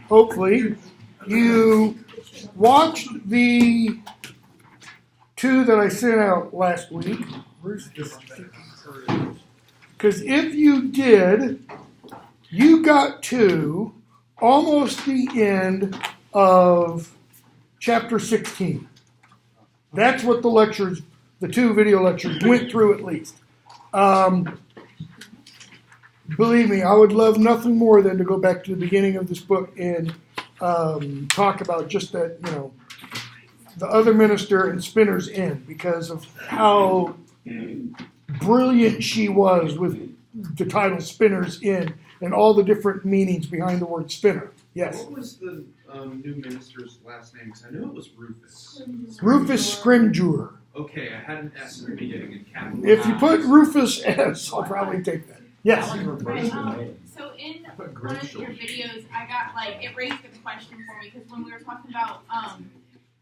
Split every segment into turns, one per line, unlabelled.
hopefully, you watched the 2 that I sent out last week. Because if you did, you got to almost the end of chapter 16. That's what the lectures, the 2 video lectures, went through at least. Believe me, I would love nothing more than to go back to the beginning of this book and talk about just that, the other minister and Spinner's End, because of how brilliant she was with the title Spinner's End and all the different meanings behind the word spinner. Yes?
What was the new minister's last name? Because I knew it was Rufus.
Rufus Scrimgeour.
Okay, I had an S in the beginning and capital.
If you put Rufus S, I'll probably take that. Yes?
So in one of your videos, I got, it raised a question for me, because when we were talking about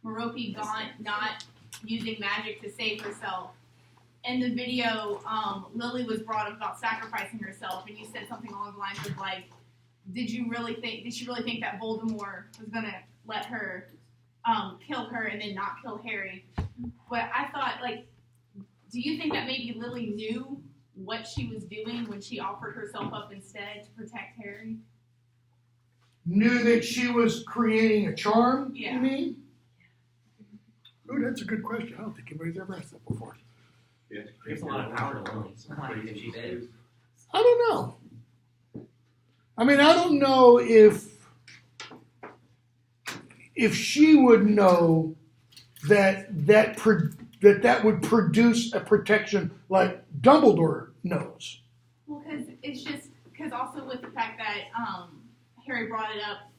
Merope Gaunt not using magic to save herself, in the video, Lily was brought up about sacrificing herself, and you said something along the lines of, did she really think that Voldemort was going to let her kill her and then not kill Harry? But I thought, do you think that maybe Lily knew what she was doing when she offered herself up instead to protect Harry?
Knew that she was creating a charm,
Yeah.
You mean? Oh, that's a good question. I don't think anybody's ever asked that before.
Yeah.
There's a lot of power to Lily. Why do you think she did?
I don't know. I don't know if she would know that would produce a protection like Dumbledore knows.
Well, because also with the fact that Harry brought it up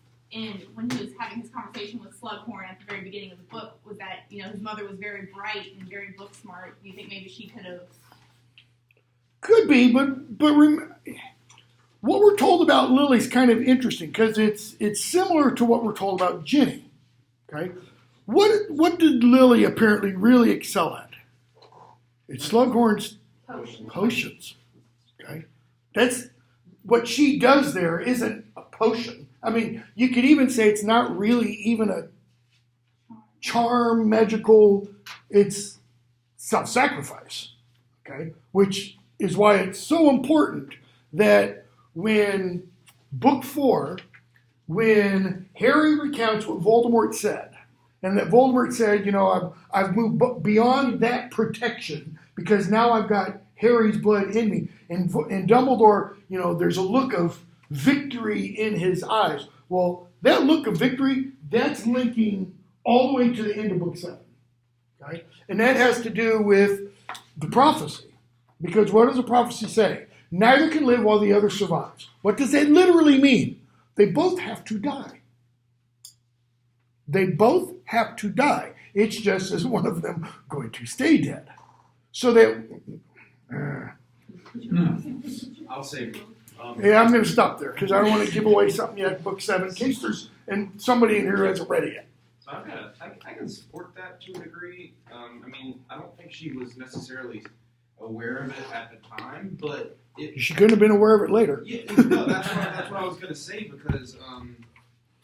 when he was having his conversation with Slughorn at the very beginning of the book, was that, his mother was very bright and very book smart. Do you think maybe she could have?
Could be, but what we're told about Lily's kind of interesting, because it's similar to what we're told about Ginny. Okay, what did Lily apparently really excel at? It's Slughorn's potions. Okay, that's what she does there. Isn't a potion. You could even say it's not really even a charm, magical. It's self-sacrifice. Okay, which is why it's so important that when Book 4, when Harry recounts what Voldemort said, and that Voldemort said, I've moved beyond that protection because now I've got Harry's blood in me. And Dumbledore, there's a look of victory in his eyes. Well, that look of victory, that's linking all the way to the end of Book 7. Okay? And that has to do with the prophecy. Because what does the prophecy say? Neither can live while the other survives. What does that literally mean? They both have to die. They both have to die. It's just as one of them going to stay dead. So that...
I'll say...
yeah, I'm going to stop there because I don't want to give away something yet, Book 7, in case there's somebody in here who hasn't read it yet.
So I can support that to a degree. I don't think she was necessarily aware of it at the time, but...
She couldn't have been aware of it later.
Yeah, no, that's what I was going to say, because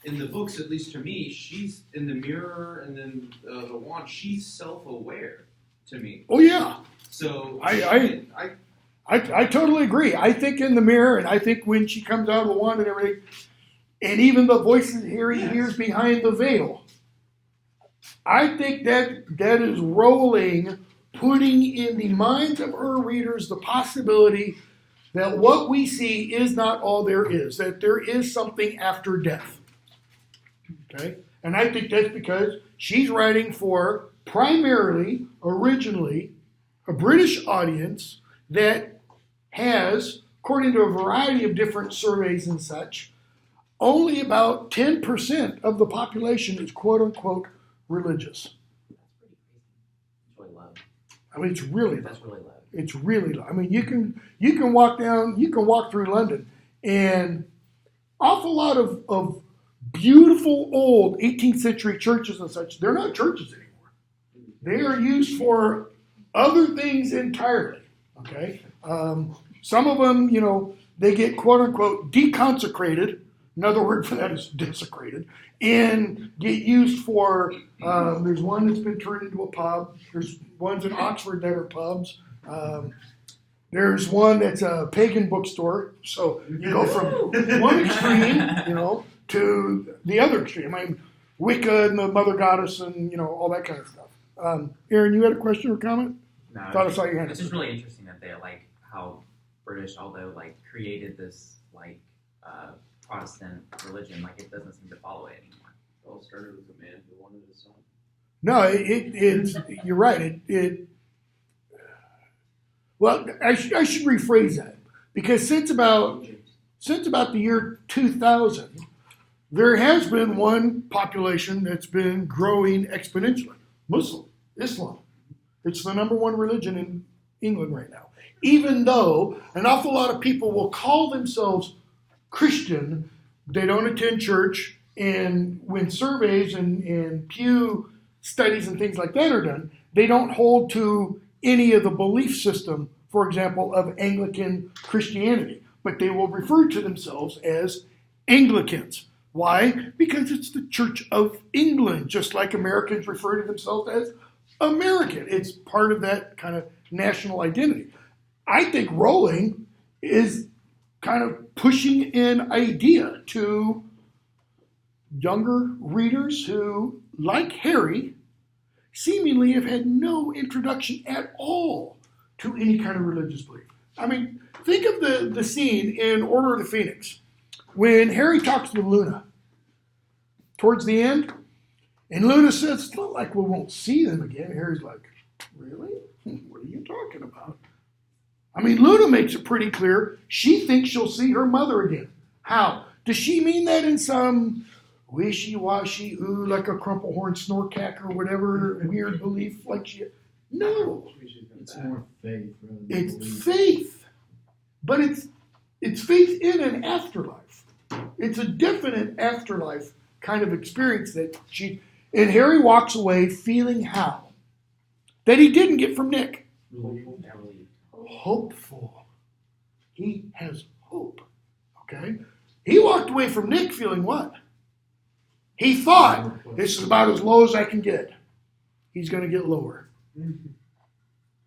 in the books, at least to me, she's in the mirror and then the wand, she's self-aware to me.
Oh, yeah.
So
I totally agree. I think in the mirror, and I think when she comes out of the wand and everything, and even the voices Harry hears behind the veil, I think that is Rowling putting in the minds of her readers the possibility that what we see is not all there is, that there is something after death. Okay? And I think that's because she's writing for primarily, originally, a British audience that has, according to a variety of different surveys and such, only about 10% of the population is quote-unquote religious. It's really low.
That's really low.
It's really low. You can walk through London, and awful lot of beautiful old 18th century churches and such, they're not churches anymore. They are used for other things entirely. Okay? Some of them, they get quote unquote deconsecrated Another word for that is desecrated, and get used for, there's one that's been turned into a pub. There's ones in Oxford that are pubs. There's one that's a pagan bookstore. So you go from one extreme, to the other extreme. I mean, Wicca and the Mother Goddess and, all that kind of stuff. Aaron, you had a question or comment?
No,
Thought I saw your hand.
it's just really interesting that they how British, although created this Protestant religion, it doesn't seem to follow it anymore.
It all started with a man who wanted a son.
No, it's you're right. Well, I should rephrase that, because since about the year 2000, there has been one population that's been growing exponentially: Islam. It's the number one religion in England right now. Even though an awful lot of people will call themselves Christian, they don't attend church, and when surveys and Pew studies and things like that are done, they don't hold to any of the belief system, for example, of Anglican Christianity, but they will refer to themselves as Anglicans. Why? Because it's the Church of England, just like Americans refer to themselves as American. It's part of that kind of national identity. I think Rowling is kind of pushing an idea to younger readers who, like Harry, seemingly have had no introduction at all to any kind of religious belief. I mean, think of the scene in Order of the Phoenix when Harry talks to Luna towards the end, and Luna says, it's not like we won't see them again. Harry's like, really? What are you talking about? I mean, Luna makes it pretty clear she thinks she'll see her mother again. How? Does she mean that in some wishy-washy, like a crumplehorn snorkack or whatever weird belief like she... No.
It's more faith.
It's faith. But it's faith in an afterlife. It's a definite afterlife kind of experience that she... And Harry walks away feeling how? That he didn't get from Nick. Hopeful. He has hope. Okay? He walked away from Nick feeling what? He thought, this is about as low as I can get. He's going to get lower.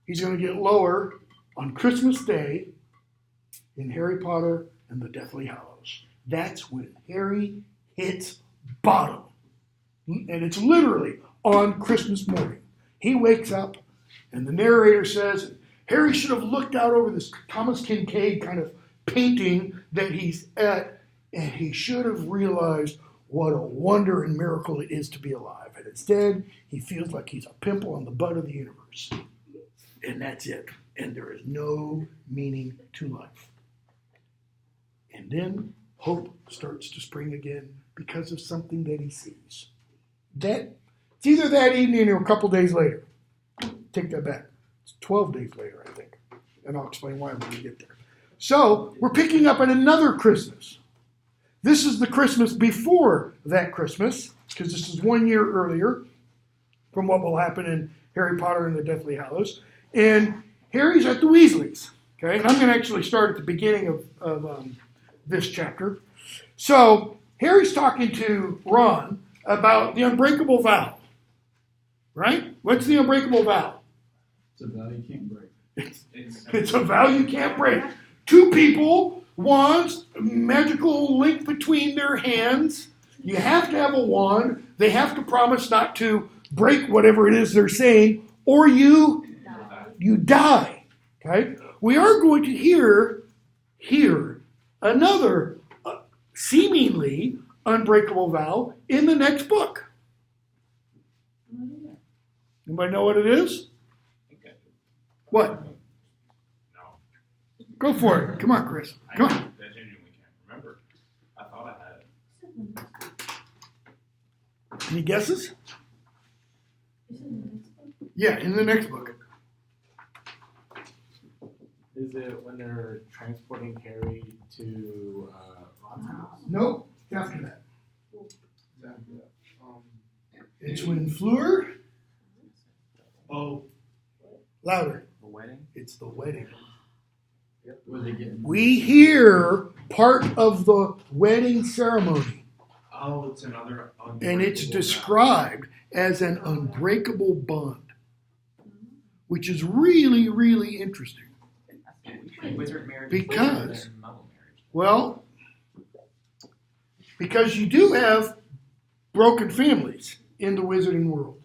He's going to get lower on Christmas Day in Harry Potter and the Deathly Hallows. That's when Harry hits bottom. And it's literally on Christmas morning. He wakes up, and the narrator says, Harry should have looked out over this Thomas Kincaid kind of painting that he's at, and he should have realized what a wonder and miracle it is to be alive. And instead, he feels like he's a pimple on the butt of the universe. And that's it. And there is no meaning to life. And then hope starts to spring again because of something that he sees. It's either that evening or a couple days later. Take that back. It's 12 days later, I think. And I'll explain why when we get there. So, we're picking up at another Christmas. This is the Christmas before that Christmas, because this is 1 year earlier from what will happen in Harry Potter and the Deathly Hallows. And Harry's at the Weasleys. Okay, and I'm going to actually start at the beginning of this chapter. So, Harry's talking to Ron about the Unbreakable Vow. Right? What's the Unbreakable Vow?
It's a vow you can't break.
It's a vow you can't break. Two people, wands, magical link between their hands. You have to have a wand. They have to promise not to break whatever it is they're saying, or you die. Okay? We are going to hear another seemingly unbreakable vow in the next book. Anybody know what it is? What?
No.
Go for it. Come on, Chris. Come on.
I genuinely can't remember. I thought I had it.
Any guesses? Yeah, in the next book.
Is it when they're transporting Harry to Ron's house?
Nope. After that. It's when Fleur.
Oh.
Louder.
The wedding?
It's the wedding.
Were they getting?
We hear part of the wedding ceremony,
Oh, it's another.
and it's
Unbreakable Vow.
described as an unbreakable bond, which is really, really interesting.
Wizard marriage
Because-
and muggle marriage.
Well, because you do have broken families in the wizarding world.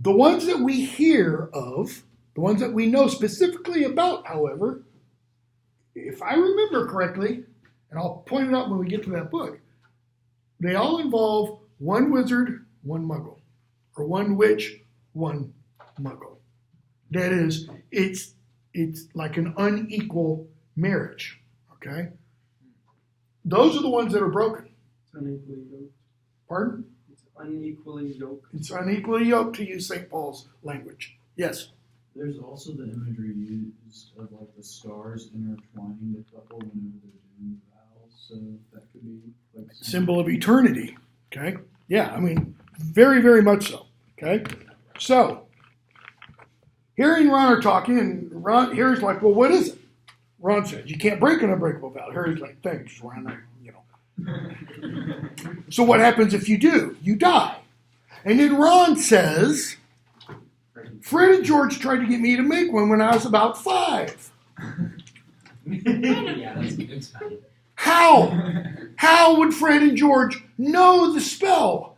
The ones that we hear of, the ones that we know specifically about, however, if I remember correctly, and I'll point it out when we get to that book, they all involve one wizard, one muggle, or one witch, one muggle. That is, it's like an unequal marriage, okay? Those are the ones that are broken.
It's unequally yoked.
Pardon?
It's unequally yoked.
It's unequally yoked, to use St. Paul's language. Yes.
There's also the imagery used of like the stars intertwining the couple whenever they're doing vows. So that could be like
Symbol of eternity. Okay? Yeah, I mean, very, very much so. Okay? So, Harry and Ron are talking, and Harry's like, well, what is it? Ron says, you can't break an unbreakable vow. Harry's like, thanks, Ron. So what happens if you do? You die. And then Ron says, Fred and George tried to get me to make one when I was about 5.
Yeah, that's a good sign.
How? How would Fred and George know the spell?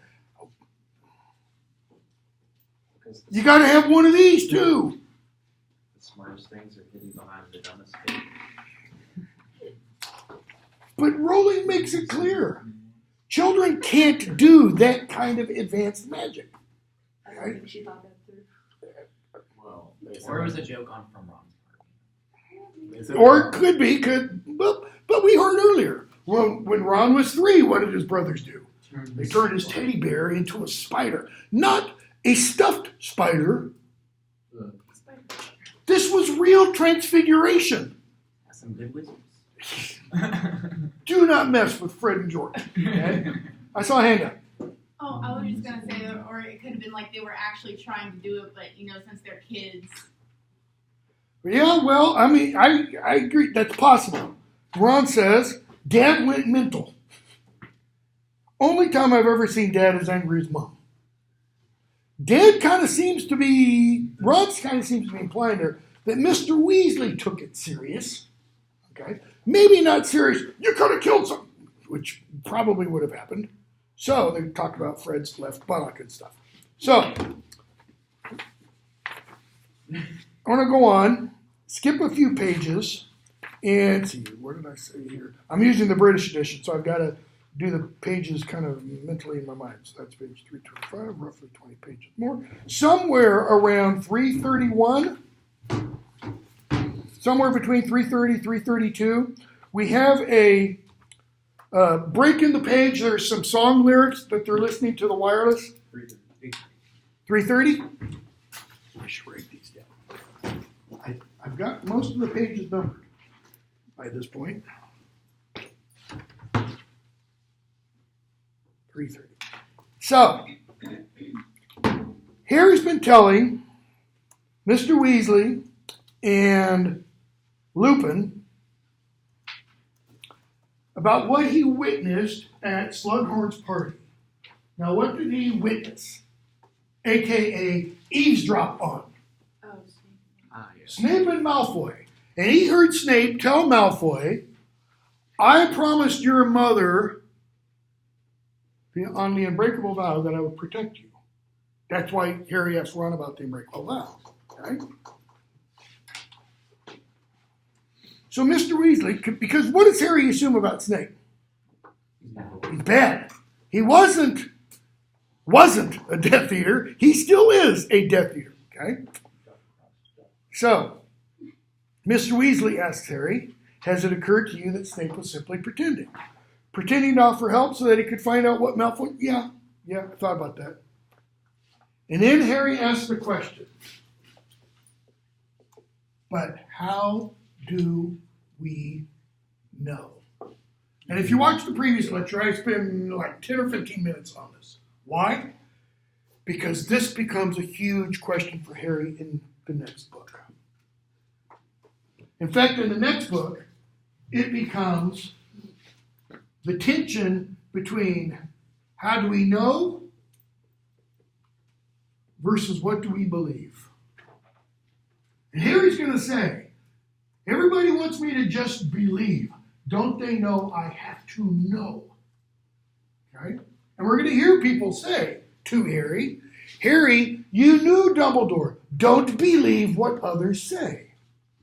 You got to have one of these too.
The smartest things are hidden behind the dumbest things.
But Rowling makes it clear. Children can't do that kind of advanced magic.
I don't think she thought that through.
well,
Or it was a joke on from Ron's part.
Or it could be, but we heard earlier, when Ron was 3, what did his brothers do? They turned his teddy bear into a spider. Not a stuffed spider. This was real transfiguration.
That's some good wizards.
Do not mess with Fred and George. Okay? I saw a hand up.
Oh, I was just gonna say that, or it could have been like they were actually trying to do it, but since they're kids.
Yeah, well, I mean, I agree. That's possible. Ron says, Dad went mental. Only time I've ever seen Dad as angry as Mom. Ron kind of seems to be implying there that Mr. Weasley took it serious. Okay? Maybe not serious. You could have killed some, which probably would have happened. So they talked about Fred's left buttock and stuff. So I want to go on, skip a few pages, and see, what did I say here? I'm using the British edition, so I've got to do the pages kind of mentally in my mind. So that's page 325, roughly 20 pages more. Somewhere around 331, somewhere between 330, 332, we have a break in the page. There's some song lyrics that they're listening to the wireless. 330? I should write these down. I've got most of the pages numbered by this point. 330. So, Harry's been telling Mr. Weasley and Lupin about what he witnessed at Slughorn's party. Now, what did he witness? AKA eavesdrop on.
Oh,
Snape and Malfoy. And he heard Snape tell Malfoy, I promised your mother on the Unbreakable Vow that I would protect you. That's why Harry asked Ron about the Unbreakable Vow. Okay? So Mr. Weasley, because what does Harry assume about Snape? He's bad. He wasn't a Death Eater. He still is a Death Eater. Okay? So, Mr. Weasley asks Harry, has it occurred to you that Snape was simply pretending? Pretending to offer help so that he could find out what Malfoy... Yeah, I thought about that. And then Harry asks the question, but how do we know? And if you watch the previous lecture, I spend like 10 or 15 minutes on this. Why? Because this becomes a huge question for Harry in the next book. In fact, in the next book, it becomes the tension between how do we know versus what do we believe. And Harry's going to say, everybody wants me to just believe. Don't they know I have to know? Okay? And we're going to hear people say to Harry, Harry, you knew Dumbledore. Don't believe what others say.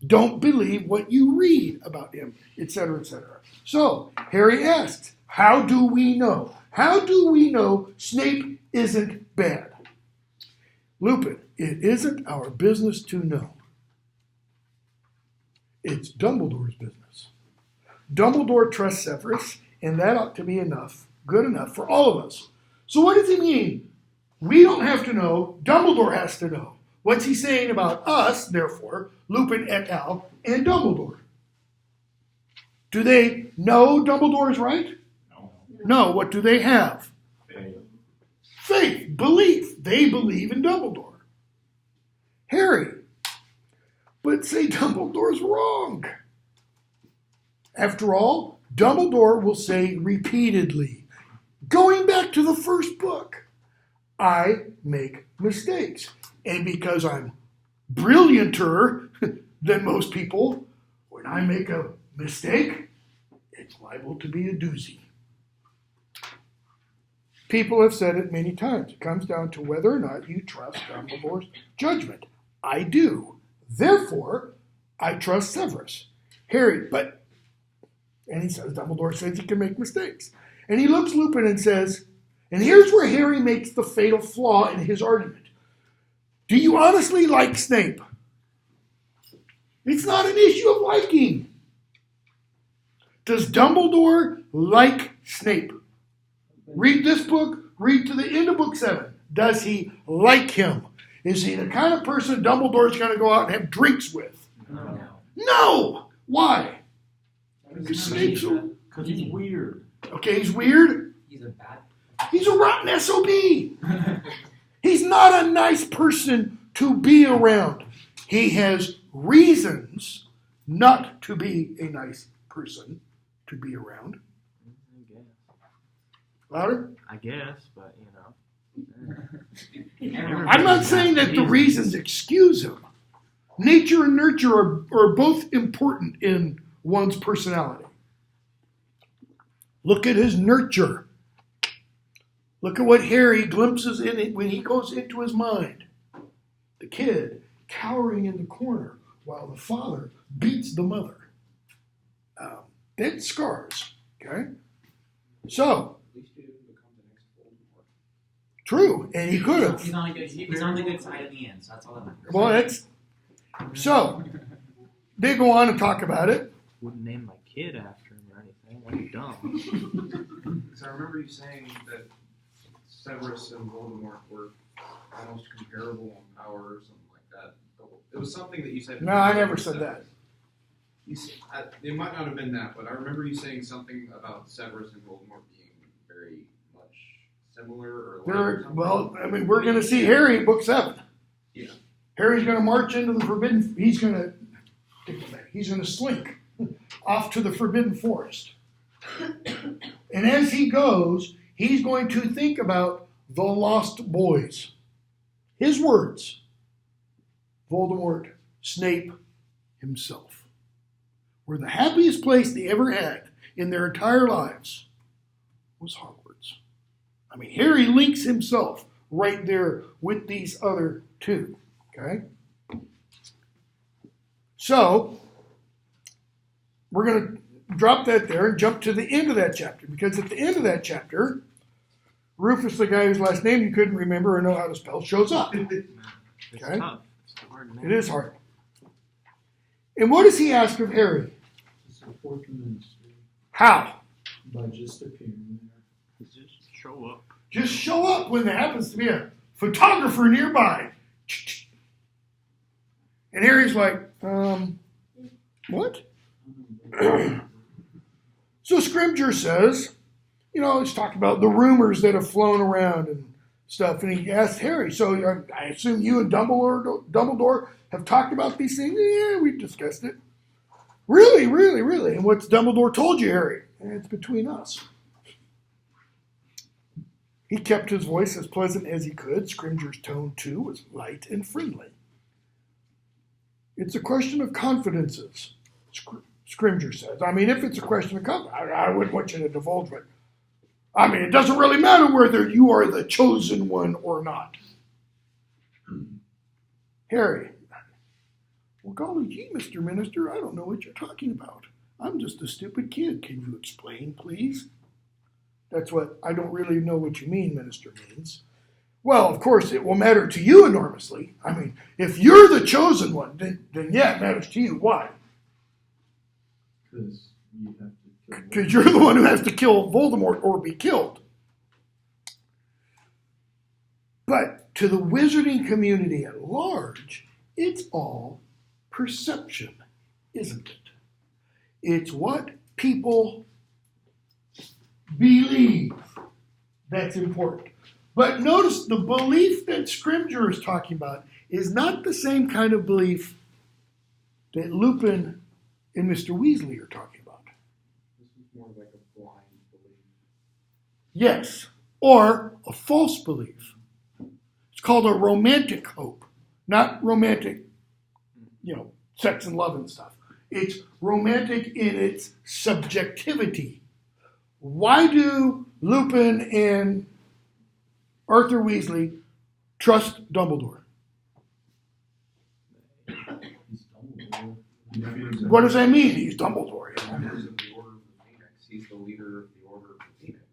Don't believe what you read about him, etc., etc. So, Harry asks, how do we know? How do we know Snape isn't bad? Lupin, it isn't our business to know. It's Dumbledore's business. Dumbledore trusts Severus, and that ought to be enough, good enough for all of us. So what does he mean? We don't have to know, Dumbledore has to know. What's he saying about us, therefore, Lupin et al., and Dumbledore? Do they know Dumbledore is right? No. What do they have? Faith, belief. They believe in Dumbledore. Harry, but say Dumbledore's wrong. After all, Dumbledore will say repeatedly, going back to the first book, I make mistakes. And because I'm brillianter than most people, when I make a mistake, it's liable to be a doozy. People have said it many times. It comes down to whether or not you trust Dumbledore's judgment. I do. Therefore, I trust Severus. Harry, but, and he says, Dumbledore says he can make mistakes. And he looks Lupin and says, and here's where Harry makes the fatal flaw in his argument. Do you honestly like Snape? It's not an issue of liking. Does Dumbledore like Snape? Read this book, read to the end of book 7. Does he like him? Is he the kind of person Dumbledore's going to go out and have drinks with? No! Why? Because Snape's
he's weird.
Okay, he's weird. He's a rotten SOB. He's not a nice person to be around. He has reasons not to be a nice person to be around. Louder?
I guess, but
I'm not saying that the reasons excuse him. Nature and nurture are both important in one's personality. Look at his nurture. Look at what Harry glimpses in it when he goes into his mind. The kid cowering in the corner while the father beats the mother. Dead scars, okay? So,
At least he didn't become the next Voldemort.
true, and he could have.
He's on the good side in the end, so that's all that matters.
Well, that's so. They go on and talk about it.
wouldn't name my kid after him or anything. That'd be dumb.
Because I remember you saying that Severus and Voldemort were almost comparable in power or something like that. It was something that you said.
No, I never said that.
It might not have been that, but I remember you saying something about Severus and Voldemort being very much similar or like or something.
Well, I mean, we're going to see Harry in book 7.
Yeah.
Harry's going to march into the forbidden. He's going to slink off to the forbidden forest, and as he goes, he's going to think about the lost boys. His words: Voldemort, Snape, himself, were the happiest place they ever had in their entire lives was Hogwarts. I mean, Harry links himself right there with these other two. Okay? So, we're going to drop that there and jump to the end of that chapter, because at the end of that chapter, Rufus, the guy whose last name you couldn't remember or know how to spell, shows up.
It's
Okay?
tough. It's a hard name.
It is hard. And what does he ask of Harry?
To support the ministry
How?
by just appearing there.
Just show up.
Just show up when there happens to be a photographer nearby. And Harry's like, what? So Scrimgeour says, he's talking about the rumors that have flown around and stuff. And he asked Harry, so I assume you and Dumbledore have talked about these things? Yeah, we've discussed it. Really, really, really. And what's Dumbledore told you, Harry? It's between us. He kept his voice as pleasant as he could. Scrimgeour's tone, too, was light and friendly. It's a question of confidences, Scrimgeour says. I mean, if it's a question of confidence, I wouldn't want you to divulge it. I mean, it doesn't really matter whether you are the chosen one or not. Harry, well, golly gee, Mr. Minister, I don't know what you're talking about. I'm just a stupid kid. Can you explain, please? That's what I don't really know what you mean, Minister, means. Well, of course, it will matter to you enormously. I mean, if you're the chosen one, then yeah, it matters to you. Why?
Because you have to kill
Because you're the one who has to kill Voldemort or be killed. But to the wizarding community at large, it's all perception, isn't it? It's what people believe that's important. But notice the belief that Scrimgeour is talking about is not the same kind of belief that Lupin and Mr. Weasley are talking about.
This is more like a blind belief.
Yes, or a false belief. It's called a romantic hope, not romantic, sex and love and stuff. It's romantic in its subjectivity. Why do Lupin and Arthur Weasley trust Dumbledore?
He's Dumbledore.
What does that mean? He's Dumbledore.
Members of the Order of the Phoenix. He's the leader of the Order of the Phoenix.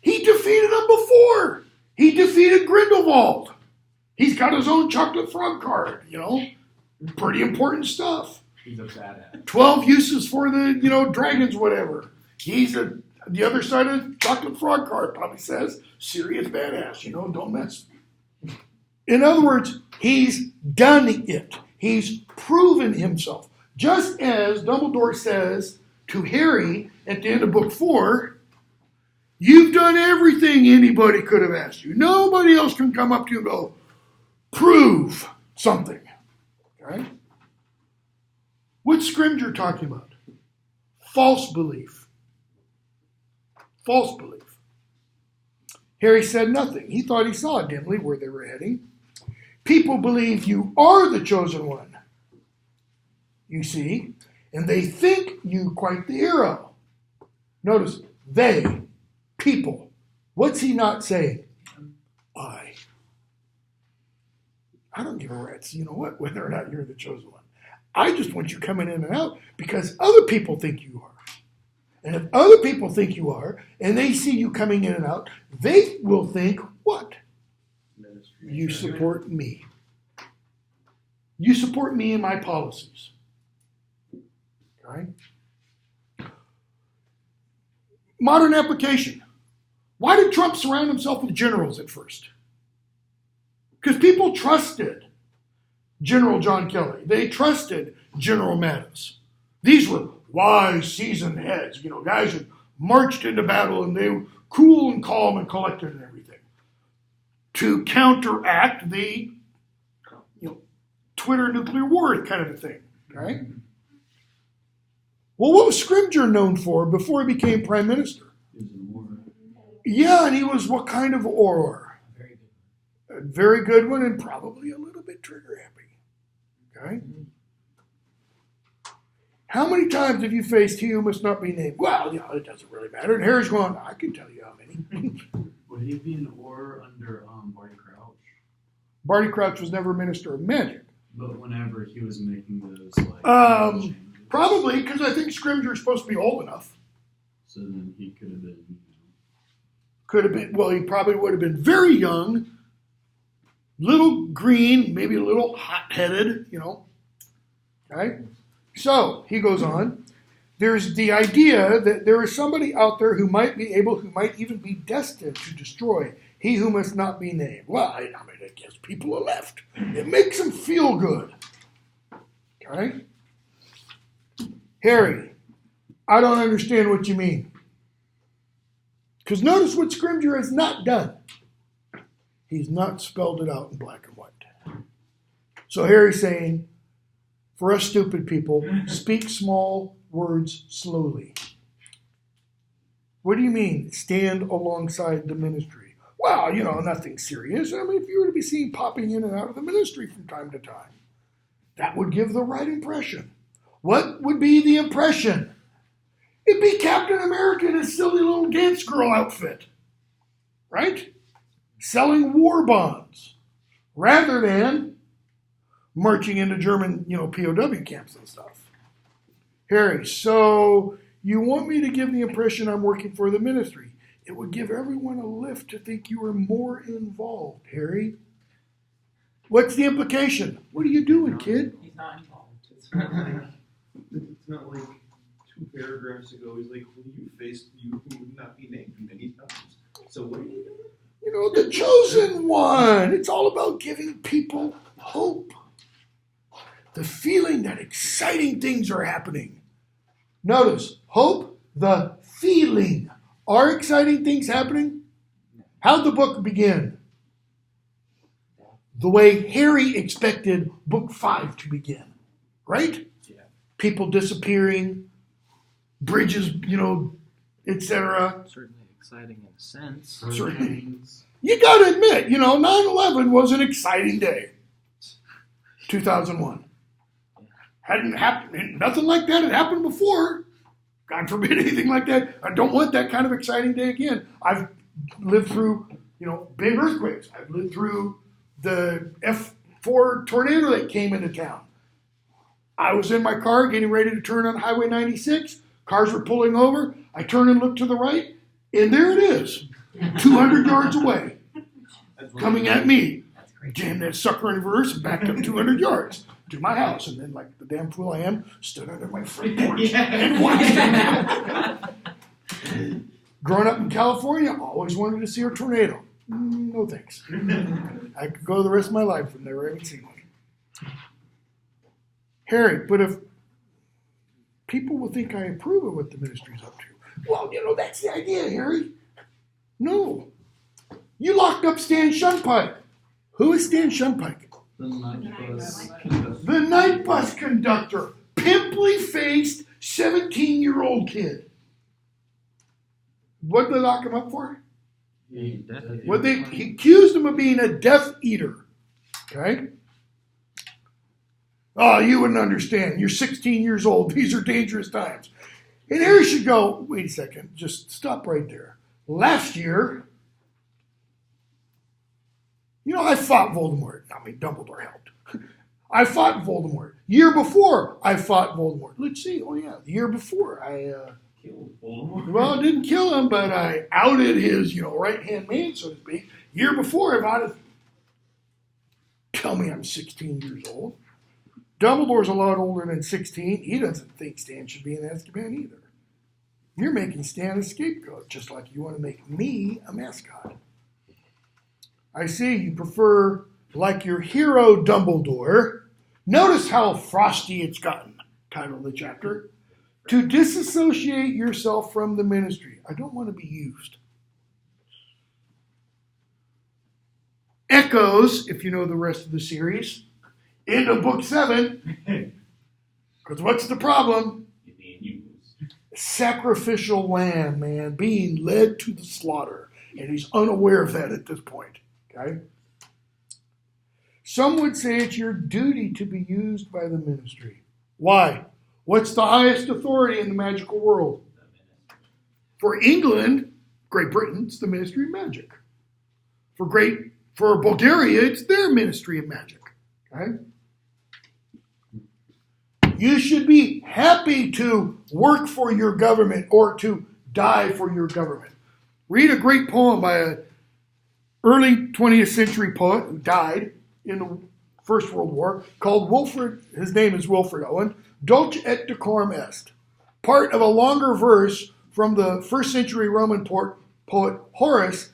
He defeated him before. He defeated Grindelwald. He's got his own chocolate frog card, Pretty important stuff.
He's a badass.
12 uses for the, dragons, whatever. He's the other side of the chocolate frog card probably says, serious badass, don't mess. In other words, he's done it. He's proven himself. Just as Dumbledore says to Harry at the end of book 4, you've done everything anybody could have asked you. Nobody else can come up to you and go, prove something. Okay? What's Scrimgeour talking about? False belief. False belief. Harry said nothing. He thought he saw dimly where they were heading. People believe you are the chosen one, you see, and they think you quite the hero. Notice, they, people. What's he not saying? I don't give a rat's, whether or not you're the chosen one. I just want you coming in and out because other people think you are. And if other people think you are, and they see you coming in and out, they will think, what? You support me. You support me and my policies. Okay? Modern application. Why did Trump surround himself with generals at first? Because people trusted General John Kelly. They trusted General Mattis. These were wise, seasoned heads, guys who marched into battle and they were cool and calm and collected and everything. To counteract the, Twitter nuclear war kind of a thing, right? Well, what was Scrimgeour known for before he became prime minister?
He was an orator.
Yeah, and he was what kind of orator? A very good one and probably a little bit trigger happy. Okay? How many times have you faced he who must not be named? Well, it doesn't really matter. And Harry's going, I can tell you how many.
Would he be an orator under Barty Crouch?
Barty Crouch was never Minister of Magic.
But whenever he was making those, changes.
Probably, because I think Scrimgeour is supposed to be old enough.
So then he could have been,
Could have been, well, he probably would have been very young, little green, maybe a little hot-headed, Okay? So, he goes on. There's the idea that there is somebody out there who might even be destined to destroy he who must not be named. Well, I guess people are left. It makes them feel good. Okay? Harry, I don't understand what you mean. Because notice what Scrimgeour has not done. He's not spelled it out in black and white. So Harry's saying, For us stupid people, speak small words slowly. What do you mean, stand alongside the ministry? Well, nothing serious. I mean, if you were to be seen popping in and out of the ministry from time to time, that would give the right impression. What would be the impression? It'd be Captain America in a silly little dance girl outfit, right? Selling war bonds, rather than marching into German, POW camps and stuff. Harry, so you want me to give the impression I'm working for the ministry. It would give everyone a lift to think you are more involved, Harry. What's the implication? What are you doing, kid?
He's not involved.
It's not like 2 paragraphs ago. He's like, "Will you face you who would not be named many times?" So what are you doing?
The chosen one. It's all about giving people hope. The feeling that exciting things are happening. Notice, hope, the feeling. Are exciting things happening? How'd the book begin? The way Harry expected book 5 to begin, right?
Yeah.
People disappearing, bridges, etc.
Certainly exciting in a sense.
Hurricanes. You got to admit, 9/11 was an exciting day. 2001. Hadn't happened. Nothing like that had happened before. God forbid anything like that. I don't want that kind of exciting day again. I've lived through, big earthquakes. I've lived through the F4 tornado that came into town. I was in my car getting ready to turn on Highway 96. Cars were pulling over. I turn and look to the right, and there it is, 200 yards away, coming at me. Jammed that sucker in reverse and backed up 200 yards to my house. And then, like the damn fool I am, stood under my front porch and watched it. Growing up in California, always wanted to see a tornado. No thanks. I could go the rest of my life and never even see one. Harry, but if people will think I approve of what the ministry's up to. Well, that's the idea, Harry. No. You locked up Stan Shunpike. Who is Stan Shunpike?
The night bus.
The night bus conductor. Pimply-faced 17-year-old kid. What did they lock him up for?
He
accused him of being a Death Eater. Okay? Oh, you wouldn't understand. You're 16 years old. These are dangerous times. And Harry should go, wait a second, just stop right there. Last year, I fought Voldemort. I mean, Dumbledore helped. I fought Voldemort. Year before, I fought Voldemort. Let's see. Oh, yeah. The year before, I
Killed Voldemort.
Well, I didn't kill him, but I outed his, right-hand man, so to speak. Year before, if I'd have... Tell me I'm 16 years old. Dumbledore's a lot older than 16. He doesn't think Stan should be in Azkaban either. You're making Stan a scapegoat, just like you want to make me a mascot. I see you prefer, like your hero Dumbledore. Notice how frosty it's gotten, title of the chapter. To disassociate yourself from the ministry. I don't want to be used. Echoes, if you know the rest of the series, into book 7. Because what's the problem?
You're being used.
Sacrificial lamb, man, being led to the slaughter. And he's unaware of that at this point. Okay? Some would say it's your duty to be used by the ministry. Why? What's the highest authority in the magical world? For England, Great Britain, it's the Ministry of Magic. For Bulgaria, it's their Ministry of Magic. Okay? You should be happy to work for your government or to die for your government. Read a great poem by an early 20th century poet who died in the First World War called Wilfred. His name is Wilfred Owen. Dulce et decorum est. Part of a longer verse from the first century Roman poet Horace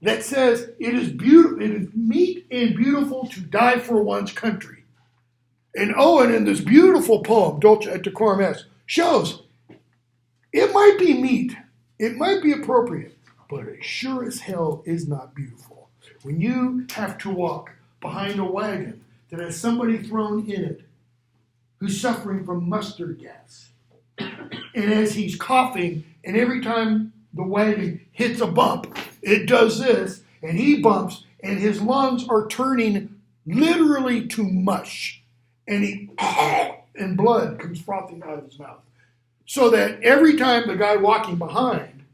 that says it is beautiful, it is meet and beautiful to die for one's country. And Owen, in this beautiful poem, Dulce et decorum est, shows it might be meet, it might be appropriate, but it sure as hell is not beautiful. When you have to walk behind a wagon that has somebody thrown in it, who's suffering from mustard gas. And as he's coughing, and every time the wagon hits a bump, it does this, and he bumps, and his lungs are turning literally to mush. And and blood comes frothing out of his mouth. So that every time the guy walking behind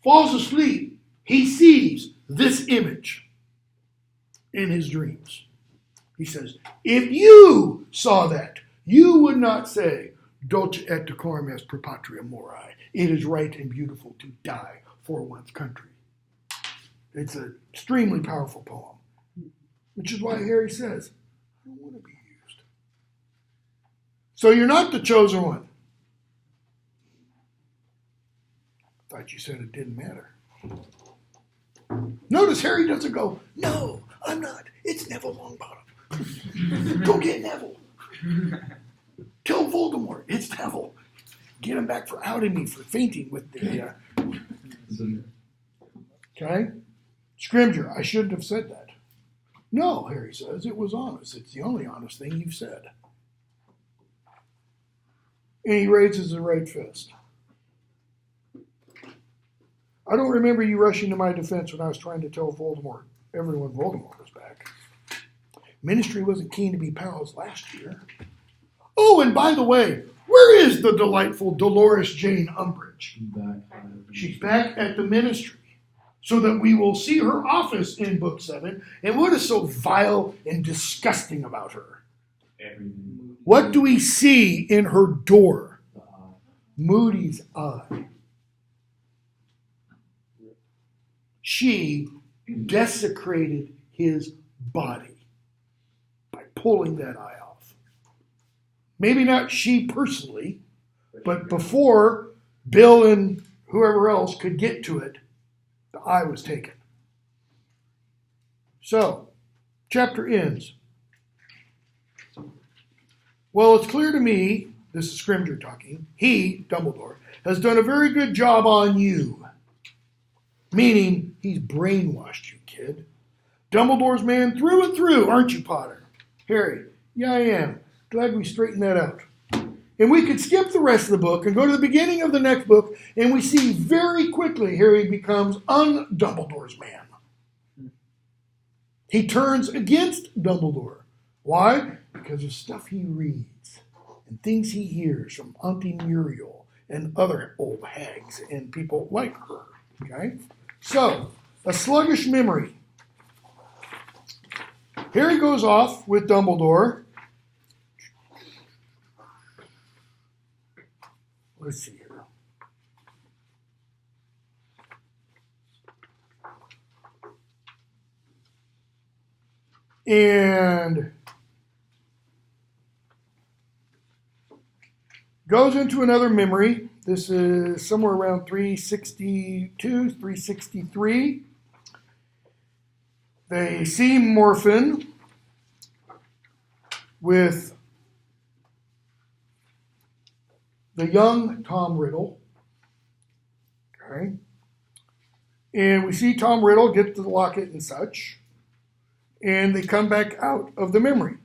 falls asleep, he sees this image in his dreams. He says, if you saw that, you would not say, Dulce et decorum est per patria mori. It is right and beautiful to die for one's country. It's an extremely powerful poem, which is why Harry says, I don't want to be used. So you're not the chosen one. I thought you said it didn't matter. Notice Harry doesn't go, no, I'm not. It's Neville Longbottom. Go get Neville. Tell Voldemort it's Neville. Get him back for outing me for fainting with the... Okay? Scrimgeour, I shouldn't have said that. No, Harry says, it was honest. It's the only honest thing you've said. And he raises the right fist. I don't remember you rushing to my defense when I was trying to tell everyone Voldemort was back. Ministry wasn't keen to be pals last year. Oh, and by the way, where is the delightful Dolores Jane Umbridge? She's back at the ministry, so that we will see her office in Book 7. And what is so vile and disgusting about her?
Everything.
What do we see in her door? Moody's eye. She desecrated his body by pulling that eye off. Maybe not she personally, but before Bill and whoever else could get to it, the eye was taken. So, chapter ends. Well, it's clear to me, this is Scrimgeour talking, he, Dumbledore, has done a very good job on you. Meaning, he's brainwashed you, kid. Dumbledore's man through and through, aren't you, Potter? Harry, yeah, I am. Glad we straightened that out. And we could skip the rest of the book and go to the beginning of the next book, and we see very quickly Harry becomes un-Dumbledore's man. He turns against Dumbledore. Why? Because of stuff he reads and things he hears from Auntie Muriel and other old hags and people like her. Okay? So, a sluggish memory. Harry goes off with Dumbledore. Let's see here. And goes into another memory. This is somewhere around 362, 363. They see Morphin with the young Tom Riddle. Okay. And we see Tom Riddle get the locket and such. And they come back out of the memory.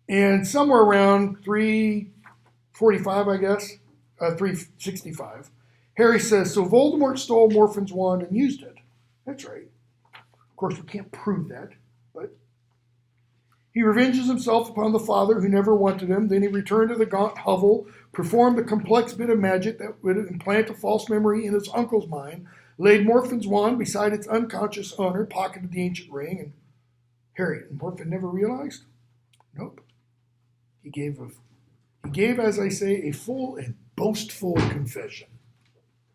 And somewhere around 345, I guess, 365, Harry says, so Voldemort stole Morphin's wand and used it. That's right. Of course, we can't prove that, but he revenges himself upon the father who never wanted him. Then he returned to the gaunt hovel, performed a complex bit of magic that would implant a false memory in his uncle's mind, laid Morphin's wand beside its unconscious owner, pocketed the ancient ring, and Harry, Morphin never realized? Nope. He gave, as I say, a full and boastful confession.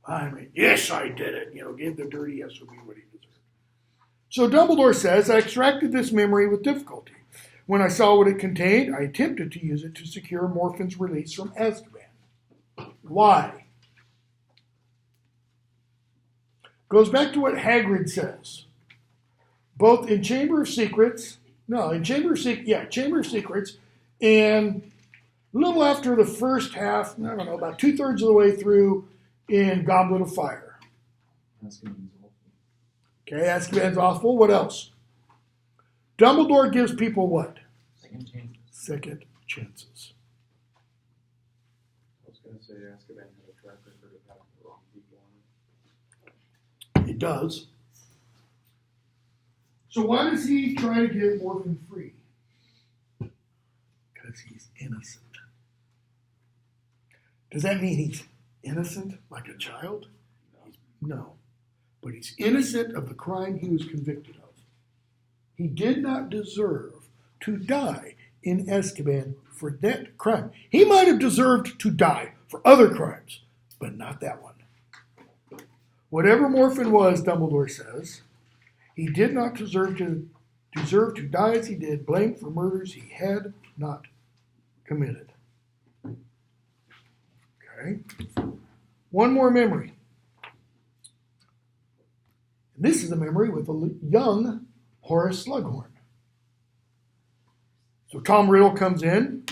I mean, yes, I did it. Gave the dirty SOB what he deserved. So Dumbledore says, I extracted this memory with difficulty. When I saw what it contained, I attempted to use it to secure Morphin's release from Azkaban. Why? Goes back to what Hagrid says. Both in Chamber of Secrets, and a little after the first half, I don't know, about 2/3 of the way through in Goblet of Fire.
Azkaban's awful.
Okay, Azkaban's awful. What else? Dumbledore gives people what? second chances.
I was going to say Azkaban had a track record of having the wrong people on it.
It does. So why does he try to get Morgan free? Because he's innocent. Does that mean he's innocent like a child? No. But he's innocent of the crime he was convicted of. He did not deserve to die in Azkaban for that crime. He might have deserved to die for other crimes, but not that one. Whatever Morphin was, Dumbledore says, he did not deserve to die as he did, blamed for murders he had not committed. Okay. One more memory. And this is a memory with a young Horace Slughorn. So Tom Riddle comes in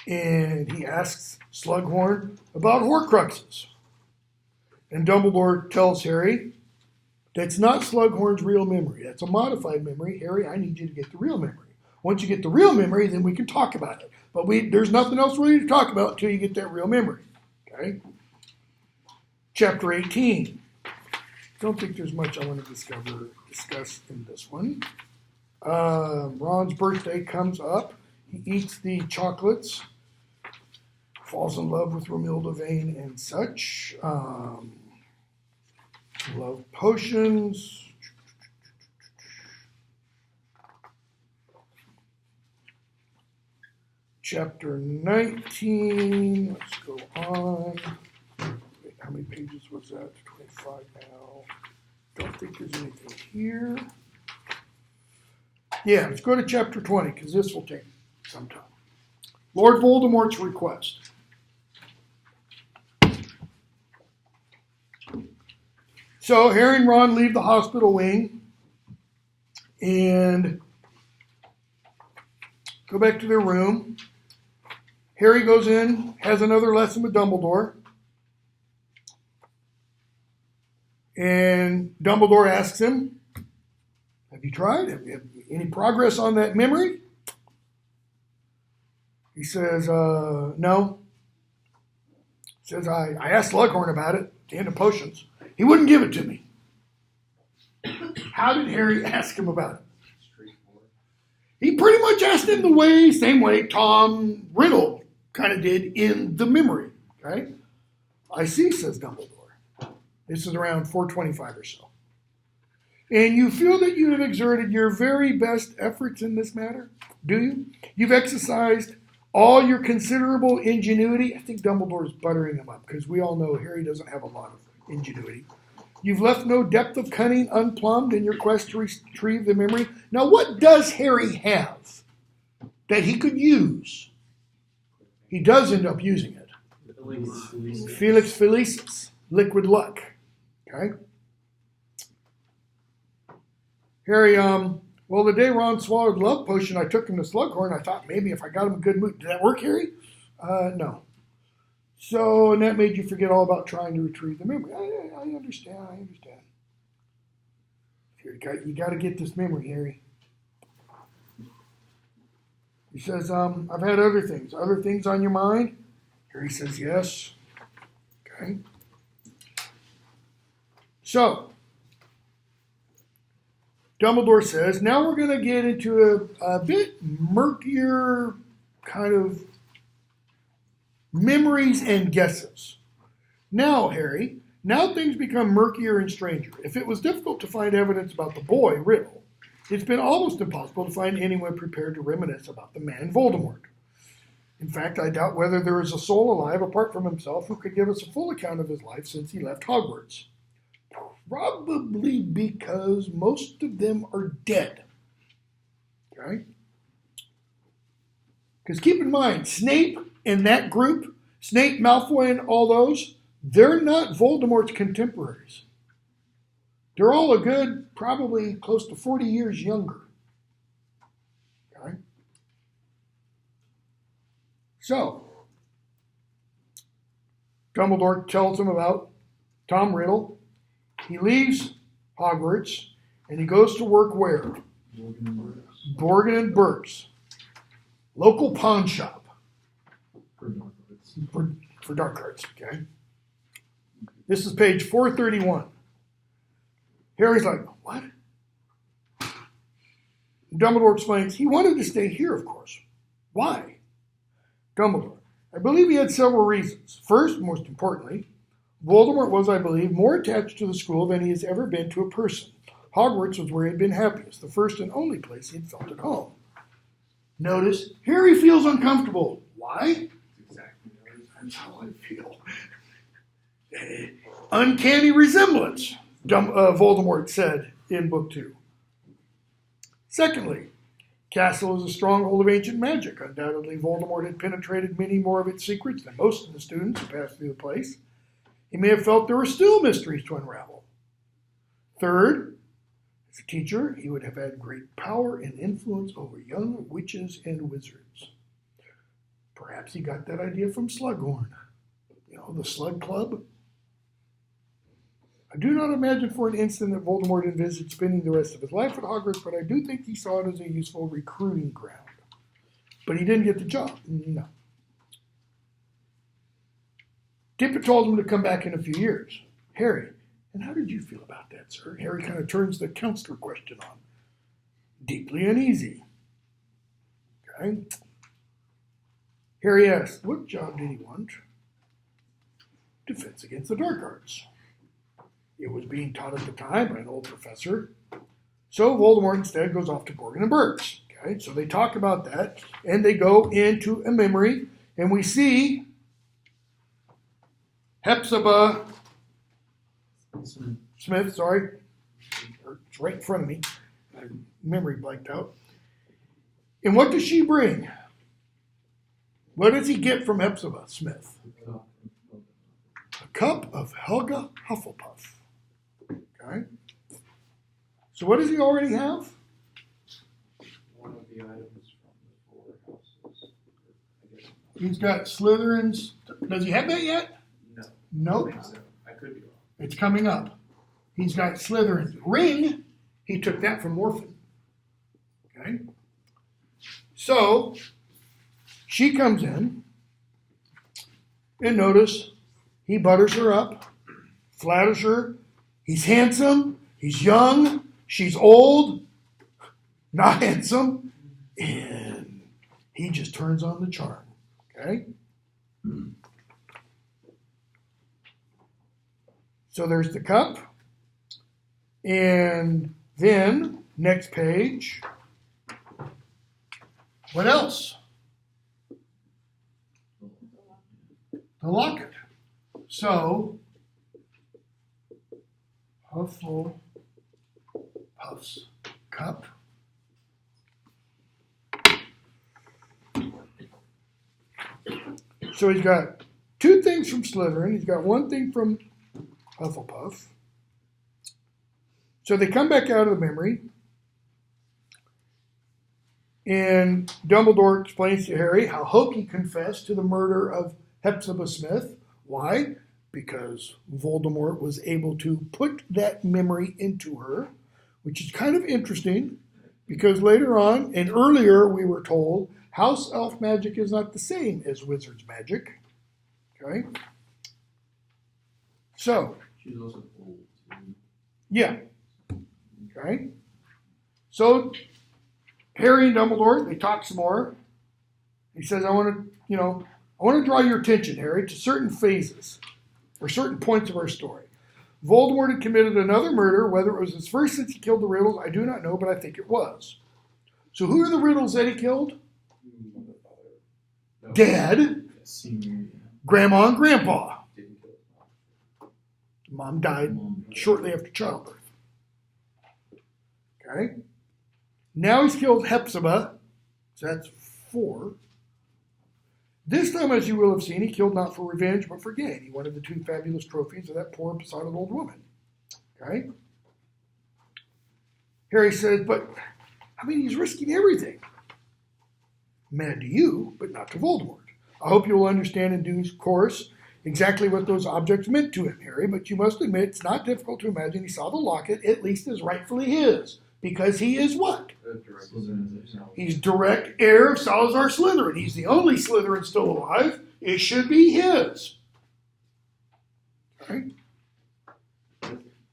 and he asks Slughorn about Horcruxes. And Dumbledore tells Harry, that's not Slughorn's real memory. That's a modified memory. Harry, I need you to get the real memory. Once you get the real memory, then we can talk about it. But there's nothing else really to talk about until you get that real memory. Okay? Chapter 18. Don't think there's much I want to discuss in this one. Ron's birthday comes up. He eats the chocolates. Falls in love with Romilda Vane and such. Love potions. Chapter 19. Let's go on. Wait, how many pages was that? 25 now. Don't think there's anything here. Yeah, let's go to chapter 20 because this will take some time. Lord Voldemort's request. So Harry and Ron leave the hospital wing and go back to their room. Harry goes in, has another lesson with Dumbledore. And Dumbledore asks him, have you tried? Have you had any progress on that memory? He says, no. He says, I asked Slughorn about it at the end of potions. He wouldn't give it to me. How did Harry ask him about it? He pretty much asked him the same way Tom Riddle kind of did in the memory. Okay? I see, says Dumbledore. This is around 425 or so. And you feel that you have exerted your very best efforts in this matter? Do you? You've exercised all your considerable ingenuity. I think Dumbledore's buttering him up because we all know Harry doesn't have a lot of ingenuity. You've left no depth of cunning unplumbed in your quest to retrieve the memory. Now, what does Harry have that he could use? He does end up using it. Felix Felicis, liquid luck. Okay? Harry, well, the day Ron swallowed love potion, I took him to Slughorn. I thought maybe if I got him a good mood. Did that work, Harry? No. So, and that made you forget all about trying to retrieve the memory. I understand. You got to get this memory, Harry. He says, I've had other things on your mind? Harry says, yes. Okay. So, Dumbledore says, now we're going to get into a bit murkier kind of memories and guesses. Now, Harry, now things become murkier and stranger. If it was difficult to find evidence about the boy, Riddle, it's been almost impossible to find anyone prepared to reminisce about the man Voldemort. In fact, I doubt whether there is a soul alive apart from himself who could give us a full account of his life since he left Hogwarts. Probably because most of them are dead. Okay? Because keep in mind, Snape and that group, Snape, Malfoy, and all those, they're not Voldemort's contemporaries. They're all a good, probably close to 40 years younger. Okay? So, Dumbledore tells him about Tom Riddle. He leaves Hogwarts, and he goes to work where?
Morgan and Burks.
Borgin and Burks. Local pawn shop
For dark arts.
for dark arts, okay? This is page 431. Harry's like, what? Dumbledore explains, he wanted to stay here, of course. Why? Dumbledore, I believe he had several reasons. First, most importantly, Voldemort was, I believe, more attached to the school than he has ever been to a person. Hogwarts was where he had been happiest, the first and only place he had felt at home. Notice, Harry feels uncomfortable. Why?
Exactly.
That's how I feel. Uncanny resemblance, Voldemort said in Book 2. Secondly, Castle is a stronghold of ancient magic. Undoubtedly, Voldemort had penetrated many more of its secrets than most of the students who passed through the place. He may have felt there were still mysteries to unravel. Third, as a teacher, he would have had great power and influence over young witches and wizards. Perhaps he got that idea from Slughorn. You know, the Slug Club. I do not imagine for an instant that Voldemort envisaged spending the rest of his life at Hogwarts, but I do think he saw it as a useful recruiting ground. But he didn't get the job. No. Tippett told him to come back in a few years. Harry, and how did you feel about that, sir? Harry kind of turns the counselor question on. Deeply uneasy. Okay. Harry asked, what job did he want? Defense against the dark arts. It was being taught at the time by an old professor. So Voldemort instead goes off to Borgin and Burks. Okay, so they talk about that, and they go into a memory, and we see Hepzibah Smith, sorry. It's right in front of me. My memory blanked out. And what does she bring? What does he get from Hepzibah Smith? A cup of Helga Hufflepuff. Okay. So what does he already have?
One of the items from the 4 houses. I guess.
He's got Slytherin's. Does he have that yet?
No.
Nope.
I think so. I could be wrong.
It's coming up. He's got Slytherin's ring. He took that from Orphan. Okay. So she comes in, and notice he butters her up, flatters her. He's handsome. He's young. She's old. Not handsome. And he just turns on the charm. Okay? So there's the cup. And then, next page. What else? The locket. So, Hufflepuff's cup. So he's got 2 things from Slytherin. He's got 1 thing from Hufflepuff. So they come back out of the memory. And Dumbledore explains to Harry how Hokey confessed to the murder of Hepzibah Smith. Why? Because Voldemort was able to put that memory into her, which is kind of interesting because later on and earlier we were told house elf magic is not the same as wizard's magic. Okay? So,
She's also old, too.
yeah. Okay? So, Harry and Dumbledore, they talk some more. He says, I want to draw your attention, Harry, to certain phases or certain points of our story. Voldemort had committed another murder. Whether it was his first since he killed the Riddles, I do not know, but I think it was. So who are the Riddles that he killed? Dad,
Senior,
Grandma, and Grandpa.
Didn't kill his mom.
Mom died shortly after childbirth. Okay? Now he's killed Hepzibah, so that's 4. This time, as you will have seen, he killed not for revenge, but for gain. He wanted the 2 fabulous trophies of that poor, besotted old woman. Okay? Harry says, but, I mean, he's risking everything. Mad to you, but not to Voldemort. I hope you will understand in due course exactly what those objects meant to him, Harry, but you must admit it's not difficult to imagine he saw the locket, at least as rightfully his, because he is what?
Slytherin.
He's direct heir of Salazar Slytherin. He's the only Slytherin still alive. It should be his. Right?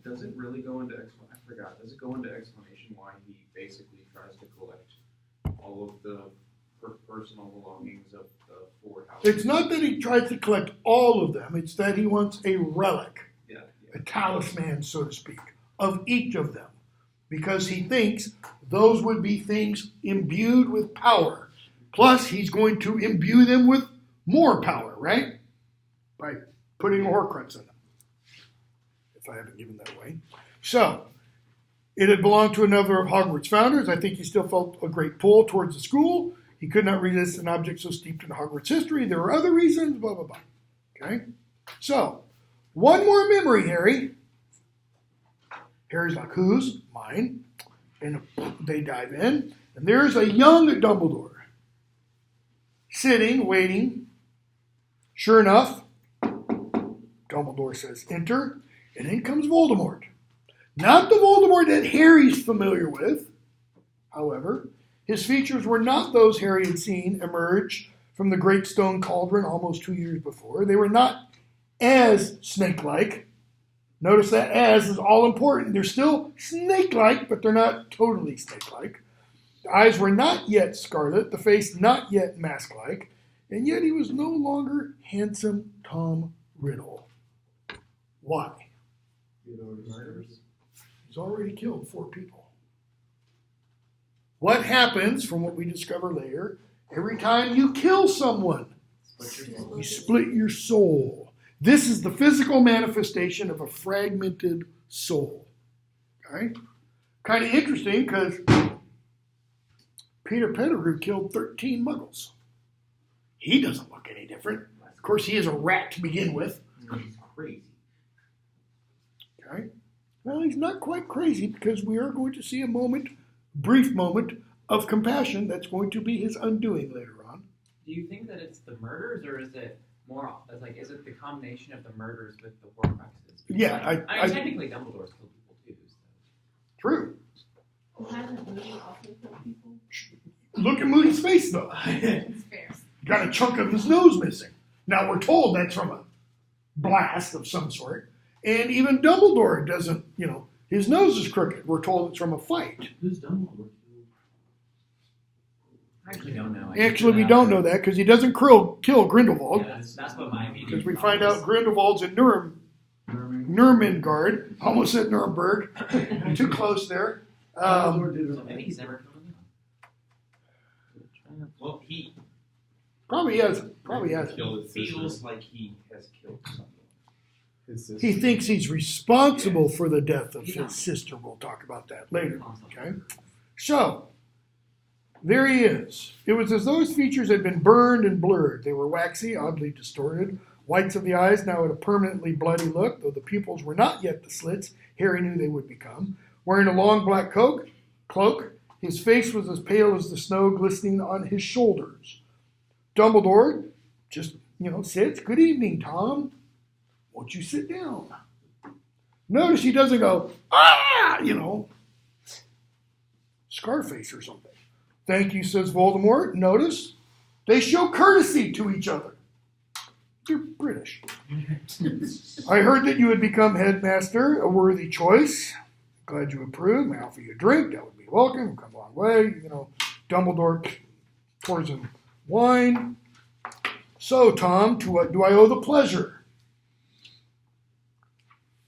Does it really go into I forgot. Does it go into explanation why he basically tries to collect all of the personal belongings of the 4 houses?
It's not that he tries to collect all of them. It's that he wants a relic, a talisman, so to speak, of each of them. Because he thinks those would be things imbued with power. Plus, he's going to imbue them with more power, right? By putting Horcrux in them. If I haven't given that away. So, it had belonged to another of Hogwarts' founders. I think he still felt a great pull towards the school. He could not resist an object so steeped in Hogwarts history. There were other reasons, blah, blah, blah. Okay? So, one more memory, Harry. Harry's like, whose? Mine. And they dive in. And there's a young Dumbledore sitting, waiting. Sure enough, Dumbledore says, enter. And in comes Voldemort. Not the Voldemort that Harry's familiar with. However, his features were not those Harry had seen emerge from the Great Stone Cauldron almost 2 years before. They were not as snake-like. Notice that as is all important. They're still snake-like, but they're not totally snake-like. The eyes were not yet scarlet, the face not yet mask-like, and yet he was no longer handsome Tom Riddle. Why? He's already killed 4 people. What happens, from what we discover later, every time you kill someone? You split your soul. This is the physical manifestation of a fragmented soul. Okay? Kind of interesting because Peter Pettigrew killed 13 muggles. He doesn't look any different. Of course, he is a rat to begin with.
He's crazy.
Okay? Well, he's not quite crazy because we are going to see a brief moment of compassion that's going to be his undoing later on.
Do you think that it's the murders, or is it more like, is it the combination of the murders with the Horcruxes?
Yeah,
I mean, technically Dumbledore's killed people too. So.
True.
Hasn't Moody also killed people?
Look at Moody's face, though.
It's fair.
Got a chunk of his nose missing. Now, we're told that's from a blast of some sort. And even Dumbledore doesn't, his nose is crooked. We're told it's from a fight.
Who's Dumbledore?
I actually don't know.
Actually, we don't know that because he doesn't kill Grindelwald.
Yeah, that's what my immediate
Because we
thought
find
was.
out Grindelwald's in Nuremberg. Almost said Nuremberg. Too close there.
So maybe he's never killed anyone.
Well, he
Probably hasn't.
feels like he has killed someone.
He thinks he's responsible for the death of his sister. We'll talk about that later. Okay? So, there he is. It was as though his features had been burned and blurred. They were waxy, oddly distorted. Whites of the eyes now had a permanently bloody look, though the pupils were not yet the slits Harry knew they would become. Wearing a long black cloak, his face was as pale as the snow glistening on his shoulders. Dumbledore just, sits. Good evening, Tom. Won't you sit down? Notice he doesn't go, Scarface or something. Thank you, says Voldemort. Notice they show courtesy to each other. They're British. I heard that you had become headmaster, a worthy choice. Glad you approve. May I offer you a drink? That would be welcome. We've come a long way. Dumbledore pours in wine. So, Tom, to what do I owe the pleasure?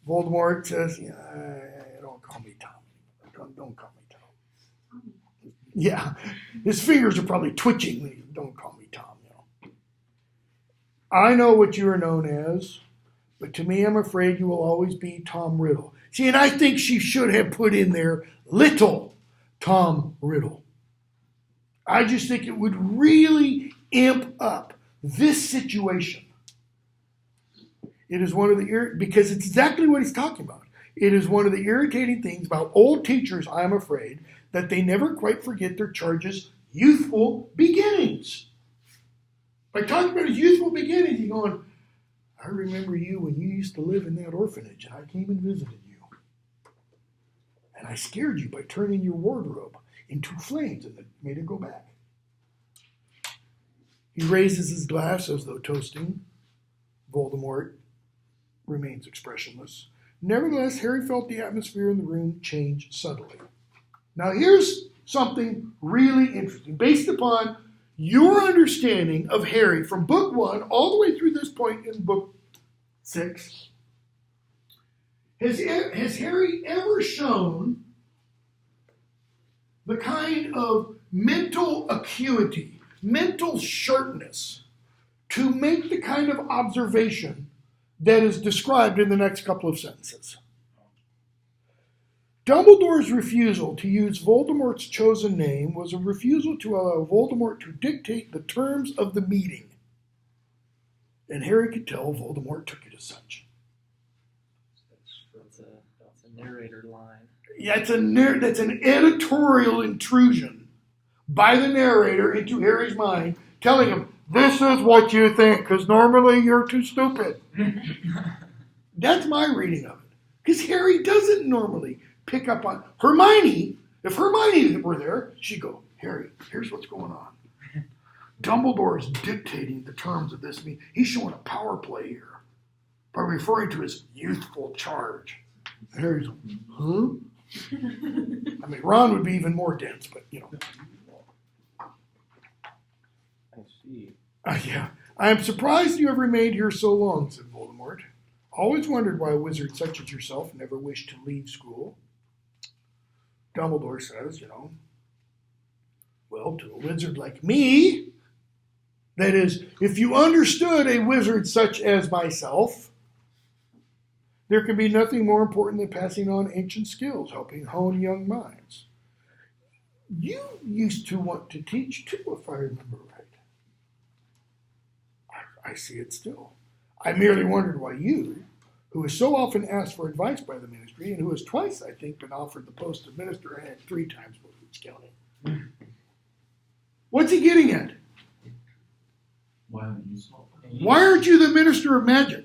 Voldemort says, don't call me Tom. Don't call me Tom. Yeah, his fingers are probably twitching. Don't call me Tom. I know what you are known as, but to me, I'm afraid you will always be Tom Riddle. See, and I think she should have put in there little Tom Riddle. I just think it would really amp up this situation. It is one of the, because it's exactly what he's talking about. It is one of the irritating things about old teachers, I'm afraid, that they never quite forget their charge's youthful beginnings. By talking about his youthful beginnings, he's going, I remember you when you used to live in that orphanage, and I came and visited you. And I scared you by turning your wardrobe into flames and it made it go back. He raises his glass as though toasting. Voldemort remains expressionless. Nevertheless, Harry felt the atmosphere in the room change subtly. Now here's something really interesting. Based upon your understanding of Harry from book 1 all the way through this point in book 6, has Harry ever shown the kind of mental acuity, mental sharpness to make the kind of observation that is described in the next couple of sentences? Dumbledore's refusal to use Voldemort's chosen name was a refusal to allow Voldemort to dictate the terms of the meeting. And Harry could tell Voldemort took it as such.
That's a narrator line.
Yeah, that's an editorial intrusion by the narrator into Harry's mind, telling him, this is what you think, because normally you're too stupid. That's my reading of it. Because Harry doesn't normally pick up on Hermione. If Hermione were there, she'd go, Harry, here's what's going on. Dumbledore is dictating the terms of this meeting. He's showing a power play here by referring to his youthful charge. And Harry's like, huh? I mean, Ron would be even more dense, but you know.
I see.
Yeah. I am surprised you have remained here so long, said Voldemort. Always wondered why a wizard such as yourself never wished to leave school. Dumbledore says, well, to a wizard like me, that is, if you understood a wizard such as myself, there can be nothing more important than passing on ancient skills, helping hone young minds. You used to want to teach too, if I remember right. I see it still. I merely wondered why you, who is so often asked for advice by the ministry, and who has twice, I think, been offered the post of minister, and 3 times what he's counting. What's he getting at?
Why aren't you small?
Why aren't you the minister of magic?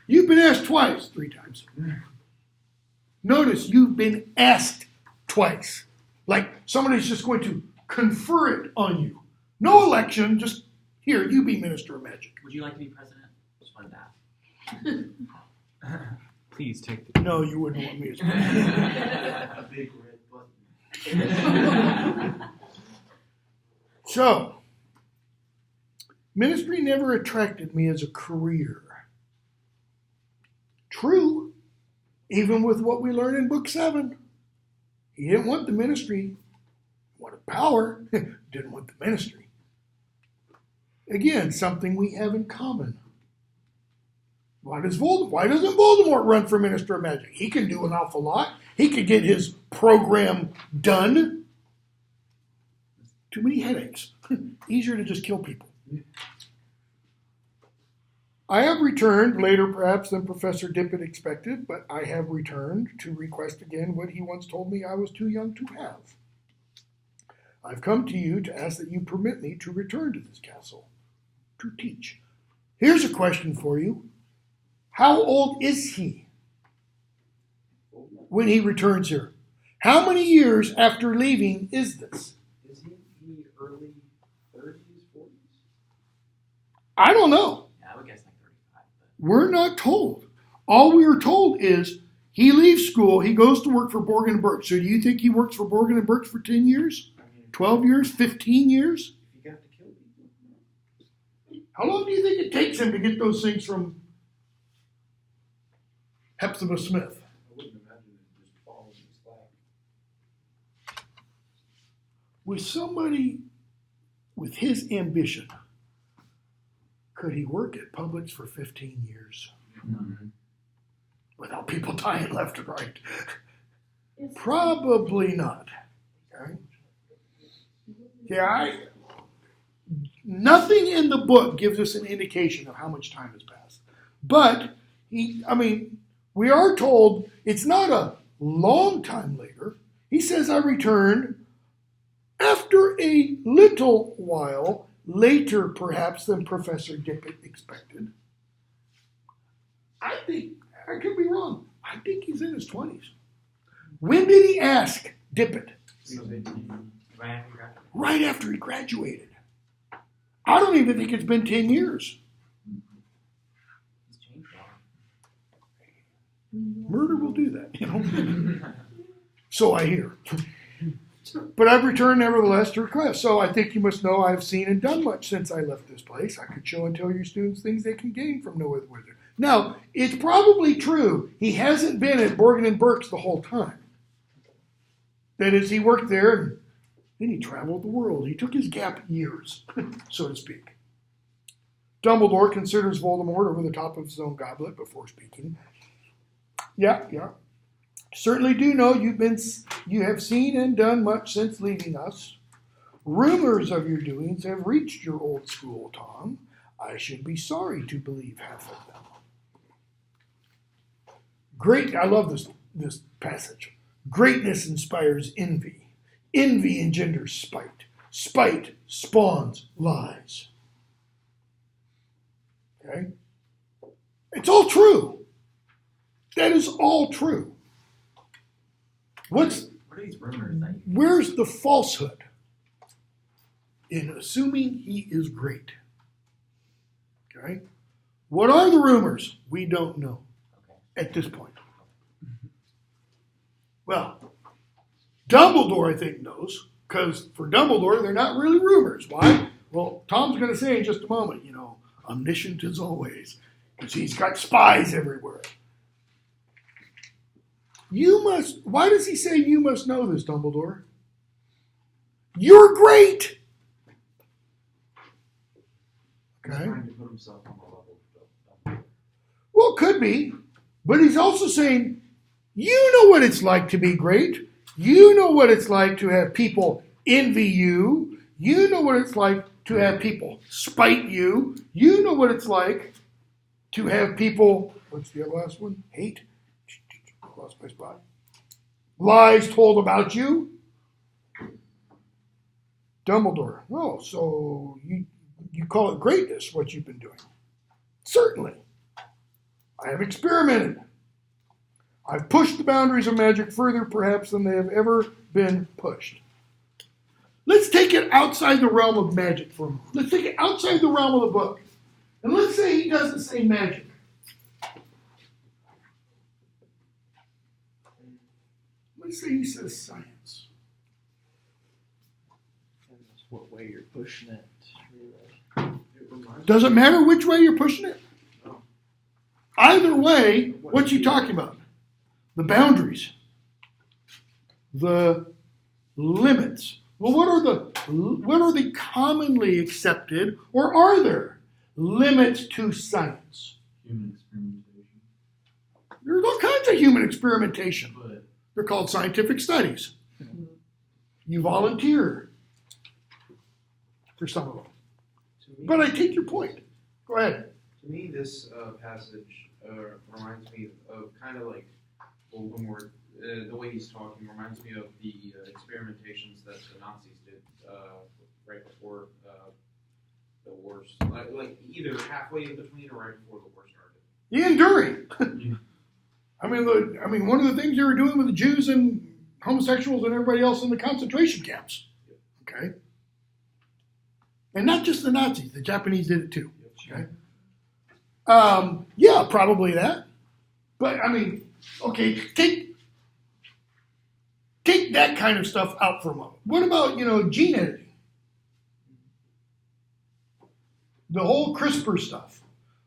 You've been asked twice, 3 times. Notice you've been asked twice. Like somebody's just going to confer it on you. No election, just here, you be minister of magic.
Would you like to be president? Just wanted to ask.
Please take the.
No, you wouldn't want me as president.
A big red button.
So, ministry never attracted me as a career. True, even with what we learn in book 7. He didn't want the ministry. He wanted power. Didn't want the ministry. Again, something we have in common. Why doesn't Voldemort run for Minister of Magic? He can do an awful lot. He could get his program done. Too many headaches. Easier to just kill people. I have returned, later perhaps than Professor Dippet expected, but I have returned to request again what he once told me I was too young to have. I've come to you to ask that you permit me to return to this castle, to teach. Here's a question for you. How old is he when he returns here? How many years after leaving is this?
Is he in the early 30s, 40s?
I don't know.
Yeah, I would guess like 35. But...
We're not told. All we are told is he leaves school, he goes to work for Borgin and Burke. So do you think he works for Borgin and Burke for 10 years? 12 years? 15 years?
If you got to kill people.
How long do you think it takes him to get those things from Hepzibah Smith?
I wouldn't imagine it just falling in his lap.
With somebody with his ambition, could he work at Publix for 15 years?
Mm-hmm.
Without people dying left and right? Probably not. Okay? Yeah, nothing in the book gives us an indication of how much time has passed. But, we are told it's not a long time later. He says, I returned after a little while, later perhaps than Professor Dippet expected. I think, I could be wrong, I think he's in his 20s. When did he ask Dippet?
Right after you graduate.
Right after he graduated. I don't even think it's been 10 years.
He's changed a lot.
Murder will do that, you know. So I hear. But I've returned nevertheless to request. So I think you must know I've seen and done much since I left this place. I could show and tell your students things they can gain from no other wizard. Now, it's probably true he hasn't been at Borgin and Burke's the whole time. That is, he worked there and then he traveled the world. He took his gap years, so to speak. Dumbledore considers Voldemort over the top of his own goblet before speaking. Yeah. Certainly do know you have seen and done much since leaving us. Rumors of your doings have reached your old school, Tom. I should be sorry to believe half of them. Great, I love this passage. Greatness inspires envy. Envy engenders spite. Spite spawns lies. Okay? It's all true. That is all true.
What are these rumors that you...
Where's the falsehood in assuming he is great? Okay? What are the rumors? We don't know at this point. Well, Dumbledore, I think, knows, because for Dumbledore, they're not really rumors. Why? Well, Tom's going to say in just a moment, omniscient as always, because he's got spies everywhere. Why does he say you must know this, Dumbledore? You're great!
He's
Okay.
trying to put himself on the level of Dumbledore.
Well, could be. But he's also saying, you know what it's like to be great. You know what it's like to have people envy you. You know what it's like to have people spite you. You know what it's like to have people, what's the last one? Hate. Lost my spot. Lies told about you. Dumbledore. Oh, so you call it greatness, what you've been doing. Certainly. I have experimented. I've pushed the boundaries of magic further, perhaps, than they have ever been pushed. Let's take it outside the realm of magic for a moment. Let's take it outside the realm of the book. And let's say he doesn't say magic. Let's say he says science.
That's what way you're pushing it, really.
It reminds
Does it matter which way you're pushing it?
No.
Either way, what you talking about? The boundaries. The limits. Well, what are the commonly accepted, or are there limits to science?
Human experimentation.
There's all kinds of human experimentation.
But
They're called scientific studies. You volunteer for some of them.
To me,
But I take your point. Go ahead.
To me, this passage reminds me of kind of like Voldemort. The way he's talking reminds me of the experimentations that the Nazis did right before the wars. Like either halfway in between or right before the war started.
The enduring. I mean, one of the things they were doing with the Jews and homosexuals and everybody else in the concentration camps. Okay? And not just the Nazis. The Japanese did it too. Okay? Yeah, probably that. But, I mean, okay, take that kind of stuff out for a moment. What about, gene editing? The whole CRISPR stuff.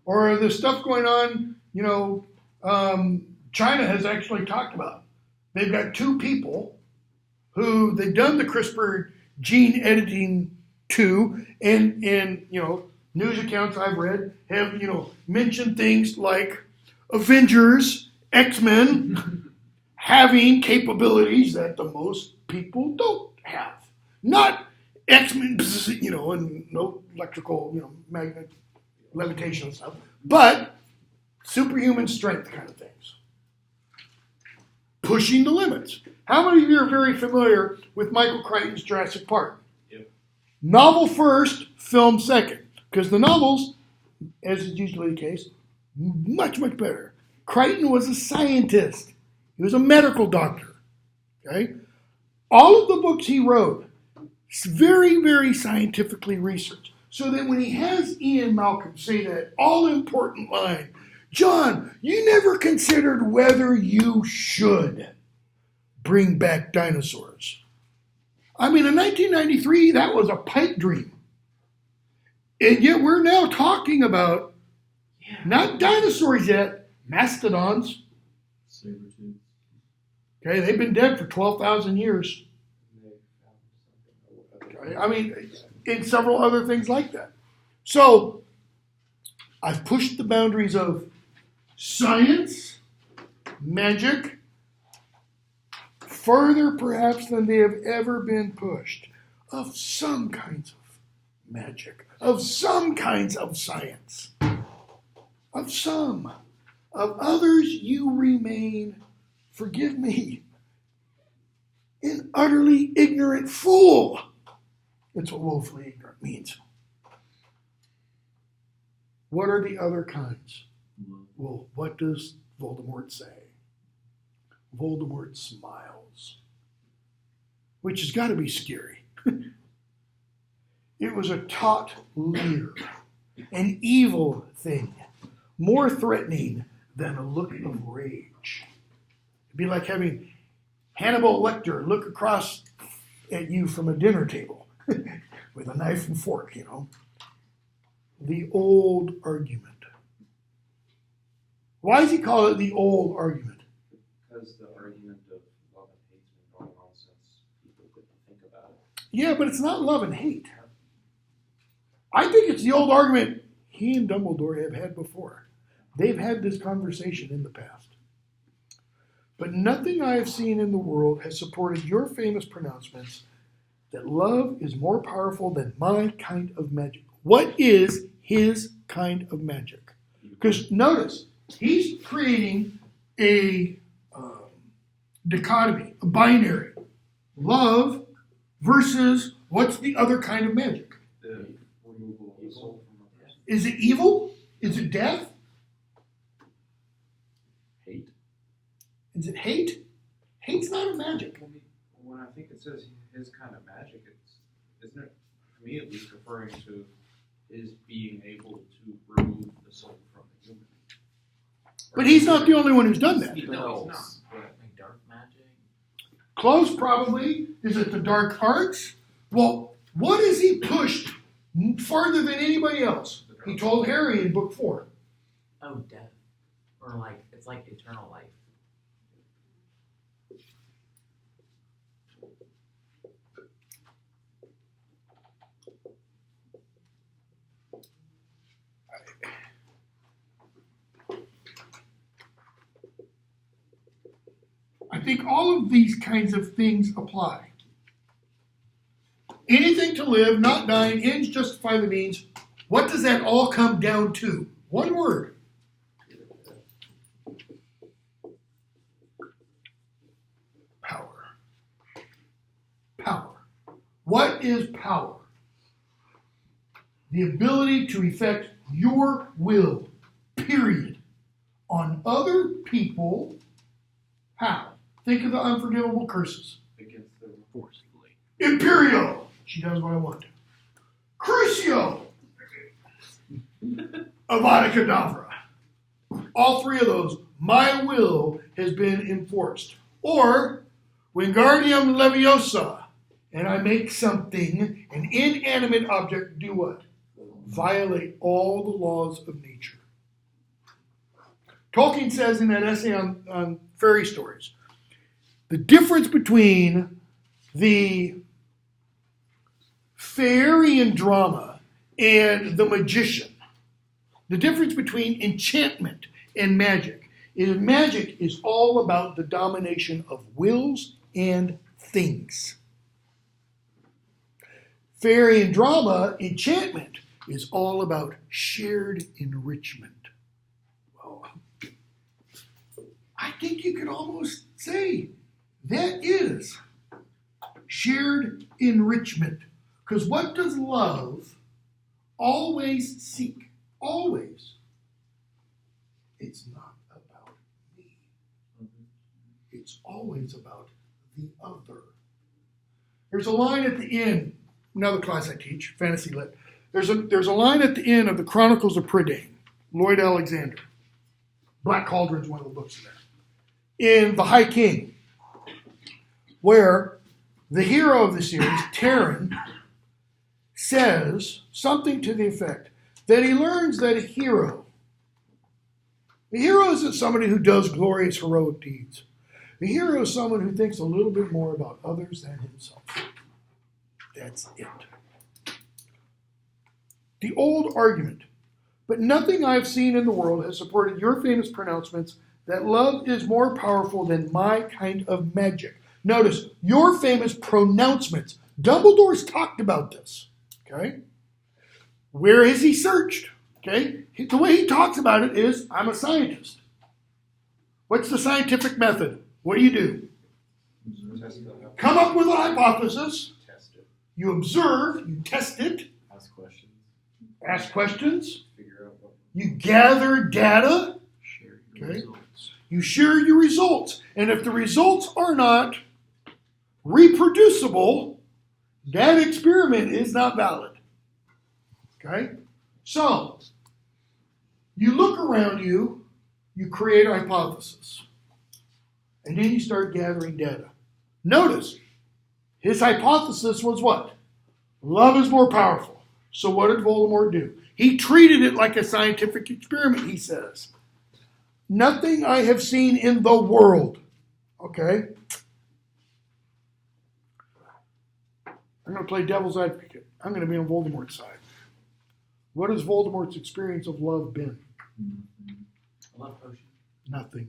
Or the stuff going on, China has actually talked about. They've got two people who they've done the CRISPR gene editing to, and news accounts I've read have, mentioned things like Avengers, X-Men having capabilities that the most people don't have. Not X-Men, and no electrical, magnet levitation and stuff, but superhuman strength kind of things. Pushing the limits. How many of you are very familiar with Michael Crichton's Jurassic Park?
Yep.
Novel first, film second. Because the novels, as is usually the case, much, much better. Crichton was a scientist. He was a medical doctor. Okay? All of the books he wrote, very, very scientifically researched. So that when he has Ian Malcolm say that all-important line, John, you never considered whether you should bring back dinosaurs. I mean, in 1993, that was a pipe dream. And yet we're now talking about not dinosaurs yet, mastodons.
Saber-tooth.
Okay, they've been dead for 12,000 years. Okay, I mean, and several other things like that. So, I've pushed the boundaries of science, magic, further perhaps than they have ever been pushed, of some kinds of magic, of some kinds of science, of some. Of others you remain, forgive me, an utterly ignorant fool. That's what woefully ignorant means. What are the other kinds? Well, what does Voldemort say? Voldemort smiles, which has got to be scary. It was a taut leer, an evil thing, more threatening than a look of rage. It'd be like having Hannibal Lecter look across at you from a dinner table with a knife and fork, you know. The old argument. Why does he call it the old argument?
Because the argument of love and hate's been going on since people couldn't think about it.
Yeah, but it's not love and hate. I think it's the old argument he and Dumbledore have had before. They've had this conversation in the past. But nothing I have seen in the world has supported your famous pronouncements that love is more powerful than my kind of magic. What is his kind of magic? Because notice, he's creating a dichotomy, a binary. Love versus what's the other kind of magic?
The removal of the soul from a person.
Is it evil? Is it death?
Hate.
Is it hate? Hate's not a magic.
When I think it says his kind of magic, isn't it, to me at least, referring to his being able to remove the soul from the human.
But he's not the only one who's done that.
No, he's not. But
Like dark magic.
Close, probably. Is it the dark arts? Well, what has he pushed farther than anybody else? He told Harry in book 4.
Oh, death. Or like, it's like eternal life.
I think all of these kinds of things apply. Anything to live, not dying, ends justify the means. What does that all come down to? One word. Power. Power. What is power? The ability to effect your will, period, on other people. How? Think of the unforgivable curses.
against the
Forcefully.
Imperio. She does what I want. Crucio. Avada Kedavra. All three of those, my will has been enforced. Or, Wingardium Leviosa, and I make something, an inanimate object, do what? Violate all the laws of nature. Tolkien says in that essay on fairy stories, the difference between the Fairy drama and the magician, the difference between enchantment and magic is all about the domination of wills and things. Fairy drama, enchantment, is all about shared enrichment. Well, I think you could almost say that is shared enrichment. Because what does love always seek? Always. It's not about me. It's always about the other. There's a line at the end, another class I teach, fantasy lit. There's a line at the end of the Chronicles of Prydain, Lloyd Alexander. Black Cauldron's one of the books in there. In The High King, where the hero of the series, Taran, says something to the effect that he learns that a hero isn't somebody who does glorious heroic deeds. The hero is someone who thinks a little bit more about others than himself. That's it. The old argument, but nothing I've seen in the world has supported your famous pronouncements that love is more powerful than my kind of magic. Notice, your famous pronouncements. Dumbledore's talked about this. Okay? Where has he searched? Okay? The way he talks about it is, I'm a scientist. What's the scientific method? What do? Come up with a hypothesis.
Test it.
You observe. You test it. Ask questions.
Figure out what.
You gather data.
Share your
Okay.
results.
You share your results. And if the results are not reproducible, that experiment is not valid. Okay? So, you look around you, you create a hypothesis. And then you start gathering data. Notice, his hypothesis was what? Love is more powerful. So what did Voldemort do? He treated it like a scientific experiment, he says. Nothing I have seen in the world. Okay? I'm going to play devil's advocate. I'm going to be on Voldemort's side. What has Voldemort's experience of love been?
A love potion.
Nothing.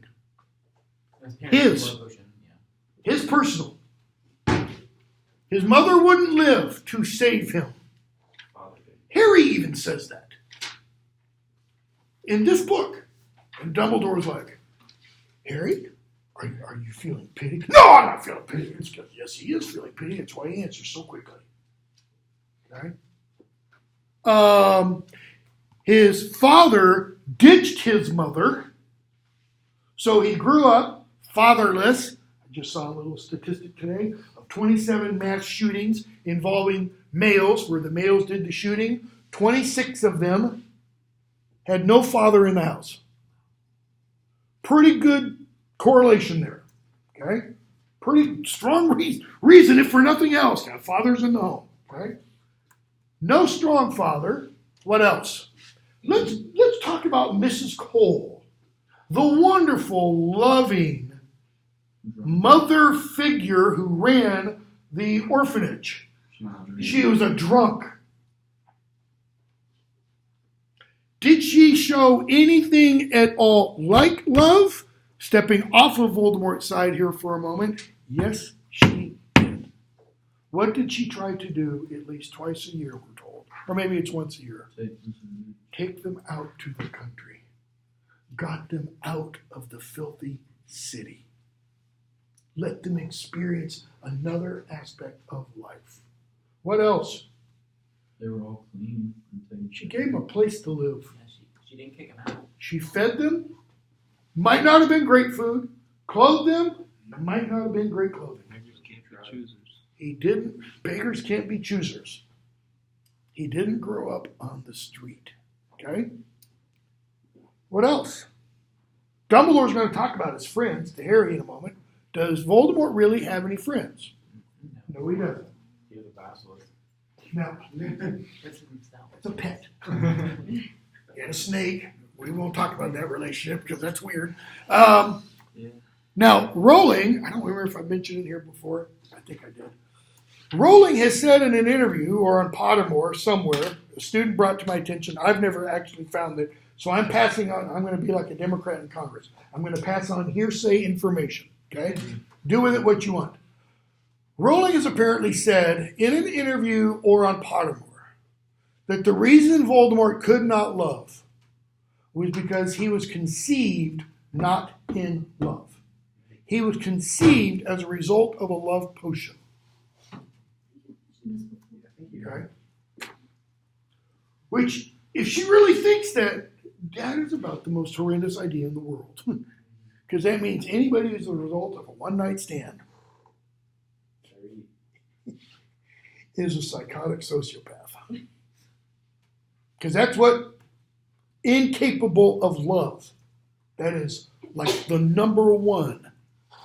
His parents
His.
love potion, yeah.
His personal. His mother wouldn't live to save him. Harry even says that. In this book. And Dumbledore's like, Harry, are you feeling pity? No, I'm not feeling pity. It's because, yes, he is feeling pity. That's why he answers so quickly. Okay? His father ditched his mother. So he grew up fatherless. I just saw a little statistic today of 27 mass shootings involving males, where the males did the shooting. 26 of them had no father in the house. Pretty good correlation there. Okay? Pretty strong reason, if for nothing else, to have fathers in the home. Okay? No strong father. What else? Let's talk about Mrs. Cole, the wonderful, loving mother figure who ran the orphanage. She was a drunk. Did she show anything at all like love? Stepping off of Voldemort's side here for a moment. Yes, she did. What did she try to do at least twice a year, we're told? Or maybe it's once a year. Take them out to the country. Got them out of the filthy city. Let them experience another aspect of life. What else?
They were all clean.
She gave them a place to live.
Yeah, she didn't kick him out.
She fed them. Might not have been great food. Clothed them. Might not have been great clothing.
Beggars can't be choosers.
He didn't. Beggars can't be choosers. He didn't grow up on the street. Okay? What else? Dumbledore's going to talk about his friends to Harry in a moment. Does Voldemort really have any friends? No, he doesn't.
He was a basilisk.
No. It's a pet. He had a snake. We won't talk about that relationship because that's weird. Now, Rowling, I don't remember if I mentioned it here before. I think I did. Rowling has said in an interview or on Pottermore somewhere, a student brought to my attention, I've never actually found it, so I'm passing on, I'm going to be like a Democrat in Congress. I'm going to pass on hearsay information, okay? Do with it what you want. Rowling has apparently said in an interview or on Pottermore that the reason Voldemort could not love was because he was conceived not in love. He was conceived as a result of a love potion. Okay? Which, if she really thinks that is about the most horrendous idea in the world. Because that means anybody who's a result of a one-night stand is a psychotic sociopath. Because that's what incapable of love. That is like the number one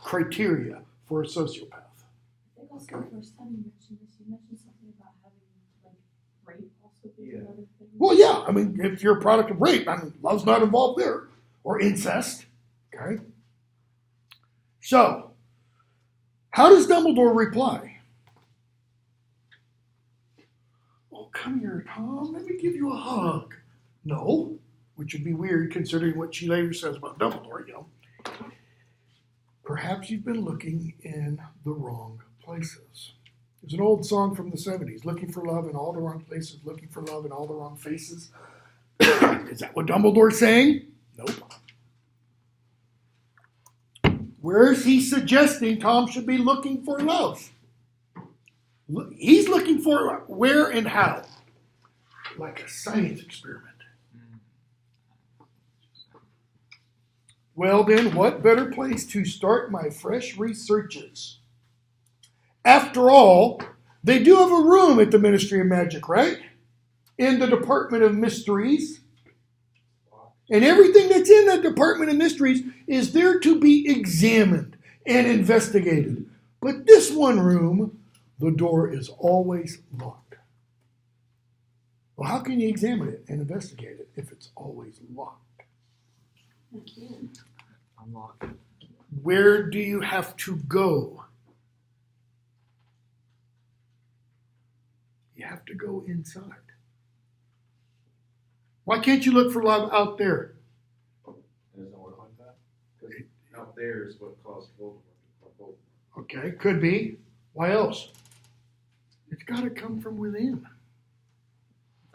criteria for a sociopath.
I think also the first time you mentioned this, you mentioned something about having like rape also being
Yeah.
another thing.
Well, yeah, I mean, if you're a product of rape, I mean, love's not involved there. Or incest, okay? So, how does Dumbledore reply? Oh, come here, Tom, let me give you a hug. No, which would be weird considering what she later says about Dumbledore, you know. Perhaps you've been looking in the wrong places. There's an old song from the 70s, looking for love in all the wrong places, looking for love in all the wrong faces. Is that what Dumbledore's saying? Nope. Where is he suggesting Tom should be looking for love? He's looking for where and how. Like a science experiment. Well then, what better place to start my fresh researches? After all, they do have a room at the Ministry of Magic, right? In the Department of Mysteries. And everything that's in that Department of Mysteries is there to be examined and investigated. But this one room, the door is always locked. Well, how can you examine it and investigate it if it's always locked?
Unlock.
Where do you have to go? You have to go inside. Why can't you look for love out there?
It doesn't work like that. Because out there is what caused Voldemort to become Voldemort.
Okay, could be. Why else? It's got to come from within.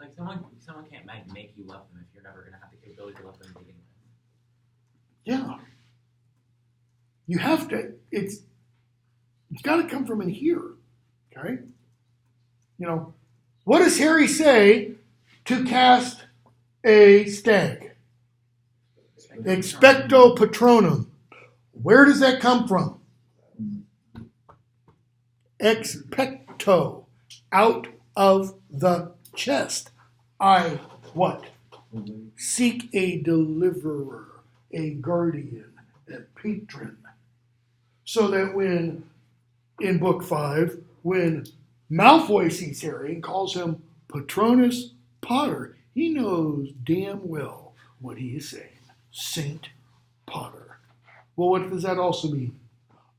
It's like someone can't make you love them if you're never going to have the capability to love them to begin with.
Yeah. You have to, it's got to come from in here. Okay? You know, what does Harry say to cast a stag? Expecto Patronum. Where does that come from? Expecto. Out of the chest. I what? Seek a deliverer, a guardian, a patron. So that when, in book 5, when Malfoy sees Harry and calls him Patronus Potter, he knows damn well what he is saying. Saint Potter. Well, what does that also mean?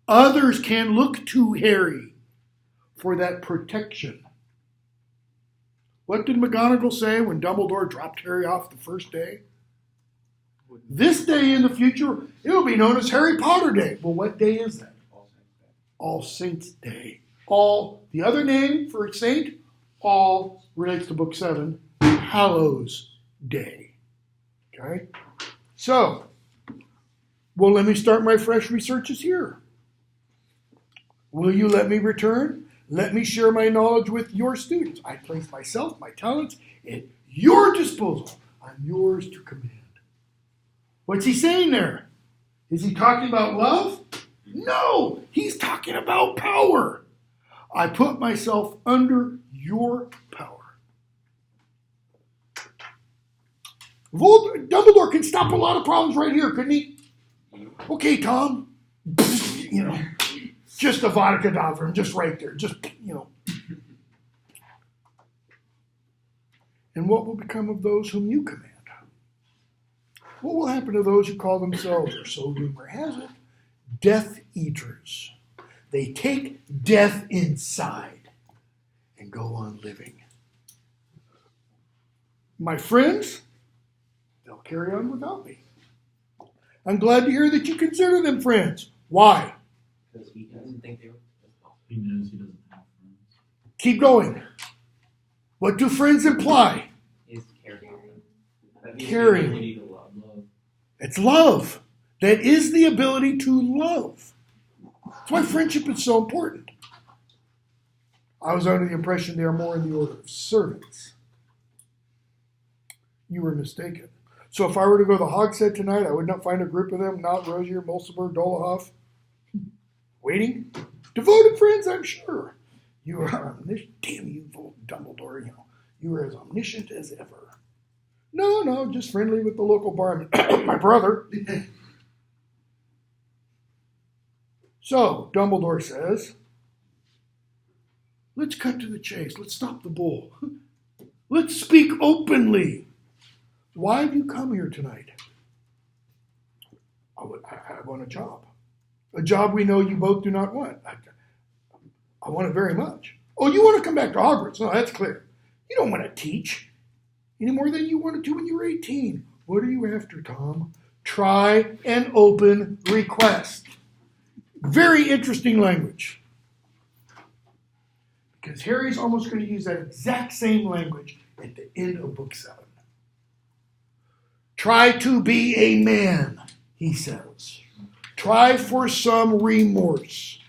Others can look to Harry for that protection. What did McGonagall say when Dumbledore dropped Harry off the first day? This day in the future, it will be known as Harry Potter Day. Well, what day is that? All Saints Day. All, the other name for saint, all relates to book 7, Hallows Day. Okay? So, well, let me start my fresh researches here. Will you let me return? Let me share my knowledge with your students. I place myself, my talents, at your disposal. I'm yours to command. What's he saying there? Is he talking about love? No, he's talking about power. I put myself under your power. Dumbledore can stop a lot of problems right here, couldn't he? Okay, Tom. You know, just a vodka Kedavra, just right there. Just, you know. And what will become of those whom you command? What will happen to those who call themselves, or so rumor has it, Death Eaters? They take death inside and go on living. My friends, they'll carry on without me. I'm glad to hear that you consider them friends. Why?
Because he doesn't think they were.
He knows he doesn't have friends.
Keep going. What do friends imply?
Is caring.
Caring. It's love. That is the ability to love. That's why friendship is so important. I was under the impression they are more in the order of servants. You were mistaken. So if I were to go to the Hogshead tonight, I would not find a group of them, not Rosier, Mulciber, Dolohov, waiting. Devoted friends, I'm sure. You are omniscient. Damn you, Dumbledore. You are as omniscient as ever. No, just friendly with the local barman. My brother. So, Dumbledore says, let's cut to the chase. Let's stop the bull. Let's speak openly. Why have you come here tonight? I want a job. A job we know you both do not want. I want it very much. Oh, you want to come back to Hogwarts? No, that's clear. You don't want to teach any more than you wanted to when you were 18. What are you after, Tom? Try an open request. Very interesting language. Because Harry's almost going to use that exact same language at the end of book 7. Try to be a man, he says. Try for some remorse.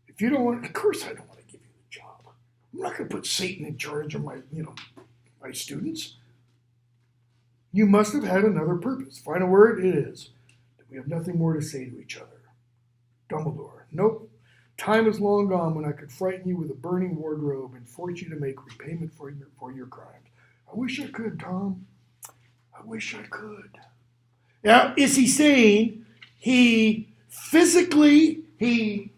If you don't want, of course I don't want to give you the job. I'm not going to put Satan in charge of my students. You must have had another purpose. Final word, it is. We have nothing more to say to each other. Dumbledore, nope. Time is long gone when I could frighten you with a burning wardrobe and force you to make repayment for your crimes. I wish I could, Tom. I wish I could. Now, is he saying he physically, he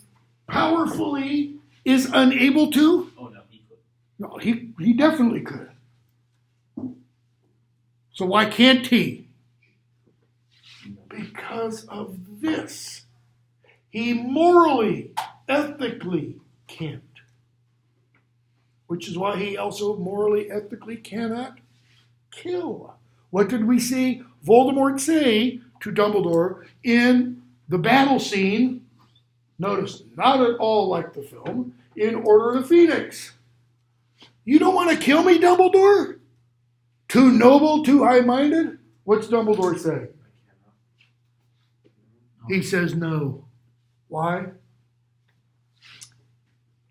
powerfully is unable to?
Oh, no, he could.
No, he definitely could. So why can't he? Because of this. He morally, ethically can't. Which is why he also morally, ethically cannot kill. What did we see Voldemort say to Dumbledore in the battle scene? Notice, not at all like the film, in Order of the Phoenix. You don't want to kill me, Dumbledore? Too noble, too high-minded? What's Dumbledore say? He says no. Why?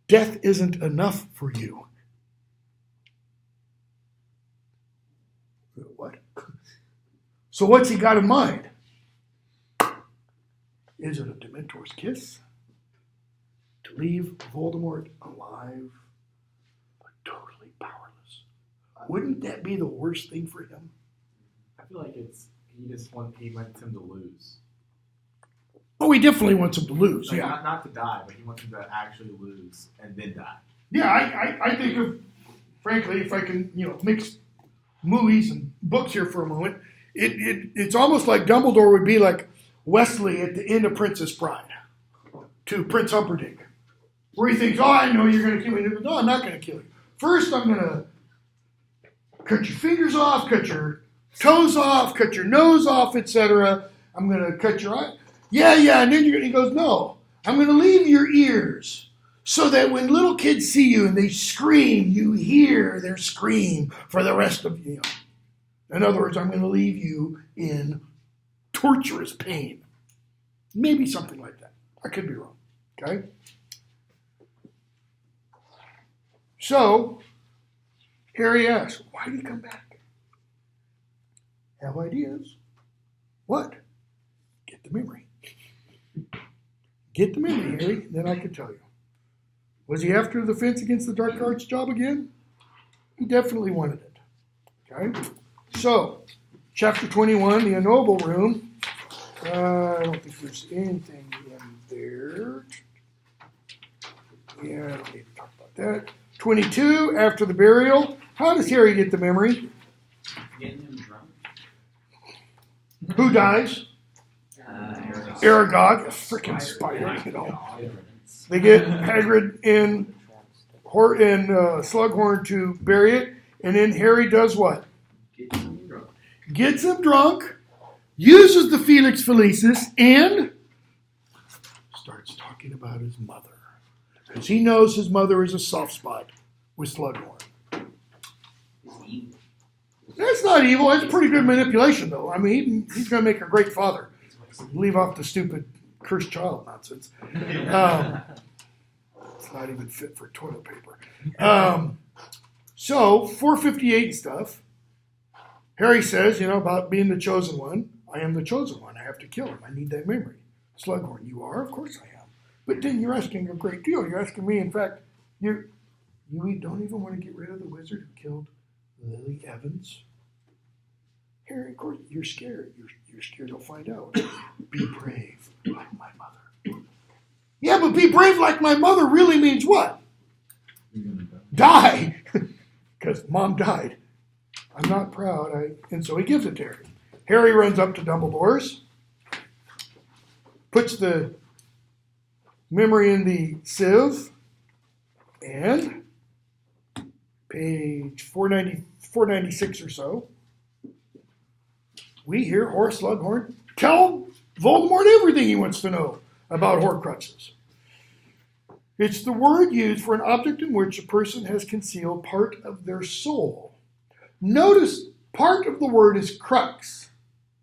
Death isn't enough for you. What? So what's he got in mind? Is it a Dementor's kiss? To leave Voldemort alive, but totally powerless. Wouldn't that be the worst thing for him?
I feel like he wants him to lose.
Oh, he definitely wants him to lose.
Like,
Yeah.
not to die, but he wants him to actually lose and then die.
Yeah, I think of, frankly, if I can, mix movies and books here for a moment, it's almost like Dumbledore would be like Wesley at the end of Princess Bride to Prince Humperdinck, where he thinks, oh, I know you're going to kill me. No, I'm not going to kill you. First, I'm going to cut your fingers off, cut your toes off, cut your nose off, etc. I'm going to cut your eye. Yeah, and then he goes, no, I'm going to leave your ears so that when little kids see you and they scream, you hear their scream for the rest of you. In other words, I'm going to leave you in torturous pain. Maybe something like that. I could be wrong, okay? So, Harry asks, why did he come back? Have ideas. What? Get the memory. Get the memory, Harry, then I can tell you. Was he after the Defense Against the Dark Arts job again? He definitely wanted it. Okay? So, chapter 21, the Unknowable Room. I don't think there's anything in there. Yeah, I don't need to talk about that. 22, after the burial. How does Harry get the memory?
Getting him drunk.
Who dies? Aragog, a freaking spider, They get Hagrid and Slughorn to bury it, and then Harry does what? Gets him drunk, uses the Felix Felicis, and starts talking about his mother. Because he knows his mother is a soft spot with Slughorn. That's not evil. That's pretty good manipulation, though. I mean, he's going to make a great father. Leave off the stupid cursed child nonsense. It's not even fit for toilet paper. So, 458 stuff. Harry says, about being the chosen one. I am the chosen one. I have to kill him. I need that memory. Slughorn, you are? Of course I am. But then you're asking a great deal. You're asking me, in fact, you don't even want to get rid of the wizard who killed Lily Evans? Harry, of course, you're scared. You're scared you'll find out. Be brave like my mother. Yeah, but be brave like my mother really means what?
You're gonna
Die. Because Mom died. I'm not proud. And so he gives it to Harry. Harry runs up to Dumbledore's, puts the memory in the sieve, and page 496 or so, we hear Horace Slughorn tell Voldemort everything he wants to know about Horcruxes. It's the word used for an object in which a person has concealed part of their soul. Notice part of the word is crux,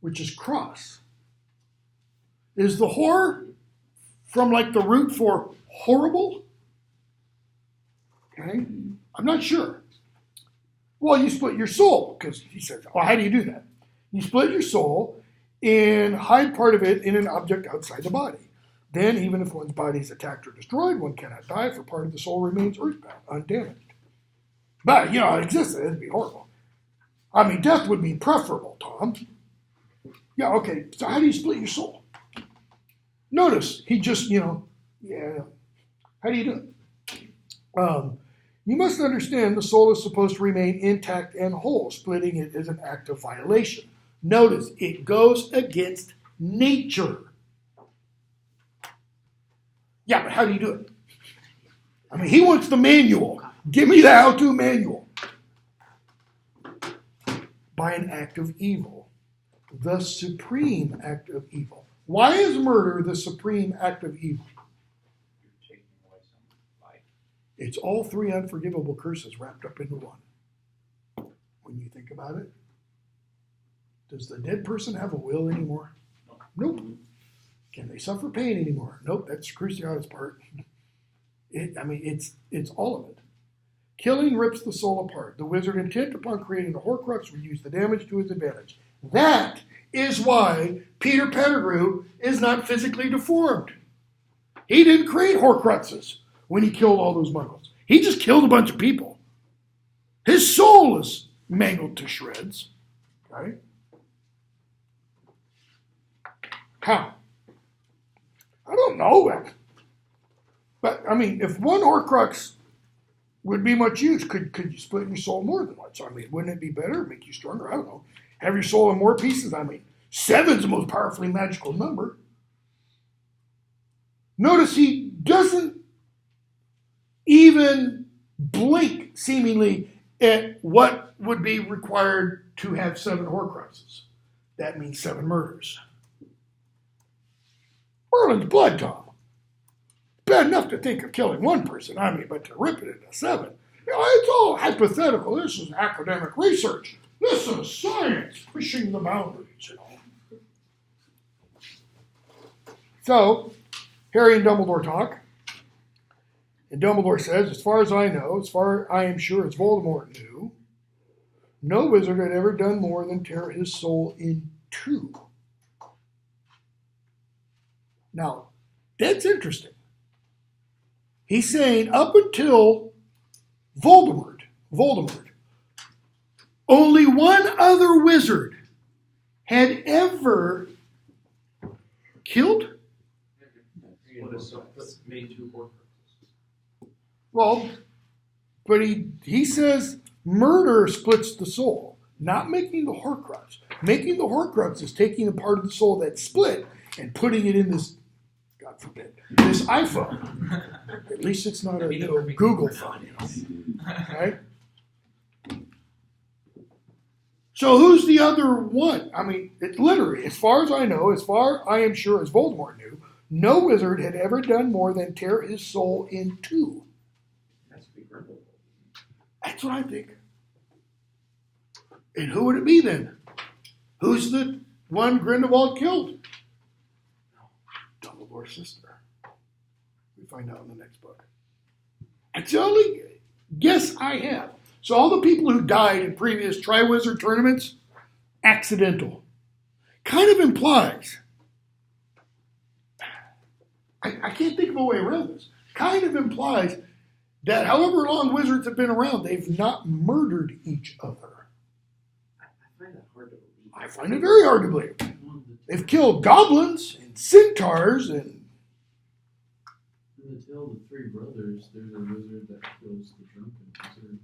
which is cross. Is the hor from like the root for horrible? Okay, I'm not sure. Well, you split your soul, because he says, well, how do you do that? You split your soul and hide part of it in an object outside the body. Then, even if one's body is attacked or destroyed, one cannot die, for part of the soul remains earthbound, undamaged. But, it exists. It'd be horrible. I mean, death would be preferable, Tom. Yeah, okay, so how do you split your soul? Notice, he just, how do you do it? You must understand the soul is supposed to remain intact and whole. Splitting it is an act of violation. Notice, it goes against nature. Yeah, but how do you do it? I mean, he wants the manual. Give me the how-to manual. By an act of evil. The supreme act of evil. Why is murder the supreme act of evil?
You're taking away someone's life.
It's all three unforgivable curses wrapped up into one. When you think about it, does the dead person have a will anymore? Nope. Can they suffer pain anymore? Nope, that's Cruciatus part. It's all of it. Killing rips the soul apart. The wizard, intent upon creating the Horcrux, would use the damage to his advantage. That is why Peter Pettigrew is not physically deformed. He didn't create Horcruxes when he killed all those muggles. He just killed a bunch of people. His soul is mangled to shreds. Right? How? I don't know. But, if one Horcrux would be much use, could you split your soul more than once? Wouldn't it be better? Make you stronger? I don't know. Have your soul in more pieces? 7's the most powerfully magical number. Notice he doesn't even blink, seemingly, at what would be required to have 7 Horcruxes. That means 7 murders. Merlin's blood, Tom. Bad enough to think of killing one person, but to rip it into 7. It's all hypothetical. This is academic research. This is science pushing the boundaries, So, Harry and Dumbledore talk. And Dumbledore says, as far as I know, as far I am sure as Voldemort knew, no wizard had ever done more than tear his soul in 2. Now, that's interesting. He's saying up until Voldemort, only one other wizard had ever killed?
Made 2 Horcruxes.
Well, but he says murder splits the soul, not making the Horcrux. Making the Horcrux is taking a part of the soul that's split and putting it in this, God forbid, this iPhone. At least it's not a Google phone, right? So who's the other one? It's literally, as far as I know, as far I am sure as Voldemort knew, no wizard had ever done more than tear his soul in 2.
That's to be Grindelwald.
That's what I think. And who would it be then? Who's the one Grindelwald killed? Dumbledore's sister. We find out in the next book. That's the only guess I have. So all the people who died in previous Triwizard tournaments, accidental. Kind of implies. I can't think of a way around this. Kind of implies that however long wizards have been around, they've not murdered each other.
I find that hard to believe.
I find it very hard to believe. They've killed goblins and centaurs and.
In the Tale of the Three Brothers, there's a wizard that kills the drunken wizard.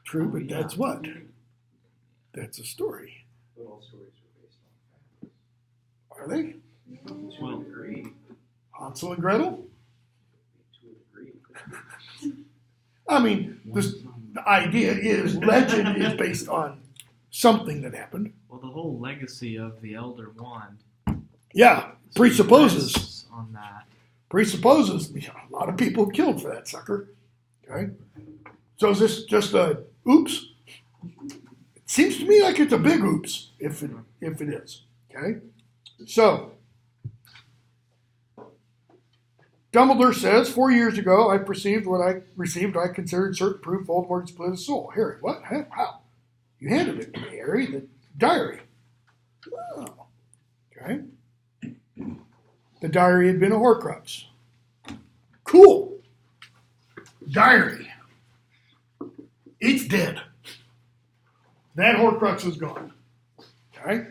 True, but that's what? That's a story.
But all stories are based on facts.
Are they?
To a degree.
Hansel and Gretel?
To a degree.
I mean, the idea is legend is based on something that happened.
Well, the whole legacy of the Elder Wand.
Yeah, presupposes.
rests on that.
Presupposes a lot of people killed for that sucker. Okay? So is this just a oops? It seems to me like it's a big oops if it is. Okay? So Dumbledore says, 4 years ago, I perceived what I received. I considered certain proof Voldemort had split his soul. Harry, what? How? You handed it to me, Harry, the diary. Oh. Okay. The diary had been a Horcrux. Cool. Diary. It's dead. That Horcrux is gone. Okay?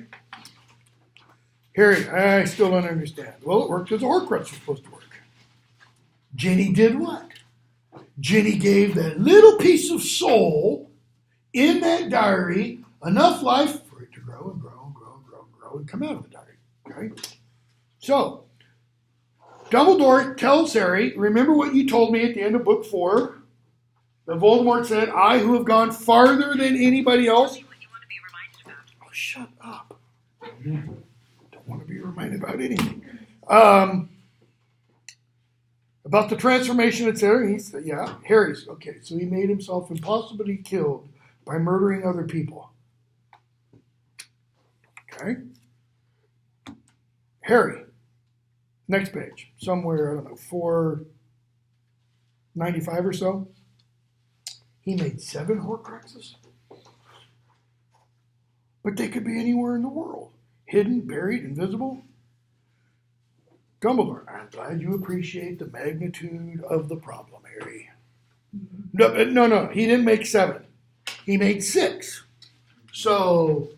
Harry, I still don't understand. Well, it worked as a Horcrux was supposed to work. Ginny did what? Ginny gave that little piece of soul in that diary enough life for it to grow and grow and grow and grow and grow and come out of the diary. Okay? So, Dumbledore tells Harry, remember what you told me at the end of book 4? That Voldemort said, I who have gone farther than anybody else. Oh, shut up. Don't want to be reminded about anything. About the transformation, etc. He said, yeah, Harry's. Okay, so he made himself impossible to be killed by murdering other people. Okay. Harry. Next page. Somewhere, I don't know, 495 or so. He made 7 Horcruxes. But they could be anywhere in the world. Hidden, buried, invisible. Dumbledore, I'm glad you appreciate the magnitude of the problem, Harry. No, he didn't make 7. He made 6. So,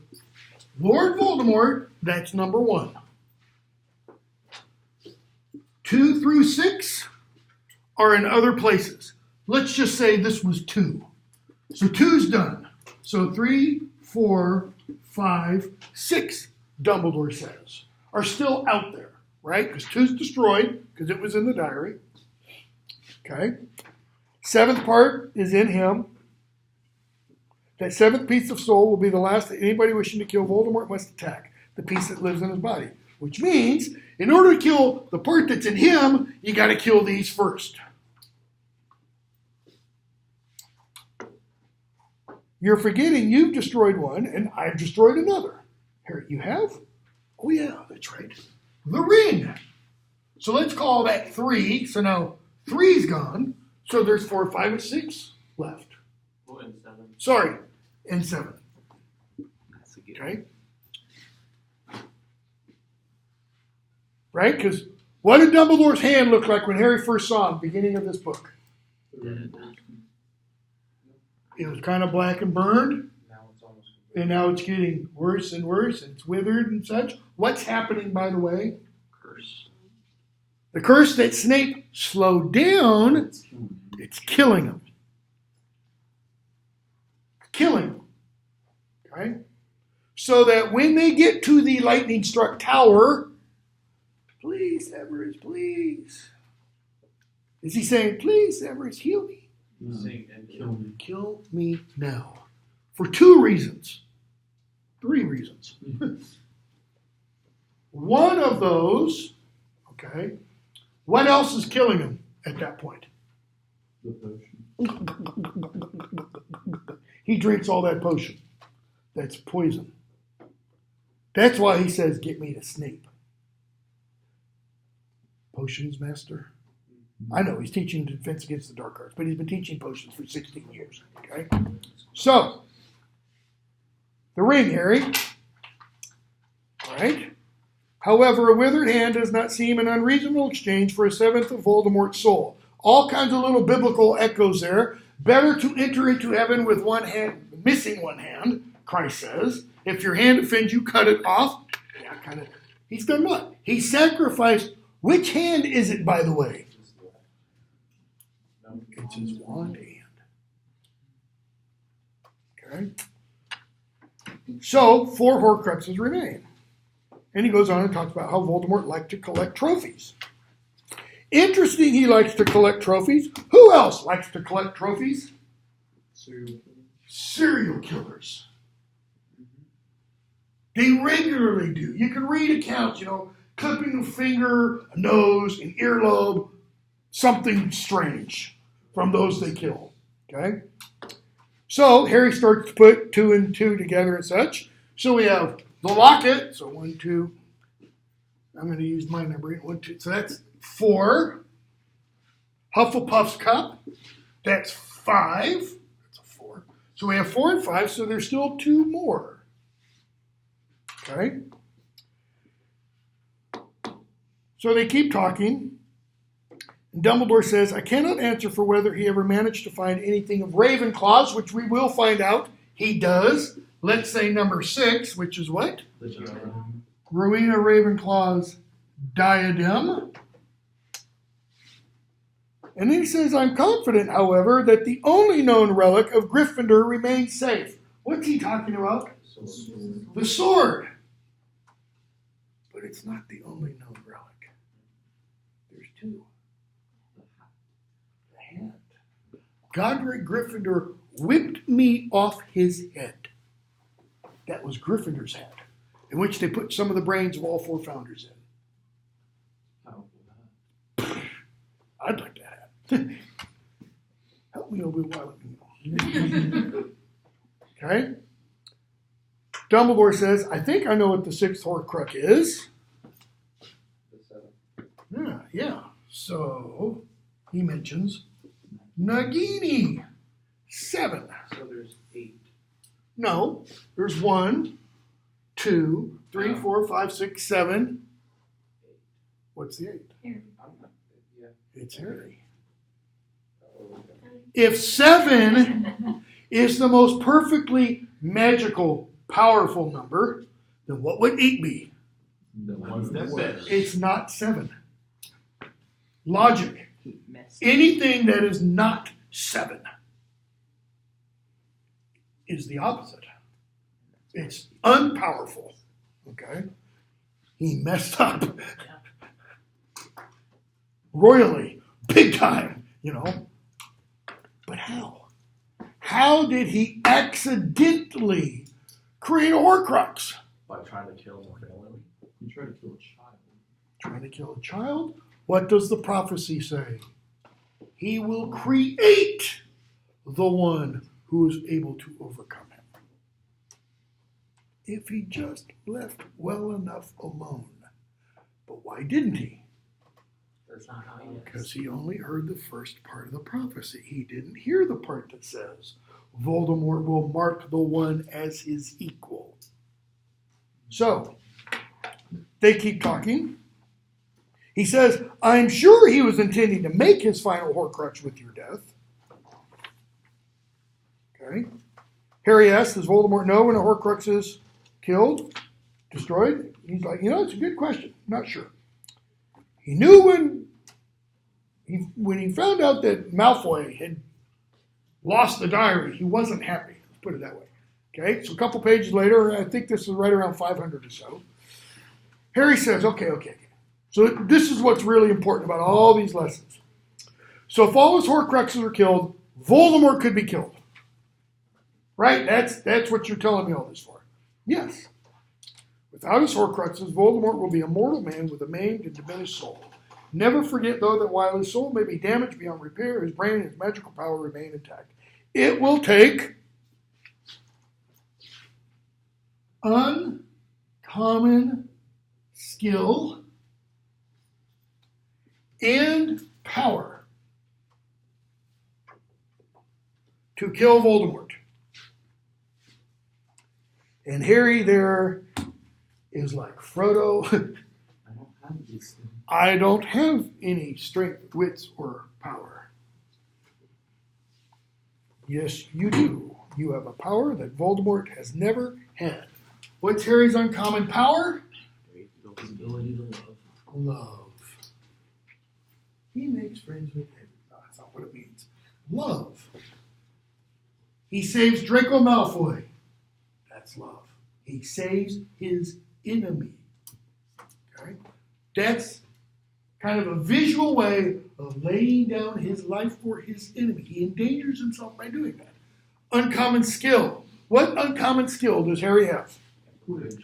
Lord Voldemort, that's number 1. 2 through 6 are in other places. Let's just say this was 2. So 2's done. So 3, 4, 5, 6, Dumbledore says, are still out there. Right? Because 2's destroyed, because it was in the diary. Okay? 7th part is in him. That 7th piece of soul will be the last that anybody wishing to kill Voldemort must attack. The piece that lives in his body. Which means, in order to kill the part that's in him, you got to kill these first. You're forgetting you've destroyed one, and I've destroyed another. Here, you have? Oh yeah, that's right. The ring. So let's call that 3. So now 3's gone. So there's 4, 5, and 6 left.
Well, and 7.
Sorry, and 7.
That's a good
Okay? Right? Because what did Dumbledore's hand look like when Harry first saw him, beginning of this book?
Dead.
It was kind of black and burned.
Now it's almost.
And now it's getting worse and worse, and it's withered and such. What's happening, by the way?
Curse.
The curse that Snape slowed down, it's killing him. Killing him. Okay? So that when they get to the lightning-struck tower, please, Severus, please. Is he saying, please, Severus, heal me?
He's saying, and
Kill me.
Kill me now. For 2 reasons. 3 reasons. One of those, okay, what else is killing him at that point?
The potion.
He drinks all that potion. That's poison. That's why he says, get me to Snape. Potions master. I know he's teaching defense against the dark arts, but he's been teaching potions for 16 years. Okay? So, the ring, Harry. All right? However, a withered hand does not seem an unreasonable exchange for a seventh of Voldemort's soul. All kinds of little biblical echoes there. Better to enter into heaven with one hand, missing one hand, Christ says. If your hand offends you, cut it off. Yeah, kind of. He's done what? He sacrificed. Which hand is it, by the way? It's his wand hand. Okay. So, 4 Horcruxes remain. And he goes on and talks about how Voldemort liked to collect trophies. Interesting, he likes to collect trophies. Who else likes to collect trophies? Serial killers. They regularly do. You can read accounts, clipping a finger, a nose, an earlobe, something strange from those they kill. Okay? So Harry starts to put 2 and 2 together and such. So we have the locket. So 1, 2. I'm going to use my number. 1, 2. So that's 4. Hufflepuff's cup. That's 5. That's a 4. So we have 4 and 5. So there's still 2 more. Okay? So they keep talking. And Dumbledore says, I cannot answer for whether he ever managed to find anything of Ravenclaw's, which we will find out. He does. Let's say number 6, which is what? Rowena Ravenclaw's diadem. And then he says, I'm confident, however, that the only known relic of Gryffindor remains safe. What's he talking about? The sword. But it's not the only known relic. There's 2. The hand. Godric Gryffindor whipped me off his head. That was Gryffindor's head, in which they put some of the brains of all 4 founders in. I'd like that. Help me, Obi-Wan. Okay? Dumbledore says, I think I know what the 6th Horcrux is.
The 7th.
Yeah. So, he mentions Nagini. 7.
So there's 8.
No, there's 1, 2, 3, 4, 5, 6, 7. What's the 8?
Harry.
Yeah.
It's Harry.
Oh, okay.
If 7 is the most perfectly magical, powerful number, then what would 8 be?
The ones that better.
It's not 7. Logic.
He messed.
Anything that is not 7 is the opposite. It's unpowerful. Okay? He messed up. Royally. Big time. But how? How did he accidentally create a Horcrux?
By trying to kill Lily. He tried to kill a child.
Trying to kill a child? What does the prophecy say? He will create the one who is able to overcome him. If he just left well enough alone. But why didn't he?
That's not how he is.
Because he only heard the first part of the prophecy. He didn't hear the part that says, Voldemort will mark the one as his equal. So, they keep talking. He says, I'm sure he was intending to make his final Horcrux with your death. Okay. Harry asks, does Voldemort know when a Horcrux is killed, destroyed? He's like, it's a good question. Not sure. He knew when he found out that Malfoy had lost the diary, he wasn't happy. Let's put it that way. Okay, so a couple pages later, I think this is right around 500 or so, Harry says, okay. So this is what's really important about all these lessons. So if all his Horcruxes are killed, Voldemort could be killed. Right? That's what you're telling me all this for. Yes. Without his Horcruxes, Voldemort will be a mortal man with a maimed and diminished soul. Never forget, though, that while his soul may be damaged beyond repair, his brain and his magical power remain intact. It will take uncommon skill and power to kill Voldemort. And Harry there is like Frodo I don't have any strength, wits, or power. Yes, you do. You have a power that Voldemort has never had. What's Harry's uncommon power?
His ability to love.
Love. He makes friends with everybody. That's not what it means. Love. He saves Draco Malfoy. That's love. He saves his enemy. Okay? That's kind of a visual way of laying down his life for his enemy. He endangers himself by doing that. Uncommon skill. What uncommon skill does Harry have? Quidditch.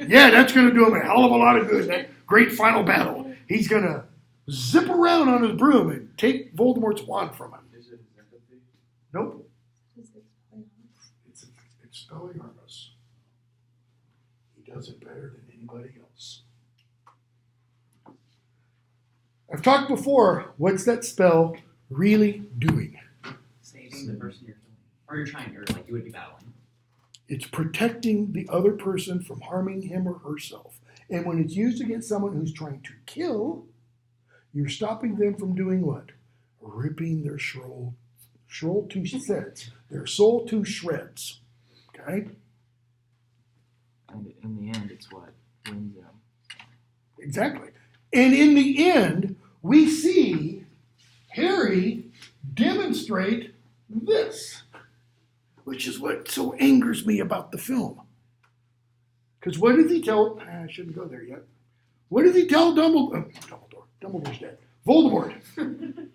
Yeah, that's going to do him a hell of a lot of good. That great final battle. He's going to zip around on his broom and take Voldemort's wand from him.
Is it empathy?
Nope. It's Expelliarmus. He does it better than anybody else. I've talked before. What's that spell really doing?
Saving the person you're killing. Or you're trying, or like you would be battling.
It's protecting the other person from harming him or herself. And when it's used against someone who's trying to kill, you're stopping them from doing what? Ripping their soul to shreds. Their soul to shreds. Okay?
And in the end, it's what wins them.
Exactly. And in the end, we see Harry demonstrate this, which is what so angers me about the film. Because what does he tell? I shouldn't go there yet. What does he tell Dumbledore? Dumbledore's dead. Voldemort.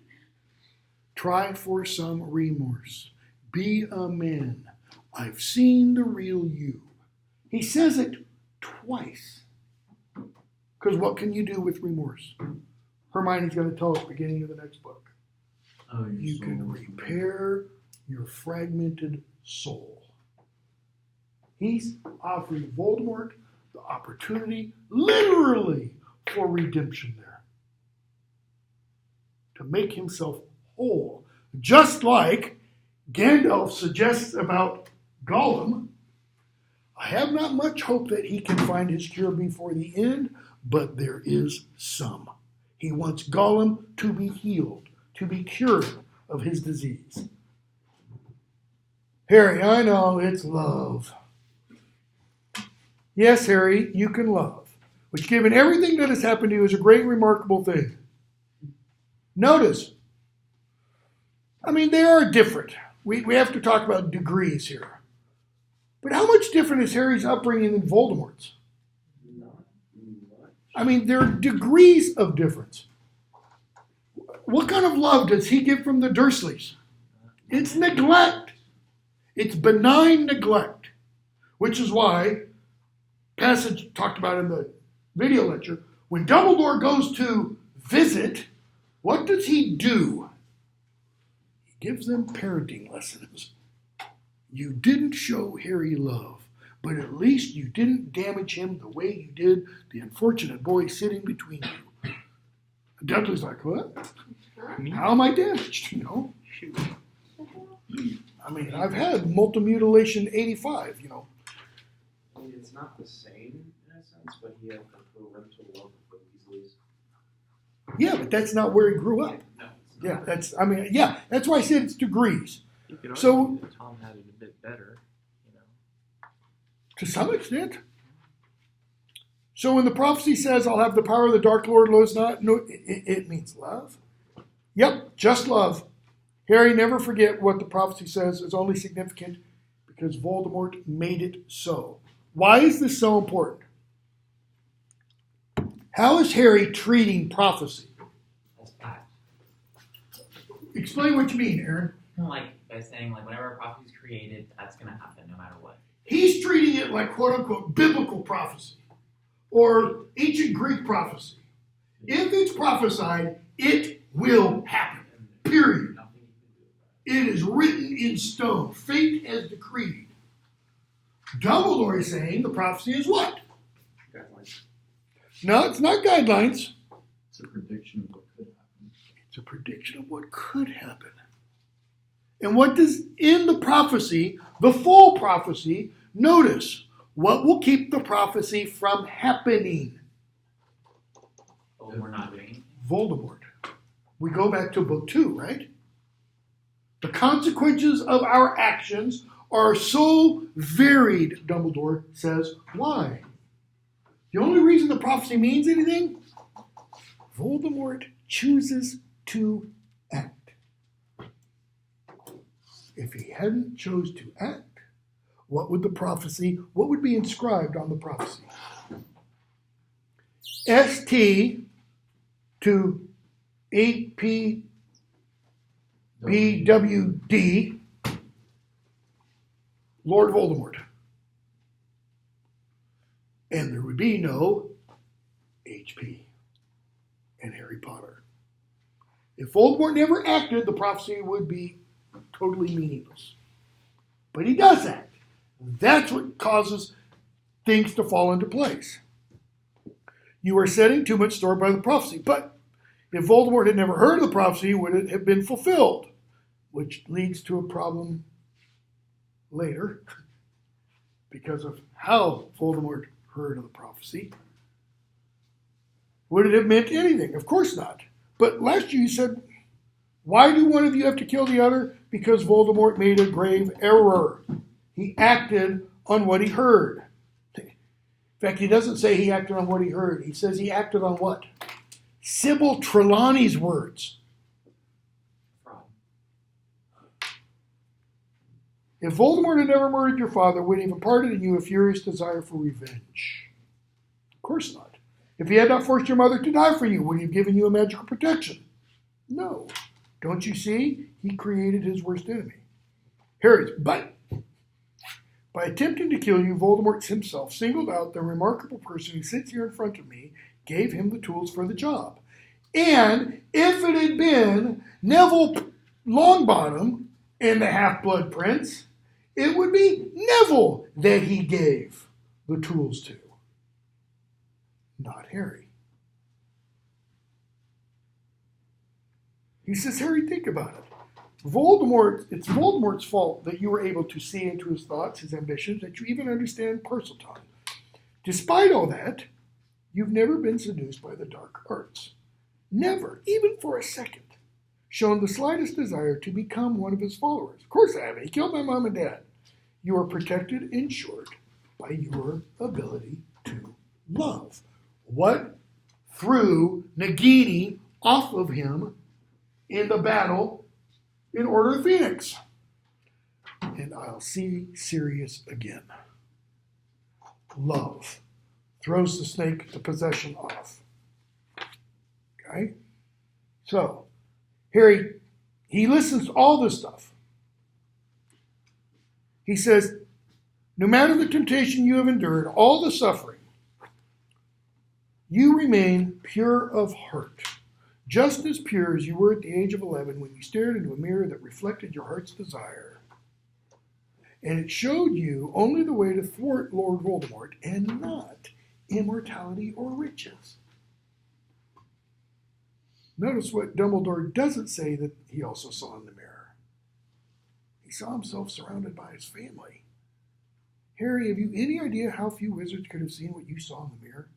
Try for some remorse. Be a man. I've seen the real you. He says it twice. Because what can you do with remorse? Hermione's going to tell us beginning of the next book. You can repair your fragmented soul. He's offering Voldemort the opportunity, literally, for redemption there. To make himself whole. Just like Gandalf suggests about Gollum. I have not much hope that he can find his cure before the end, but there is some. He wants Gollum to be healed, to be cured of his disease. Harry, I know it's love. Yes, Harry, you can love, which given everything that has happened to you is a great, remarkable thing. Notice, they are different. We have to talk about degrees here. But how much different is Harry's upbringing than Voldemort's? There are degrees of difference. What kind of love does he get from the Dursleys? It's neglect. It's benign neglect, which is why, passage talked about in the video lecture, when Dumbledore goes to visit, what does he do? He gives them parenting lessons. You didn't show Harry love, but at least you didn't damage him the way you did the unfortunate boy sitting between you. Dudley's like, what? How am I damaged?
Shoot.
I've had multimutilation 85,
It's not the same in a sense, but he had the parental love of the Weasleys.
Yeah, but that's not where he grew up.
No,
Yeah, that's why I said it's degrees.
You could argue
So,
that Tom had it a bit better,
to some extent. So when the prophecy says, I'll have the power of the Dark Lord, knows not, no, it means love. Yep, just love. Harry, never forget what the prophecy says is only significant because Voldemort made it so. Why is this so important? How is Harry treating prophecy?
That's fact.
Explain what you mean, Aaron.
Like by saying, whenever a prophecy is created, that's going to happen no matter what.
He's treating it like quote-unquote biblical prophecy or ancient Greek prophecy. If it's prophesied, it will happen, period. It is written in stone. Fate has decreed. Dumbledore is saying the prophecy is what?
guidelines.
No, it's not guidelines.
It's a prediction of what could happen.
It's a prediction of what could happen. And what does, in the prophecy, the full prophecy, notice what will keep the prophecy from happening.
Voldemort not doing anything?
Voldemort. We go back to book 2, right? The consequences of our actions are so varied, Dumbledore says. Why? The only reason the prophecy means anything? Voldemort chooses to act. If he hadn't chose to act, what would be inscribed on the prophecy? ST to 8PBWD, Lord Voldemort. And there would be no HP and Harry Potter. If Voldemort never acted, the prophecy would be totally meaningless. But he does act. That's what causes things to fall into place. You are setting too much store by the prophecy. But if Voldemort had never heard of the prophecy, would it have been fulfilled? Which leads to a problem later because of how Voldemort heard of the prophecy. Would it have meant anything? Of course not. But last year you said, why do one of you have to kill the other? Because Voldemort made a grave error. He acted on what he heard. In fact, he doesn't say he acted on what he heard. He says he acted on what? Sybil Trelawney's words. If Voldemort had never murdered your father, would he have imparted in you a furious desire for revenge? Of course not. If he had not forced your mother to die for you, would he have given you a magical protection? No. Don't you see? He created his worst enemy. Here it is. But by attempting to kill you, Voldemort himself singled out the remarkable person who sits here in front of me, gave him the tools for the job. And if it had been Neville Longbottom and the Half-Blood Prince, it would be Neville that he gave the tools to, not Harry. He says, Harry, think about it. It's Voldemort's fault that you were able to see into his thoughts, his ambitions, that you even understand Parseltongue. Despite all that, you've never been seduced by the dark arts. Never, even for a second, shown the slightest desire to become one of his followers. Of course I haven't. He killed my mom and dad. You are protected, in short, by your ability to love. What threw Nagini off of him in the battle in Order of the Phoenix? And I'll see Sirius again. Love throws the snake to possession off. Okay? So, Harry, he listens to all this stuff. He says, no matter the temptation you have endured, all the suffering, you remain pure of heart, just as pure as you were at the age of 11 when you stared into a mirror that reflected your heart's desire. And it showed you only the way to thwart Lord Voldemort and not immortality or riches. Notice what Dumbledore doesn't say that he also saw in the mirror. He saw himself surrounded by his family. Harry, have you any idea how few wizards could have seen what you saw in the mirror?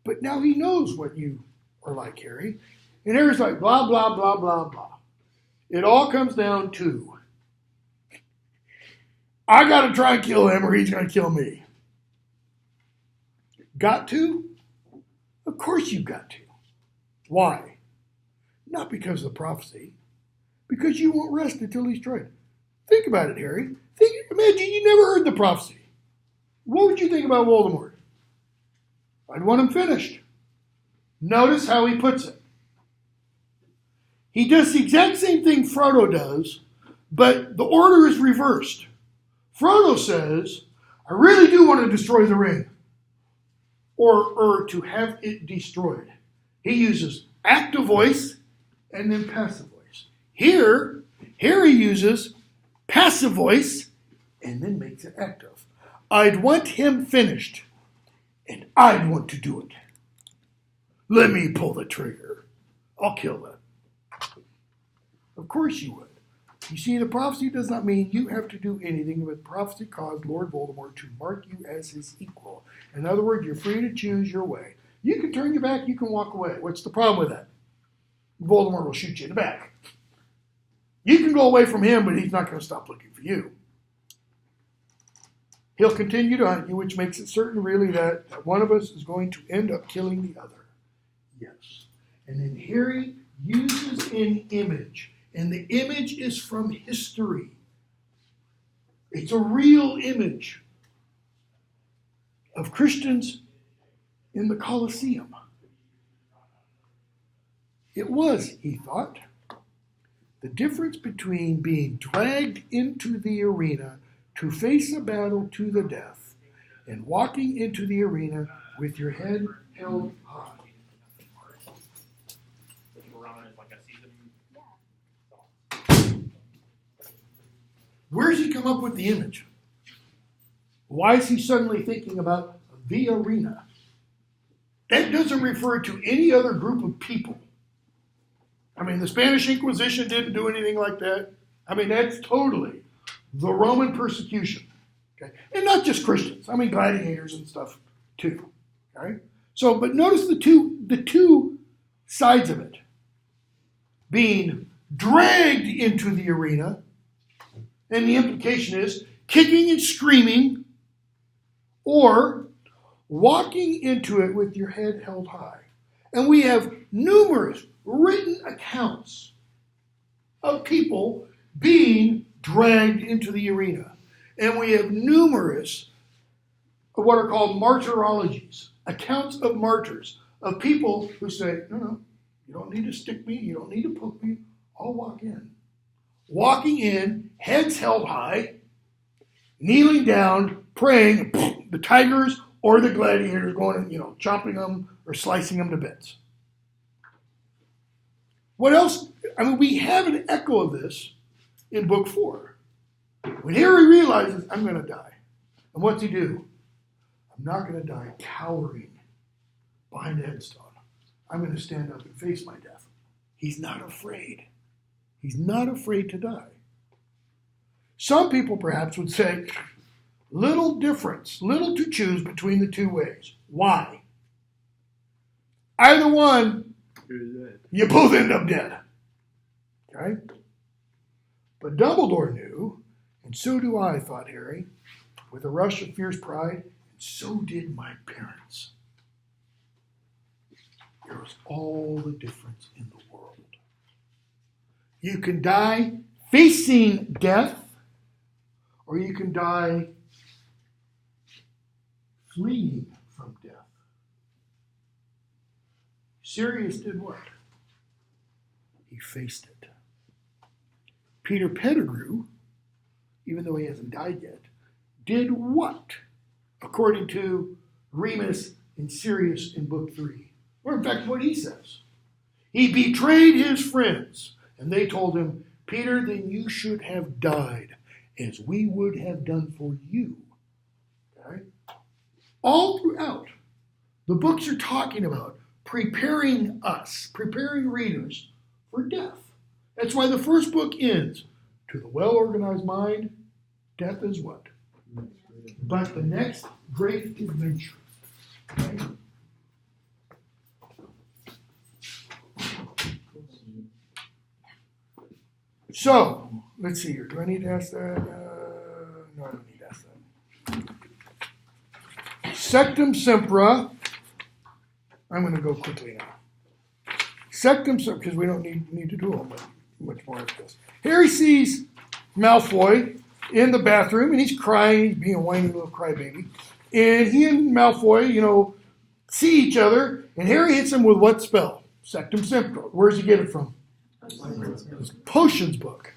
But now he knows what you are like, Harry. And Harry's like, blah, blah, blah, blah, blah. It all comes down to, I got to try and kill him or he's going to kill me. Got to? Of course you got to. Why? Not because of the prophecy. Because you won't rest until he's tried. Think about it, Harry. Imagine you never heard the prophecy. What would you think about Voldemort? I'd want him finished. Notice how he puts it. He does the exact same thing Frodo does, but the order is reversed. Frodo says, I really do want to destroy the ring. Or to have it destroyed. He uses active voice and then passive voice. Here, Harry uses passive voice and then makes it active. I'd want him finished, and I'd want to do it. Let me pull the trigger. I'll kill them. Of course you would. You see, the prophecy does not mean you have to do anything, but prophecy caused Lord Voldemort to mark you as his equal. In other words, you're free to choose your way. You can turn your back, you can walk away. What's the problem with that? Voldemort will shoot you in the back. You can go away from him, but he's not going to stop looking for you. He'll continue to hunt you, which makes it certain, really, that one of us is going to end up killing the other. Yes. And then Harry uses an image, and the image is from history. It's a real image of Christians in the Colosseum. It was, he thought, the difference between being dragged into the arena to face a battle to the death and walking into the arena with your head held high. Where's he come up with the image? Why is he suddenly thinking about the arena? That doesn't refer to any other group of people. I mean, the Spanish Inquisition didn't do anything like that. I mean, that's totally the Roman persecution. Okay? And not just Christians. I mean, gladiators and stuff too. Okay? So, but notice the two sides of it. Being dragged into the arena, and the implication is kicking and screaming, or walking into it with your head held high. And we have numerous written accounts of people being dragged into the arena. And we have numerous of what are called martyrologies, accounts of martyrs, of people who say, no, you don't need to stick me, you don't need to poke me, I'll walk in. Walking in, heads held high, kneeling down, praying, the tigers or the gladiators going and, chomping them or slicing them to bits. What else? I mean, we have an echo of this in book 4. When Harry realizes, I'm going to die. And what's he do? I'm not going to die cowering behind a headstone. I'm going to stand up and face my death. He's not afraid. He's not afraid to die. Some people perhaps would say, little difference, little to choose between the two ways. Why? Either one, you both end up dead. Okay? But Dumbledore knew, and so do I, thought Harry, with a rush of fierce pride, and so did my parents. There was all the difference in the world. You can die facing death, or you can die fleeing from death. Sirius did what? He faced it. Peter Pettigrew, even though he hasn't died yet, did what? According to Remus and Sirius in book 3. Or in fact, what he says. He betrayed his friends, and they told him, Peter, then you should have died, as we would have done for you. Okay? All throughout, the books are talking about preparing us, preparing readers for death. That's why the first book ends, to the well-organized mind, death is what? But the next great adventure. Okay? So, let's see here. Do I need to ask that? No, I don't need to ask that. Sectum Sempra. I'm going to go quickly now. Sectum Sempra, because we don't need to do much more of this. Harry sees Malfoy in the bathroom, and he's crying. He's being a whiny little crybaby. And he and Malfoy, see each other, and Harry hits him with what spell? Sectum Sempra. Where does he get it from? His potions book.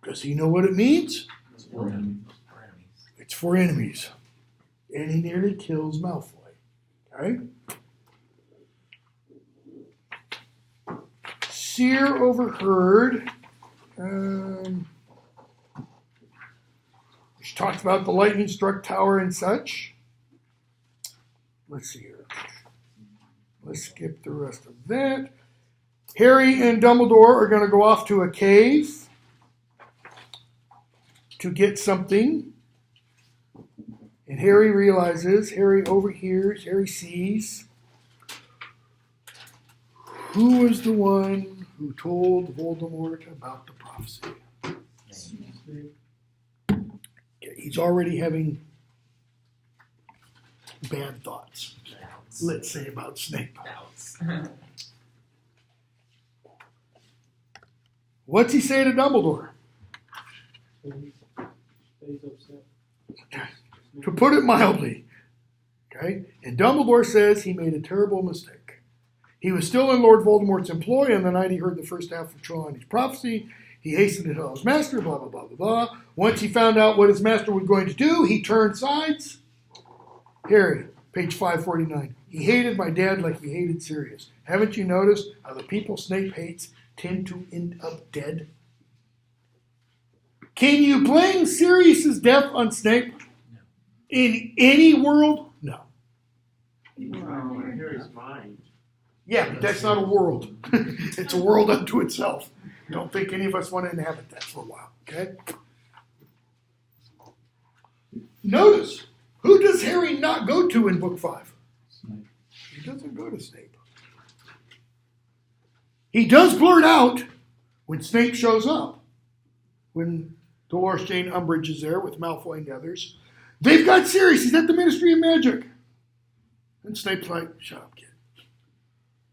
Does he know what it means?
It's for enemies.
It's for enemies. And he nearly kills Malfoy. Okay? Seer overheard. She talks about the lightning struck tower and such. Let's see here. Let's skip the rest of that. Harry and Dumbledore are going to go off to a cave to get something. And Harry realizes, Harry overhears, Harry sees who was the one who told Voldemort about the prophecy. He's already having bad thoughts, let's say, about Snape.
Doubts.
What's he say to Dumbledore?
He's upset.
To put it mildly, okay? And Dumbledore says he made a terrible mistake. He was still in Lord Voldemort's employ on the night he heard the first half of Trelawney's prophecy. He hastened to tell his master, blah, blah, blah, blah, blah. Once he found out what his master was going to do, he turned sides. Harry, page 549. He hated my dad like he hated Sirius. Haven't you noticed how the people Snape hates tend to end up dead? Can you blame Sirius's death on Snape?
No.
In any world? No.
Harry's mind.
Yeah, but that's not a world. It's a world unto itself. Don't think any of us want to inhabit that for a while, okay? Notice, who does Harry not go to in book 5?
Snape.
He doesn't go to Snape. He does blurt out when Snape shows up, when Dolores Jane Umbridge is there with Malfoy and the others. They've got Sirius. He's at the Ministry of Magic. And Snape's like, shut up, kid.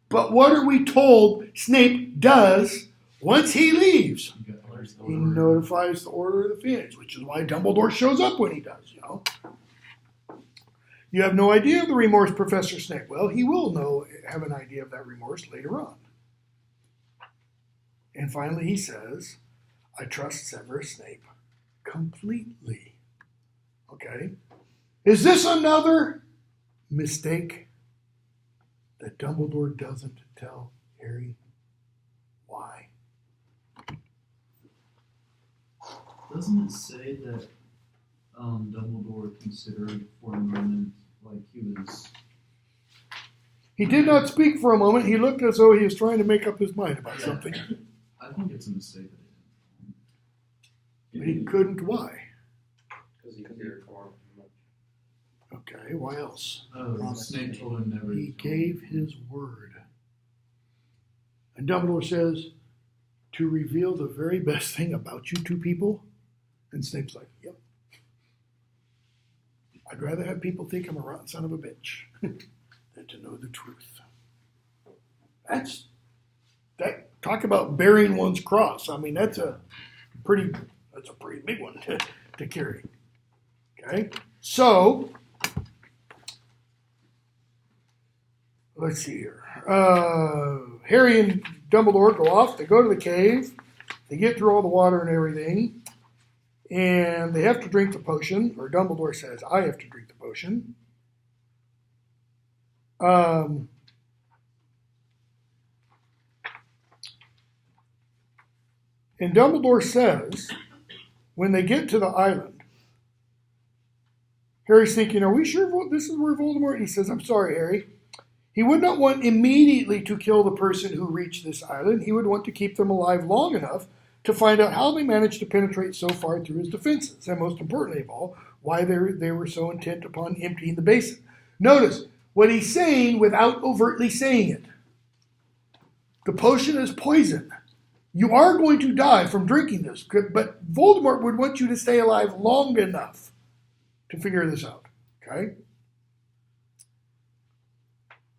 But what are we told Snape does once he leaves? He notifies the Order of the Phoenix, which is why Dumbledore shows up when he does, you know. You have no idea of the remorse, Professor Snape. Well, he will have an idea of that remorse later on. And finally he says, I trust Severus Snape completely. Okay? Is this another mistake that Dumbledore doesn't tell Harry why?
Doesn't it say that Dumbledore considered for a moment like he was...
He did not speak for a moment. He looked as though he was trying to make up his mind about something.
I think it's a mistake that
But he couldn't. Why?
Because he cared for him too much.
Okay, why else?
Snape told him never.
He gave his word. And Dumbledore says, to reveal the very best thing about you two people? And Snape's like, yep. I'd rather have people think I'm a rotten son of a bitch than to know the truth. Talk about bearing one's cross. I mean, that's a pretty big one to carry. Okay? So, let's see here. Harry and Dumbledore go off. They go to the cave. They get through all the water and everything. And they have to drink the potion. Or Dumbledore says, I have to drink the potion. And Dumbledore says, when they get to the island, Harry's thinking, are we sure this is where Voldemort? He says, I'm sorry, Harry. He would not want immediately to kill the person who reached this island. He would want to keep them alive long enough to find out how they managed to penetrate so far through his defenses. And most importantly of all, why they were so intent upon emptying the basin. Notice what he's saying without overtly saying it. The potion is poison. You are going to die from drinking this, but Voldemort would want you to stay alive long enough to figure this out. Okay?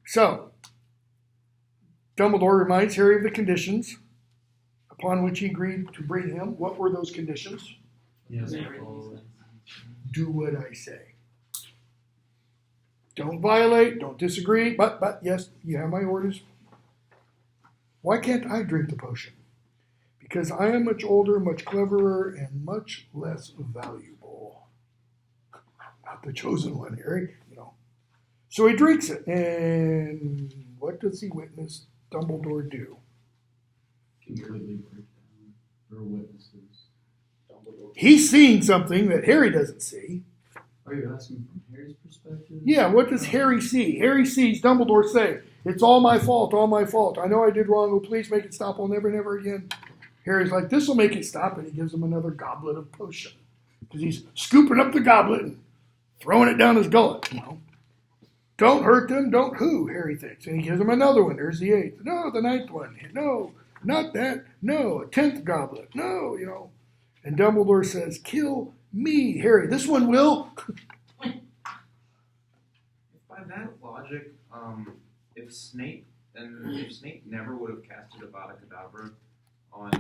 So, Dumbledore reminds Harry of the conditions upon which he agreed to bring him. What were those conditions?
Yes.
Do what I say. Don't violate, don't disagree, but yes, you have my orders. Why can't I drink the potion? Because I am much older, much cleverer, and much less valuable. Not the chosen one, Harry. So he drinks it, and what does he witness Dumbledore do?
Completely break down for witnesses.
He's seeing something that Harry doesn't see.
Are you asking from Harry's perspective?
Yeah, what does Harry see? Harry sees Dumbledore say, it's all my fault, all my fault. I know I did wrong. Oh, please make it stop. I'll never, never again. Harry's like, this will make it stop, and he gives him another goblet of potion. Because he's scooping up the goblet and throwing it down his gullet. Don't hurt them, don't who, Harry thinks. And he gives him another one. There's the 8th. No, the 9th one. No, not that. No, a 10th goblet. No, And Dumbledore says, kill me, Harry. This one will.
By that logic, if Snape never would have casted Avada Kedavra on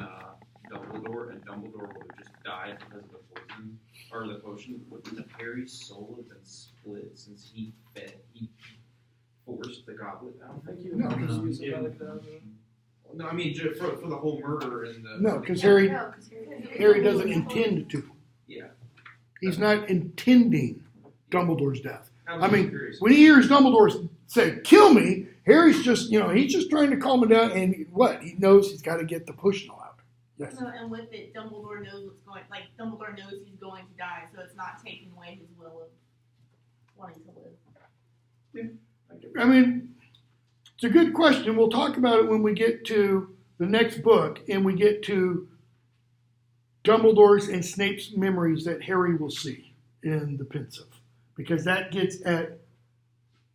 Dumbledore, and Dumbledore would have just died because of the poison or the potion, wouldn't Harry's soul have been split since he forced the goblet down? No, I mean for the whole murder and the.
No, because Harry doesn't intend to.
Yeah.
He's not intending Dumbledore's death.
I mean,
when he hears Dumbledore say, kill me, Harry's just, he's just trying to calm him down, and he knows he's got to get the potion out. Yes.
So, and with it, Dumbledore knows Dumbledore knows he's going to die, so it's not taking away his will of wanting to live.
I mean, it's a good question. We'll talk about it when we get to the next book, and we get to Dumbledore's and Snape's memories that Harry will see in the Pensieve. Because that gets at,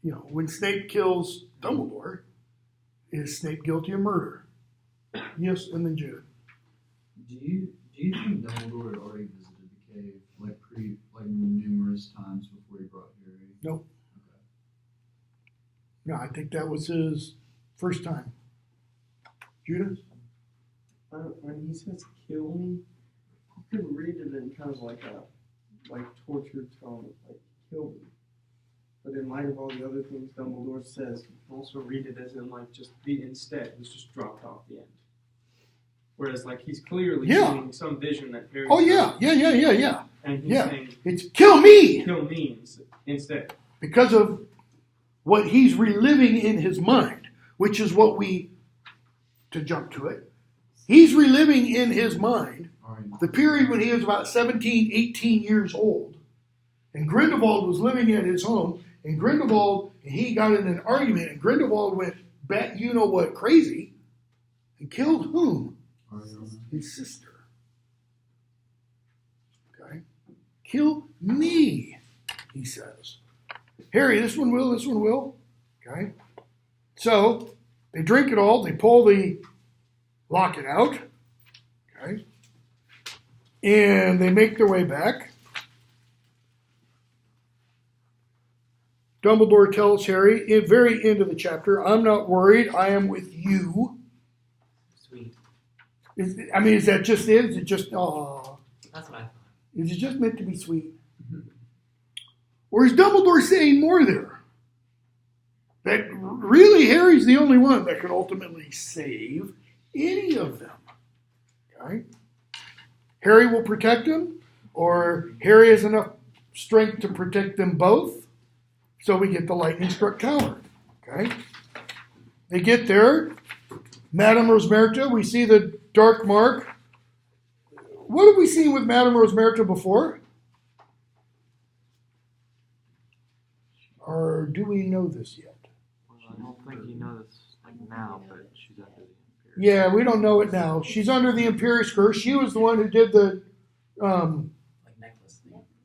when Snape kills Dumbledore, is Snape guilty of murder? Yes, and then Jude.
Do you think Dumbledore had already visited the cave like numerous times before he brought Harry?
Nope. No, I think that was his first time. Judas?
When he says kill me, you could read it in kind of like tortured tone, like kill me. But in light of all the other things Dumbledore says, you can also read it as in just be instead. It's just dropped off the end. Whereas he's clearly seeing some vision that Harry.
Oh yeah.
And he's saying
it's kill me.
Kill me instead.
Because of what he's reliving in his mind, which is what to jump to it, he's reliving in his mind the period when he was about 17, 18 years old. And Grindelwald was living at his home, and he got in an argument, and Grindelwald went bat you-know-what crazy, and killed whom? His sister. Okay? Kill me, he says. Harry, this one will. Okay? So, they drink it all, they pull the locket out. Okay? And they make their way back. Dumbledore tells Harry, at the very end of the chapter, I'm not worried, I am with you.
Sweet.
Is that just it? Is it just, oh.
That's what I thought.
Is it just meant to be sweet? Or is Dumbledore saying more there? That really Harry's the only one that can ultimately save any of them. Okay? Harry will protect him, or Harry has enough strength to protect them both. So we get the lightning struck tower. Okay? They get there. Madame Rosmerta, we see the dark mark. What have we seen with Madame Rosmerta before? Or do we know this yet?
Well, I don't think you know this now, but she's under the Imperius.
Yeah, we don't know it now. She's under the Imperius curse. She was the one who did the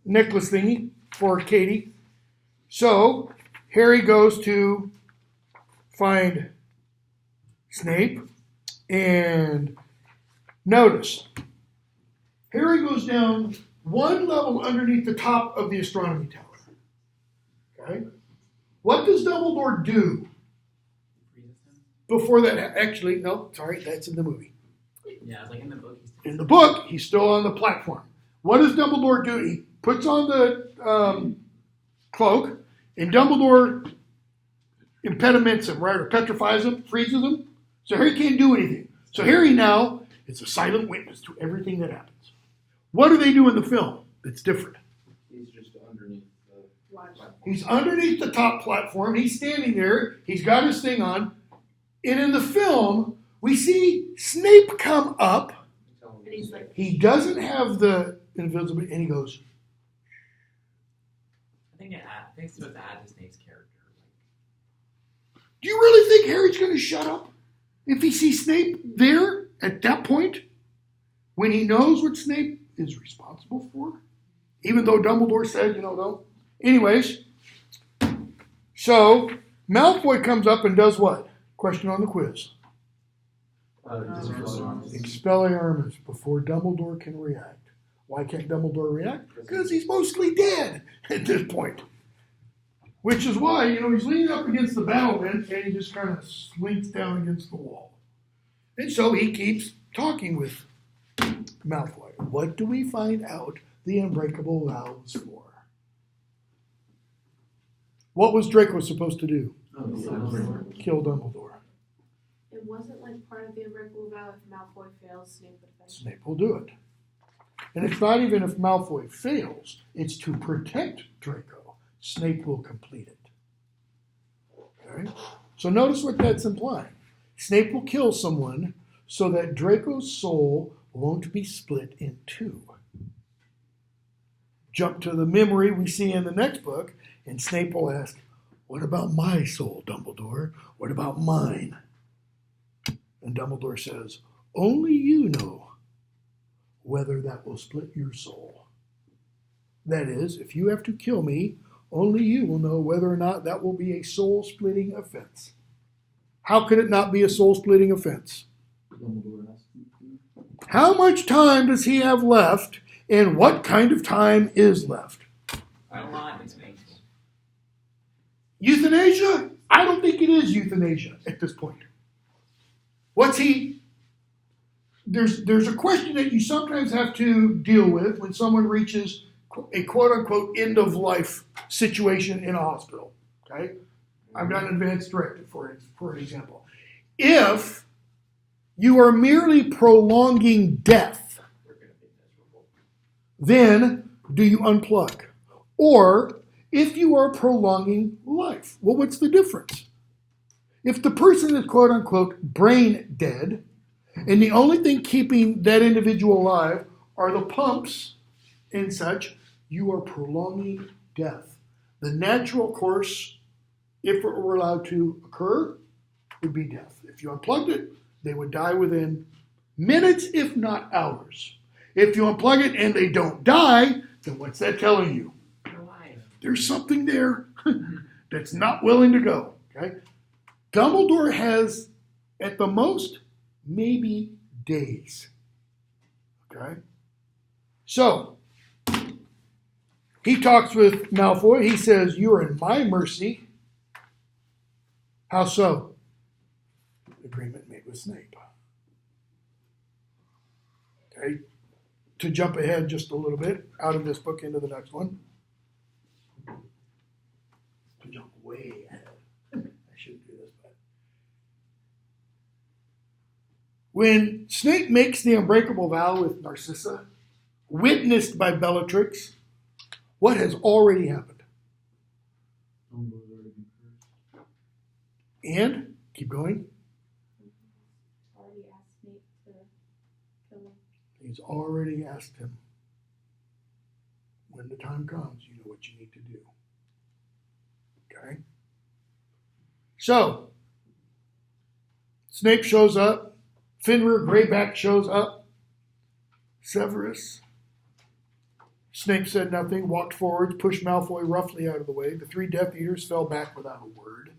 necklace thingy for Katie. So, Harry goes to find Snape, and notice, Harry goes down one level underneath the top of the astronomy tower. Okay? What does Dumbledore do before that? Actually, no, sorry, that's in the movie.
Yeah, it's in the book.
In the book, he's still on the platform. What does Dumbledore do? He puts on the cloak, and Dumbledore impediments him, right? Or petrifies him, freezes him. So Harry can't do anything. So Harry now is a silent witness to everything that happens. What do they do in the film that's different?
He's just underneath the platform.
He's underneath the top platform. He's standing there. He's got his thing on. And in the film, we see Snape come up.
And he's like,
He doesn't have the invisibility, and he goes,
I think it's supposed to add to Snape's character.
do you really think Harry's going to shut up if he sees Snape there at that point when he knows what Snape is responsible for? Even though Dumbledore said, don't. Anyways, so Malfoy comes up and does what? Question on the quiz. Expelliarmus before Dumbledore can react. Why can't Dumbledore react? Because he's mostly dead at this point. Which is why, he's leaning up against the battlement and he just kind of slinks down against the wall. And so he keeps talking with Malfoy. What do we find out the Unbreakable Vow was for? What was Draco supposed to do? Kill Dumbledore.
It wasn't like part of the Unbreakable Vow. If Malfoy fails, Snape would finish.
Snape will do it. And it's not even if Malfoy fails, it's to protect Draco. Snape will complete it. Okay? So notice what that's implying. Snape will kill someone so that Draco's soul won't be split in two. Jump to the memory we see in the next book, and Snape will ask, what about my soul, Dumbledore? What about mine? And Dumbledore says, only you know whether that will split your soul. That is, if you have to kill me, only you will know whether or not that will be a soul-splitting offense. How could it not be a soul-splitting offense? How much time does he have left, and what kind of time is left?
A lot.
Euthanasia? I don't think it is euthanasia at this point. There's a question that you sometimes have to deal with when someone reaches a quote-unquote end-of-life situation in a hospital. Okay? I've got an advanced directive for an example. If you are merely prolonging death, then do you unplug? Or if you are prolonging life, well, what's the difference? If the person is quote-unquote brain dead, and the only thing keeping that individual alive are the pumps and such, you are prolonging death. The natural course, if it were allowed to occur, would be death. If you unplugged it, they would die within minutes, if not hours. If you unplug it and they don't die, then what's that telling you? There's something there that's not willing to go. Okay? Dumbledore has, at the most, maybe days. Okay? So, he talks with Malfoy. He says, you are in my mercy. How so? Agreement made with Snape. Okay? To jump ahead just a little bit out of this book into the next one. To jump way ahead. I shouldn't do this, but. When Snape makes the Unbreakable Vow with Narcissa, witnessed by Bellatrix, what has already happened? And, keep going.
Already asked Snape to kill him.
He's already asked him. When the time comes, you know what you need to do. Okay? So, Snape shows up. Fenrir Greyback shows up. Severus. Snape said nothing, walked forward, pushed Malfoy roughly out of the way. The three Death Eaters fell back without a word.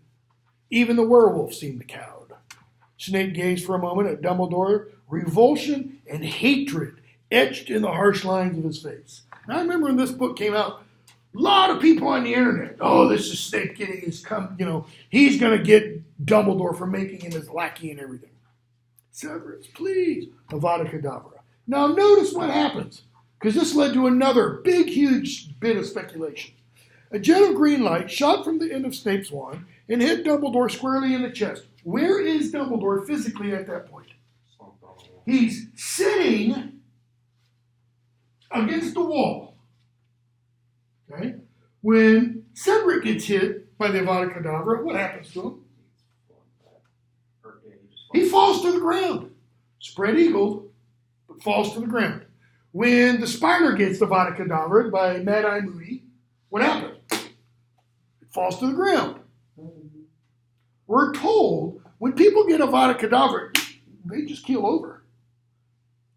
Even the werewolf seemed cowed. Snape gazed for a moment at Dumbledore, revulsion and hatred etched in the harsh lines of his face. Now, I remember when this book came out, a lot of people on the internet, oh, this is Snape getting his, he's going to get Dumbledore for making him his lackey and everything. Severus, please. Avada Kedavra. Now, notice what happens, because this led to another big, huge bit of speculation. A jet of green light shot from the end of Snape's wand and hit Dumbledore squarely in the chest. Where is Dumbledore physically at that point? He's sitting against the wall. Okay? When Cedric gets hit by the Avada Kedavra, what happens to him? He falls to the ground. Spread-eagled, but falls to the ground. When the spider gets the Avada Kedavra by Mad-Eye Moody, what happens? It falls to the ground. We're told when people get Avada Kedavra, they just keel over.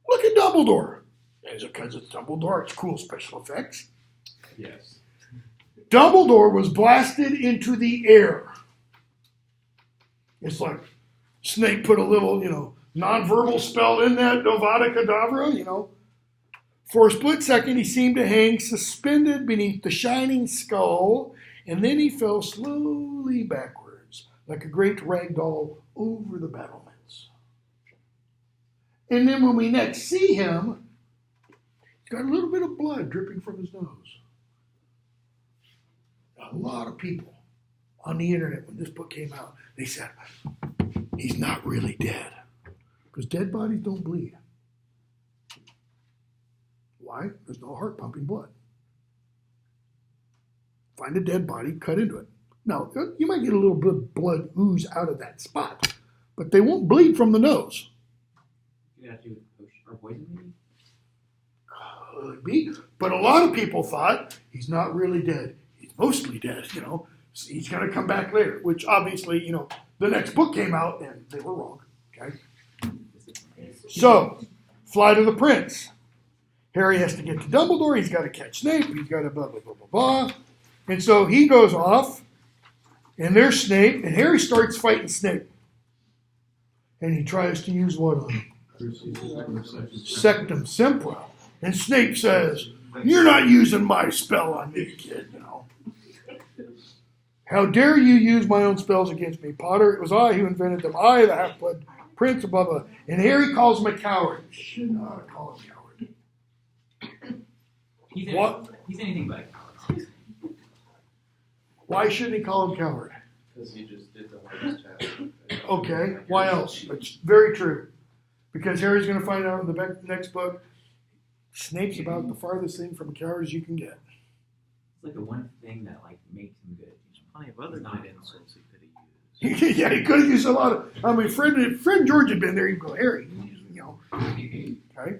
Look at Dumbledore. Is it because it's Dumbledore? It's cool special effects.
Yes.
Dumbledore was blasted into the air. It's like Snape put a little, nonverbal spell in that Avada Kedavra, For a split second, he seemed to hang suspended beneath the shining skull, and then he fell slowly backwards, like a great rag doll over the battlements. And then when we next see him, he's got a little bit of blood dripping from his nose. A lot of people on the internet, when this book came out, they said, he's not really dead. Because dead bodies don't bleed. Why? There's no heart pumping blood. Find a dead body, cut into it. Now, you might get a little bit of blood ooze out of that spot, but they won't bleed from the nose.
You got to do with poison, maybe?
Could be. But a lot of people thought he's not really dead. He's mostly dead, He's going to come back later, which obviously, the next book came out and they were wrong. Okay? So, Flight of the Prince. Harry has to get to Dumbledore. He's got to catch Snape. He's got to blah, blah, blah, blah, blah. And so he goes off, and there's Snape, and Harry starts fighting Snape. And he tries to use what on him? Sectum Sempra. And Snape says, "You're not using my spell on me, kid, How dare you use my own spells against me, Potter? It was I who invented them. I, the half-blood prince, blah, blah." And Harry calls him a coward. Should not call him coward.
He's anything but a coward.
Why shouldn't he call him coward?
Because he just did the hardest task.
Okay, why else? It's very true. Because Harry's going to find out in the next book, Snape's about the farthest thing from a coward as you can get.
It's like the one thing that makes him good.
Plenty of other good insults he could have used.
Yeah, he could have used a lot of. I mean, friend George had been there. He'd go, Harry, Okay.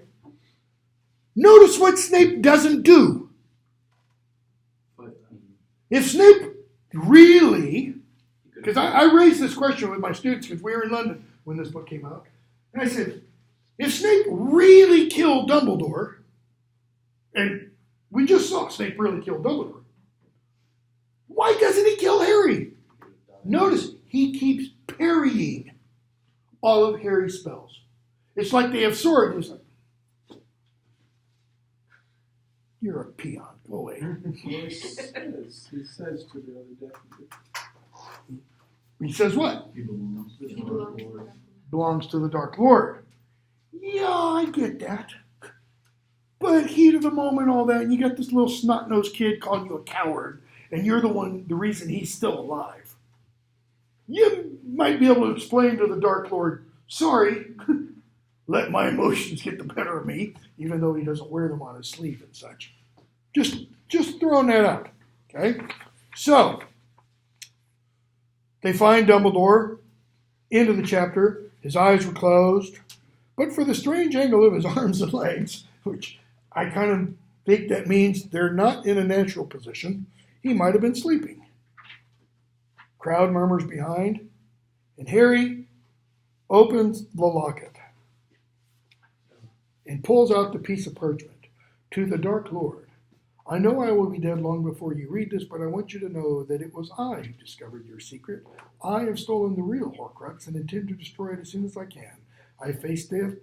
Notice what Snape doesn't do. If Snape really, because I raised this question with my students because we were in London when this book came out, and I said, if Snape really killed Dumbledore, and we just saw Snape really kill Dumbledore, why doesn't he kill Harry? Notice he keeps parrying all of Harry's spells. It's like they have swords. It's like, you're a peon. Go away.
He says to the other deputy.
He says what?
He belongs to the Dark Lord.
Belongs to the Dark Lord. Yeah, I get that. But heat of the moment, all that, and you got this little snot-nosed kid calling you a coward, and you're the reason he's still alive. You might be able to explain to the Dark Lord, sorry, let my emotions get the better of me, even though he doesn't wear them on his sleeve and such. Just throwing that out, okay? So, they find Dumbledore, end of the chapter, his eyes were closed, but for the strange angle of his arms and legs, which I kind of think that means they're not in a natural position, he might have been sleeping. Crowd murmurs behind, and Harry opens the locket and pulls out the piece of parchment. To the Dark Lord, I know I will be dead long before you read this, but I want you to know that it was I who discovered your secret. I have stolen the real Horcrux and intend to destroy it as soon as I can. I face death.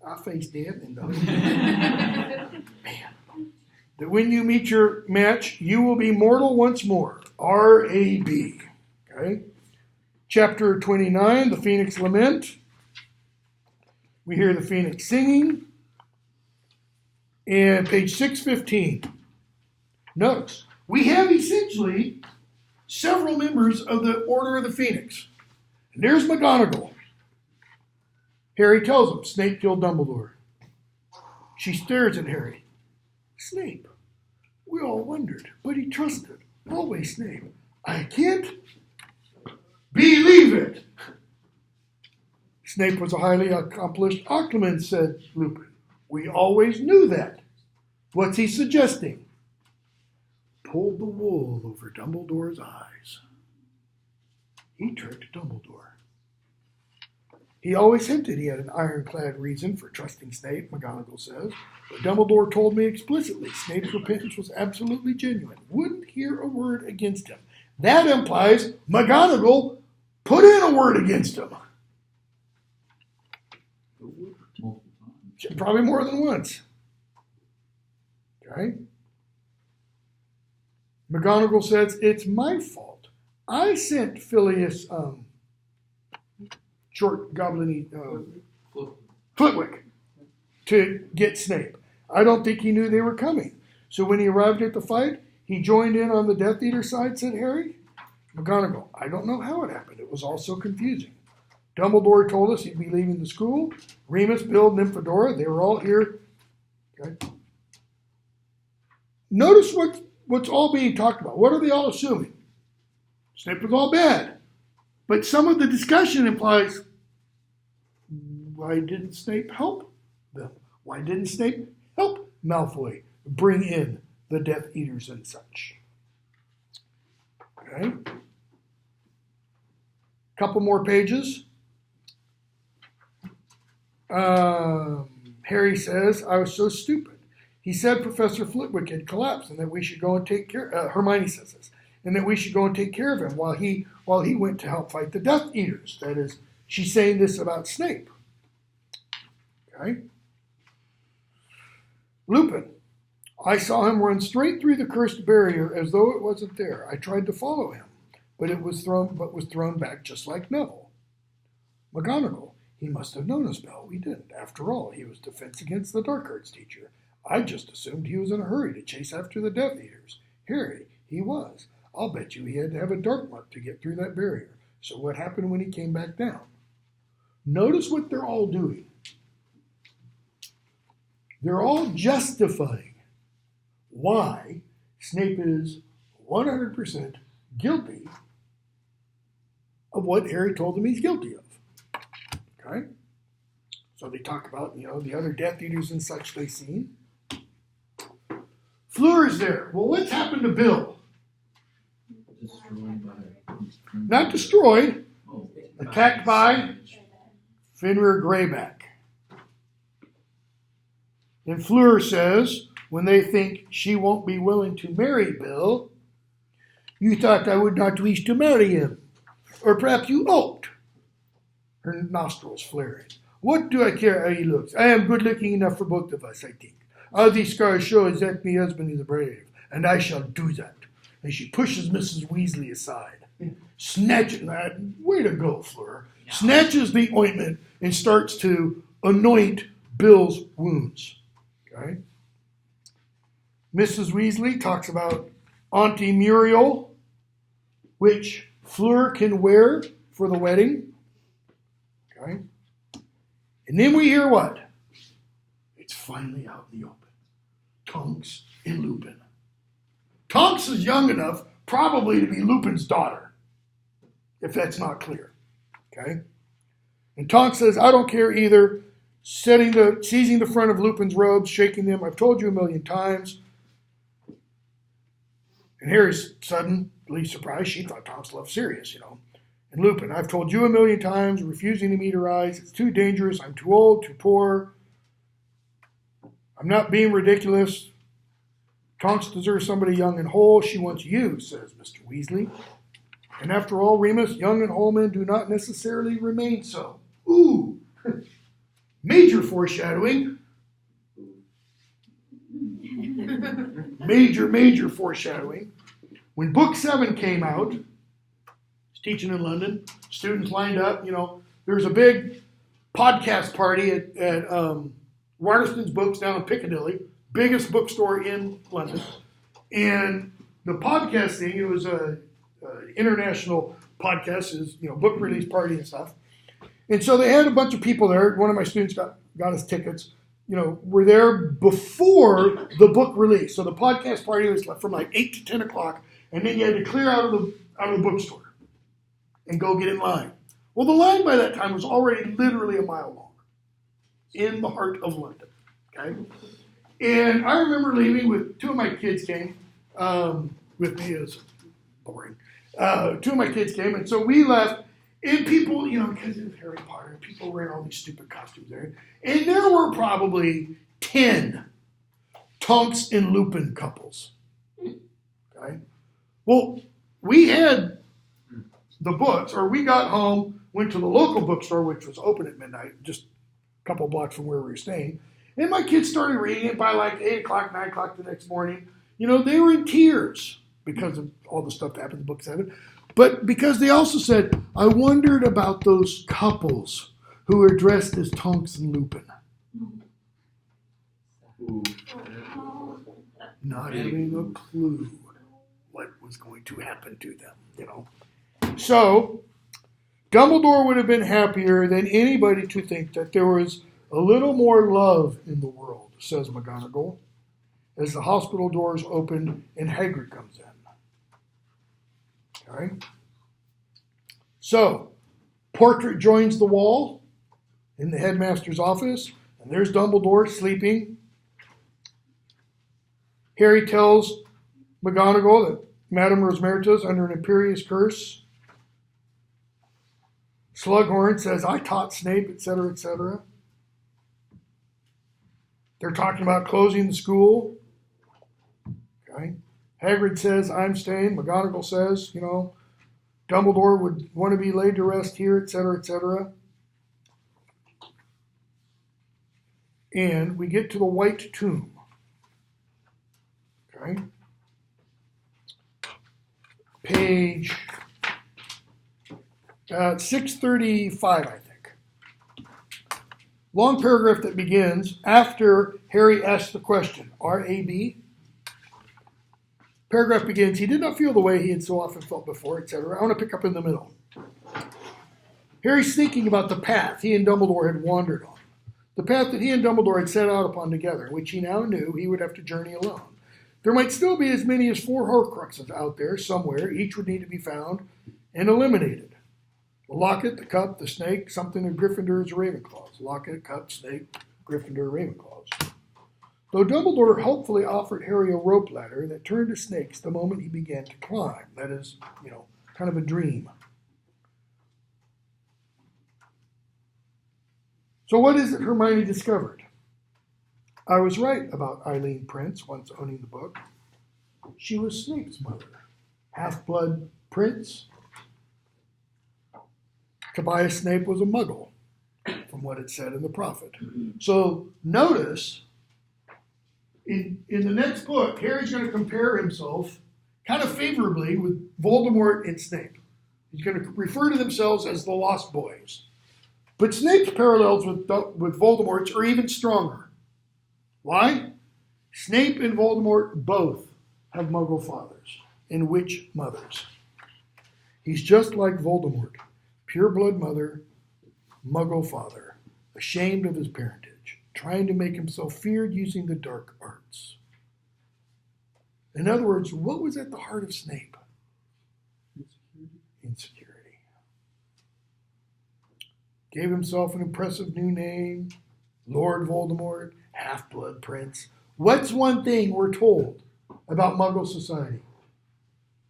I face death and man. That when you meet your match, you will be mortal once more. R.A.B. Okay. Chapter 29, the Phoenix Lament. We hear the Phoenix singing. And page 615. Notice, we have essentially several members of the Order of the Phoenix. And there's McGonagall. Harry tells him Snape killed Dumbledore. She stares at Harry. Snape. We all wondered, but he trusted. Always Snape. I can't believe it. Snape was a highly accomplished Occlumens, said Lupin. We always knew that. What's he suggesting? Pulled the wool over Dumbledore's eyes. He tricked Dumbledore. He always hinted he had an ironclad reason for trusting Snape, McGonagall says. But Dumbledore told me explicitly Snape's repentance was absolutely genuine. Wouldn't hear a word against him. That implies McGonagall put in a word against him.
Multiple times.
Probably more than once. Okay? McGonagall says, it's my fault. I sent Phileas, short goblin Flitwick to get Snape. I don't think he knew they were coming. So when he arrived at the fight, he joined in on the Death Eater side, said Harry. McGonagall, I don't know how it happened. It was all so confusing. Dumbledore told us he'd be leaving the school. Remus, Bill, Nymphadora, they were all here. Okay. Notice what's all being talked about. What are they all assuming? Snape was all bad. But some of the discussion implies, why didn't Snape help them? Why didn't Snape help Malfoy bring in the Death Eaters and such? Okay. Couple more pages. Harry says, I was so stupid. He said Professor Flitwick had collapsed and that we should go and take care, Hermione says this, and that we should go and take care of him while he went to help fight the Death Eaters. That is, she's saying this about Snape. Okay. Lupin. I saw him run straight through the cursed barrier as though it wasn't there. I tried to follow him, but was thrown back just like Neville. McGonagall. He must have known us, Belle. We didn't. After all, he was Defense Against the Dark Arts teacher. I just assumed he was in a hurry to chase after the Death Eaters. Harry, he was. I'll bet you he had to have a dark mark to get through that barrier. So what happened when he came back down? Notice what they're all doing. They're all justifying why Snape is 100% guilty of what Harry told them he's guilty of. Okay? So they talk about, the other Death Eaters and such they've seen. Fleur's there. Well, what's happened to Bill?
Destroyed by...
Not destroyed.
Oh,
Attacked by Fenrir Greyback. And Fleur says, when they think she won't be willing to marry Bill, you thought I would not wish to marry him. Or perhaps you hoped. Her nostrils flaring. What do I care how he looks? I am good looking enough for both of us, I think. All these scars show is that my husband is brave, and I shall do that. And she pushes Mrs. Weasley aside. Snatches that. Way to go, Fleur. Snatches the ointment and starts to anoint Bill's wounds. Okay? Mrs. Weasley talks about Auntie Muriel, which Fleur can wear for the wedding. Okay? And then we hear what? It's finally out in the open. Tonks and Lupin. Tonks is young enough probably to be Lupin's daughter, if that's not clear. Okay? And Tonks says, I don't care either. Seizing the front of Lupin's robes, shaking them. I've told you a million times. And Harry's suddenly surprised. She thought Tonks loved Sirius, And Lupin, I've told you a million times, refusing to meet her eyes. It's too dangerous. I'm too old, too poor. I'm not being ridiculous. Tonks deserves somebody young and whole. She wants you, says Mr. Weasley. And after all, Remus, young and whole men do not necessarily remain so. Ooh, major foreshadowing. Major foreshadowing. When Book 7 came out, teaching in London, students lined up, there was a big podcast party at Waterston's Books down in Piccadilly, biggest bookstore in London. And the podcast thing, it was a international podcast, is book release party and stuff. And so they had a bunch of people there. One of my students got us tickets. Were there before the book release. So the podcast party was from like 8 to 10 o'clock, and then you had to clear out of the bookstore and go get in line. Well, the line by that time was already literally a mile long in the heart of London. Okay? And I remember leaving with two of my kids came with me. It was boring. Two of my kids came, and so we left, And people, because it's Harry Potter, people wear all these stupid costumes there. And there were probably 10 Tonks and Lupin couples. Okay? Well, we had the books, or we got home, went to the local bookstore, which was open at midnight, just a couple blocks from where we were staying. And my kids started reading it by like 8 o'clock, 9 o'clock the next morning. They were in tears because of all the stuff that happened in book 7. But because they also said, I wondered about those couples who were dressed as Tonks and Lupin.
Ooh.
Not having a clue what was going to happen to them, So, Dumbledore would have been happier than anybody to think that there was a little more love in the world, says McGonagall, as the hospital doors open and Hagrid comes in. Okay. So, portrait joins the wall in the headmaster's office, and there's Dumbledore sleeping. Harry tells McGonagall that Madame Rosmerta is under an imperious curse. Slughorn says, I taught Snape, etc., etc. They're talking about closing the school. Okay. Hagrid says, I'm staying. McGonagall says, Dumbledore would want to be laid to rest here, etc., etc. And we get to the White Tomb. Okay. Page 635, I think. Long paragraph that begins after Harry asks the question, R-A-B? Paragraph begins, he did not feel the way he had so often felt before, etc. I want to pick up in the middle. Harry's thinking about the path he and Dumbledore had wandered on. The path that he and Dumbledore had set out upon together, which he now knew he would have to journey alone. There might still be as many as 4 Horcruxes out there somewhere. Each would need to be found and eliminated. The locket, the cup, the snake, something of Gryffindor's or Ravenclaw's. Locket, cup, snake, Gryffindor, Ravenclaw's. Though Dumbledore helpfully offered Harry a rope ladder that turned to snakes the moment he began to climb. That is, kind of a dream. So what is it Hermione discovered? I was right about Eileen Prince once owning the book. She was Snape's mother. Half-blood prince. Tobias Snape was a muggle, from what it said in the Prophet. So notice, in the next book, Harry's going to compare himself kind of favorably with Voldemort and Snape. He's going to refer to themselves as the Lost Boys. But Snape's parallels with Voldemort's are even stronger. Why? Snape and Voldemort both have Muggle fathers and witch mothers. He's just like Voldemort, pure-blood mother, Muggle father, ashamed of his parentage, trying to make himself feared using the dark arts. In other words, what was at the heart of Snape? Insecurity. Gave himself an impressive new name, Lord Voldemort, half-blood prince. What's one thing we're told about Muggle society?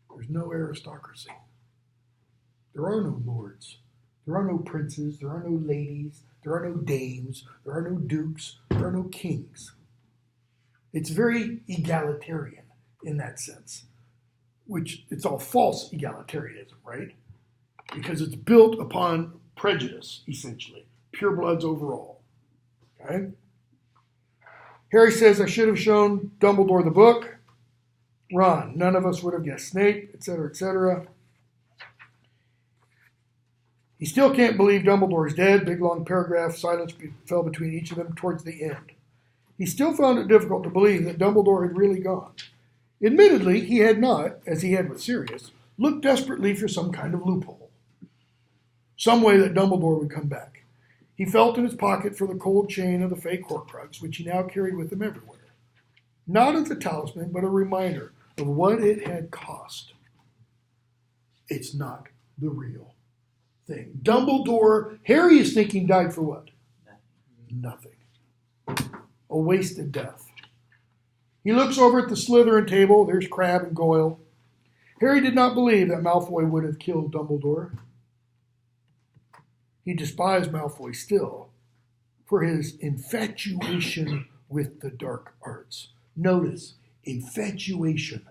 There's no aristocracy. There are no lords. There are no princes. There are no ladies. There are no dames. There are no dukes. There are no kings. It's very egalitarian in that sense, which it's all false egalitarianism, right? Because it's built upon prejudice, essentially. Purebloods overall. Okay? Harry says, I should have shown Dumbledore the book. Ron, none of us would have guessed Snape, etc., etc. He still can't believe Dumbledore's dead. Big long paragraph. Silence fell between each of them towards the end. He still found it difficult to believe that Dumbledore had really gone. Admittedly, he had not, as he had with Sirius, looked desperately for some kind of loophole. Some way that Dumbledore would come back. He felt in his pocket for the cold chain of the fake Horcrux, which he now carried with him everywhere. Not as a talisman, but a reminder of what it had cost. It's not the real thing. Dumbledore, Harry is thinking, died for what? Nothing. A wasted death. He looks over at the Slytherin table. There's Crabbe and Goyle. Harry did not believe that Malfoy would have killed Dumbledore. He despised Malfoy still for his infatuation with the dark arts. Notice, infatuation.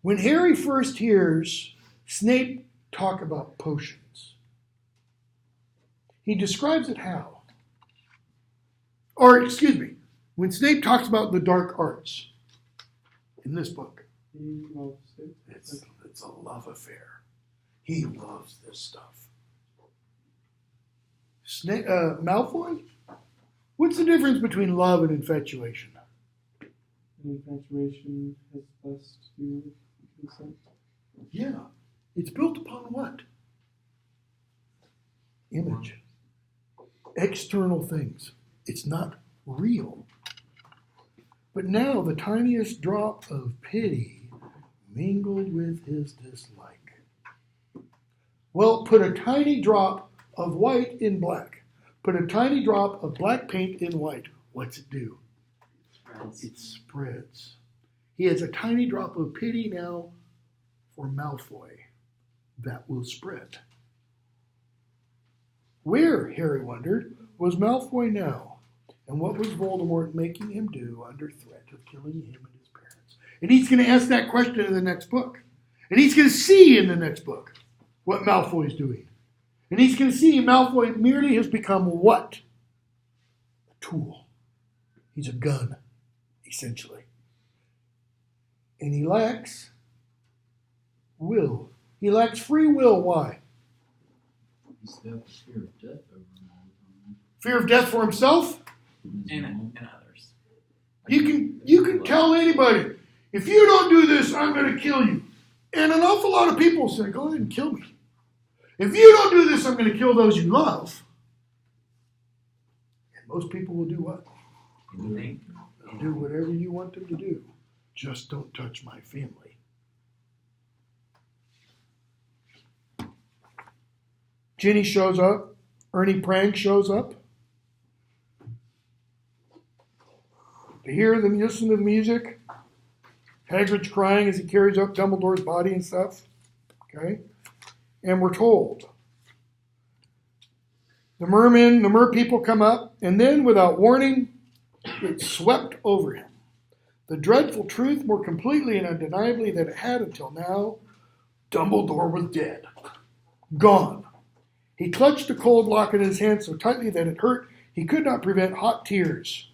When Harry first hears Snape talk about potions, he describes it how? Or, excuse me, when Snape talks about the dark arts in this book,
He loves it.
it's a love affair. He loves this stuff. Malfoy? What's the difference between love and infatuation?
And infatuation has less to do with consent.
Yeah. It's built upon what? Image. External things. It's not real. But now the tiniest drop of pity mingled with his dislike. Well, put a tiny drop of white in black. Put a tiny drop of black paint in white. What's it do? It spreads. He has a tiny drop of pity now for Malfoy. That will spread. Where, Harry wondered, was Malfoy now? And what was Voldemort making him do under threat of killing him and his parents? And he's going to ask that question in the next book. And he's going to see in the next book what Malfoy's doing. And he's going to see Malfoy merely has become what? A tool. He's a gun, essentially. And he lacks will. He lacks free will. Why?
He's got the fear of death over him all the time.
Fear of death for himself?
And others.
You can tell anybody, if you don't do this, I'm going to kill you. And an awful lot of people say, go ahead and kill me. If you don't do this, I'm going to kill those you love. And most people will do what? They'll do whatever you want them to do. Just don't touch my family. Ginny shows up. Ernie Prank shows up. To hear them listen to the music. Hagrid's crying as he carries up Dumbledore's body and stuff. Okay? And we're told. The mer people come up, and then without warning, it swept over him. The dreadful truth more completely and undeniably than it had until now, Dumbledore was dead. Gone. He clutched the cold lock in his hand so tightly that it hurt. He could not prevent hot tears.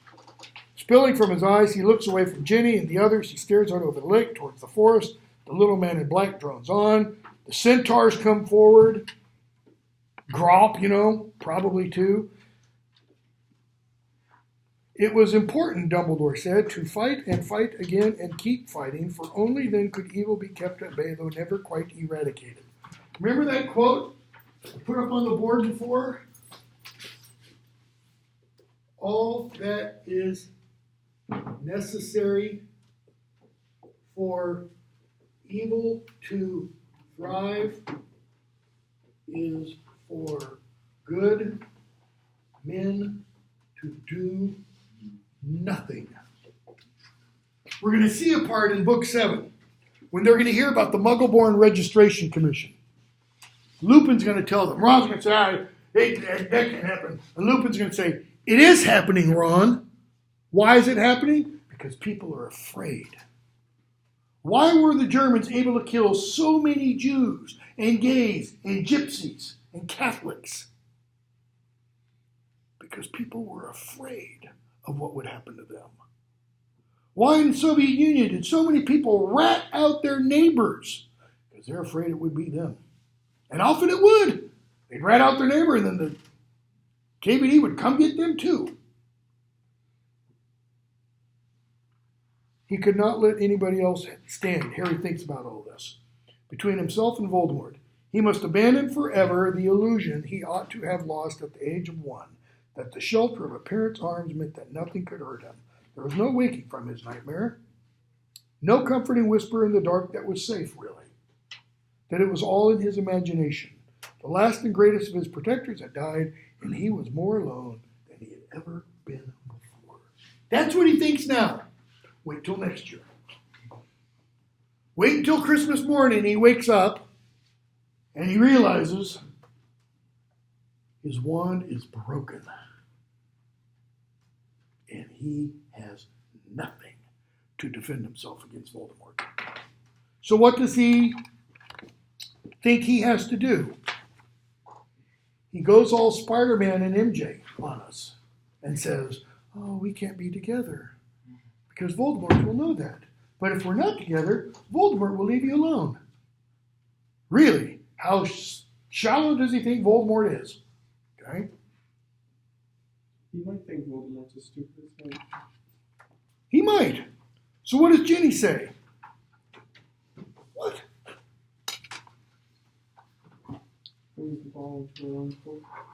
Spilling from his eyes, he looks away from Ginny and the others. He stares out over the lake towards the forest. The little man in black drones on. The centaurs come forward. Grop, probably too. It was important, Dumbledore said, to fight and fight again and keep fighting, for only then could evil be kept at bay, though never quite eradicated. Remember that quote I put up on the board before? All that is necessary for evil to thrive is for good men to do nothing. We're going to see a part in Book 7 when they're going to hear about the Muggle-born Registration Commission. Lupin's going to tell them. Ron's going to say, that can't happen. And Lupin's going to say, it is happening, Ron. Why is it happening? Because people are afraid. Why were the Germans able to kill so many Jews and gays and gypsies and Catholics? Because people were afraid of what would happen to them. Why in the Soviet Union did so many people rat out their neighbors? Because they're afraid it would be them. And often it would. They'd rat out their neighbor and then the KVD would come get them too. He could not let anybody else stand. Harry thinks about all this. Between himself and Voldemort, he must abandon forever the illusion he ought to have lost at the age of 1, that the shelter of a parent's arms meant that nothing could hurt him. There was no waking from his nightmare. No comforting whisper in the dark that was safe, really. That it was all in his imagination. The last and greatest of his protectors had died, and he was more alone than he had ever been before. That's what he thinks now. Wait till next year. Wait until Christmas morning he wakes up And he realizes his wand is broken. And he has nothing to defend himself against Voldemort. So what does he think he has to do? He goes all Spider-Man and MJ on us and says, oh, we can't be together because Voldemort will know that. But if we're not together, Voldemort will leave you alone. Really? How shallow does he think Voldemort is? Okay?
You might think Voldemort's as stupid as hell.
He might. So what does Ginny say? What?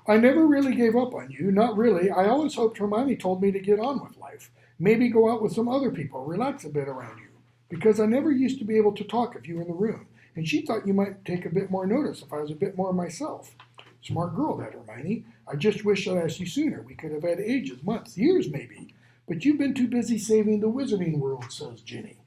I never really gave up on you. Not really. I always hoped Hermione told me to get on with life. Maybe go out with some other people, relax a bit around you. Because I never used to be able to talk if you were in the room. And she thought you might take a bit more notice if I was a bit more myself. Smart girl, that Hermione. I just wish I'd asked you sooner. We could have had ages, months, years maybe. But you've been too busy saving the wizarding world, says Ginny.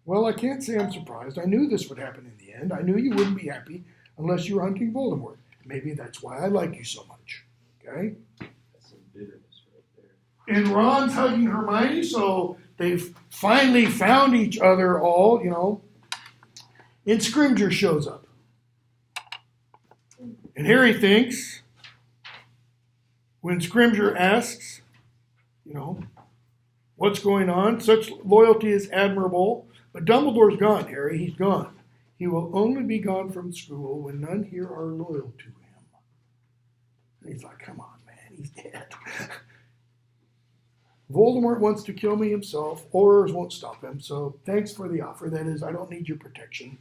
Well, I can't say I'm surprised. I knew this would happen in the end. I knew you wouldn't be happy unless you were hunting Voldemort. Maybe that's why I like you so much. Okay?
That's some bitterness right there.
And Ron's hugging Hermione, so they've finally found each other all, And Scrimgeour shows up. And Harry thinks, when Scrimgeour asks, what's going on? Such loyalty is admirable. But Dumbledore's gone, Harry. He's gone. He will only be gone from school when none here are loyal to him. And he's like, come on, man. He's dead. Voldemort wants to kill me himself. Aurors won't stop him. So thanks for the offer. That is, I don't need your protection.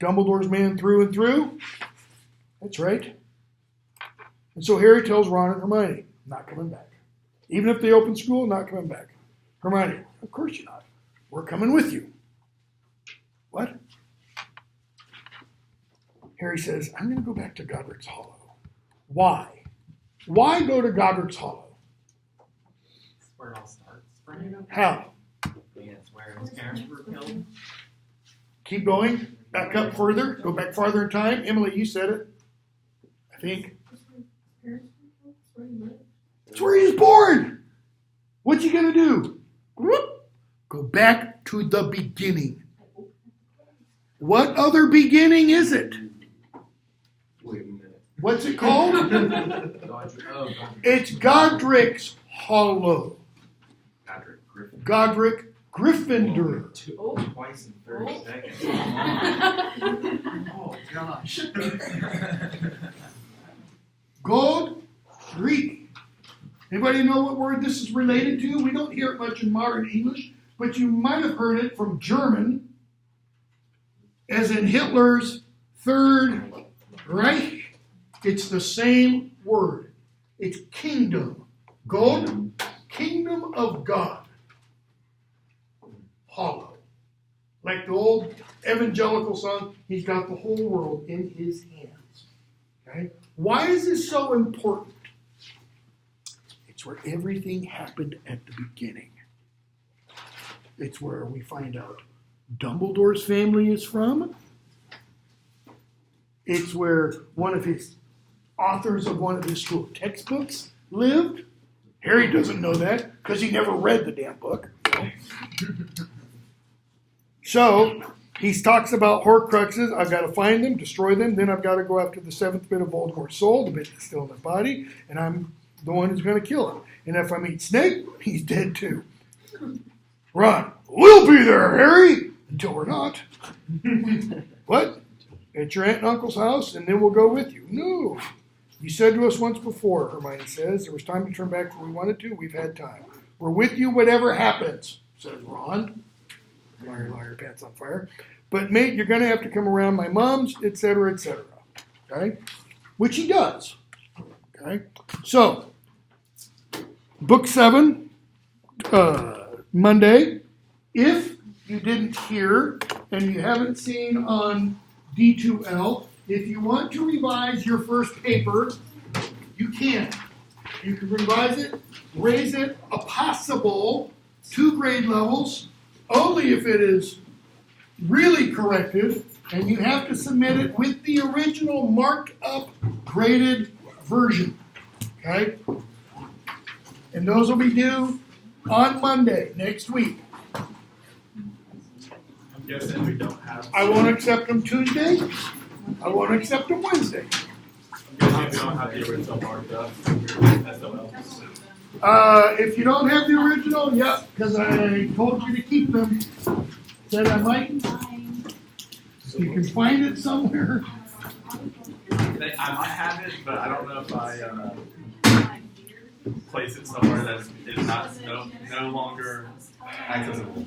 Dumbledore's man through and through. That's right. And so Harry tells Ron and Hermione, not coming back. Even if they open school, not coming back. Hermione, of course you're not. We're coming with you. What? Harry says, I'm going to go back to Godric's Hollow. Why? Why go to Godric's Hollow?
That's where it all starts for him.
How?
It's where his parents were killed.
Keep going. Back up further. Go back farther in time. Emily, you said it. I think. That's where he was born. What's he going to do? Whoop. Go back to the beginning. What other beginning is it?
Wait a minute.
What's it called?
Godric.
It's Godric's Hollow. Godric Gryffindor.
Twice in 30 seconds.
Oh, gosh.
Godric. Anybody know what word this is related to? We don't hear it much in modern English, but you might have heard it from German, as in Hitler's Third Reich. It's the same word. It's kingdom. God, kingdom of God. Hollow. Like the old evangelical song, he's got the whole world in his hands. Okay? Why is this so important? It's where everything happened at the beginning. It's where we find out Dumbledore's family is from. It's where one of his authors of one of his school textbooks lived. Harry doesn't know that because he never read the damn book. So he talks about Horcruxes. I've got to find them, destroy them. Then I've got to go after the seventh bit of Voldemort's soul, the bit that's still in the body, and I'm the one who's going to kill him. And if I meet Snape, he's dead too. Ron, we'll be there, Harry, until we're not. What? At your aunt and uncle's house, and then we'll go with you. No. You said to us once before, Hermione says, there was time to turn back when we wanted to. We've had time. We're with you whatever happens, says Ron. Liar, liar, pants on fire. But, mate, you're going to have to come around my mom's, etc., etc. Okay? Which he does. Okay? So, book 7, Monday. If you didn't hear and you haven't seen on D2L, if you want to revise your first paper, you can. You can revise it, raise it a possible 2 grade levels, only if it is really corrective And you have to submit it with the original marked up graded version. Okay? And those will be due on Monday next week.
I'm guessing we don't have.
I won't accept them Tuesday. I won't accept them Wednesday.
I'm guessing we don't have the original marked up. SOL.
If you don't have the original, yep, because I told you to keep them. Said I might. You can find it somewhere.
I might have it, but I don't know if I place it somewhere that is not no longer accessible.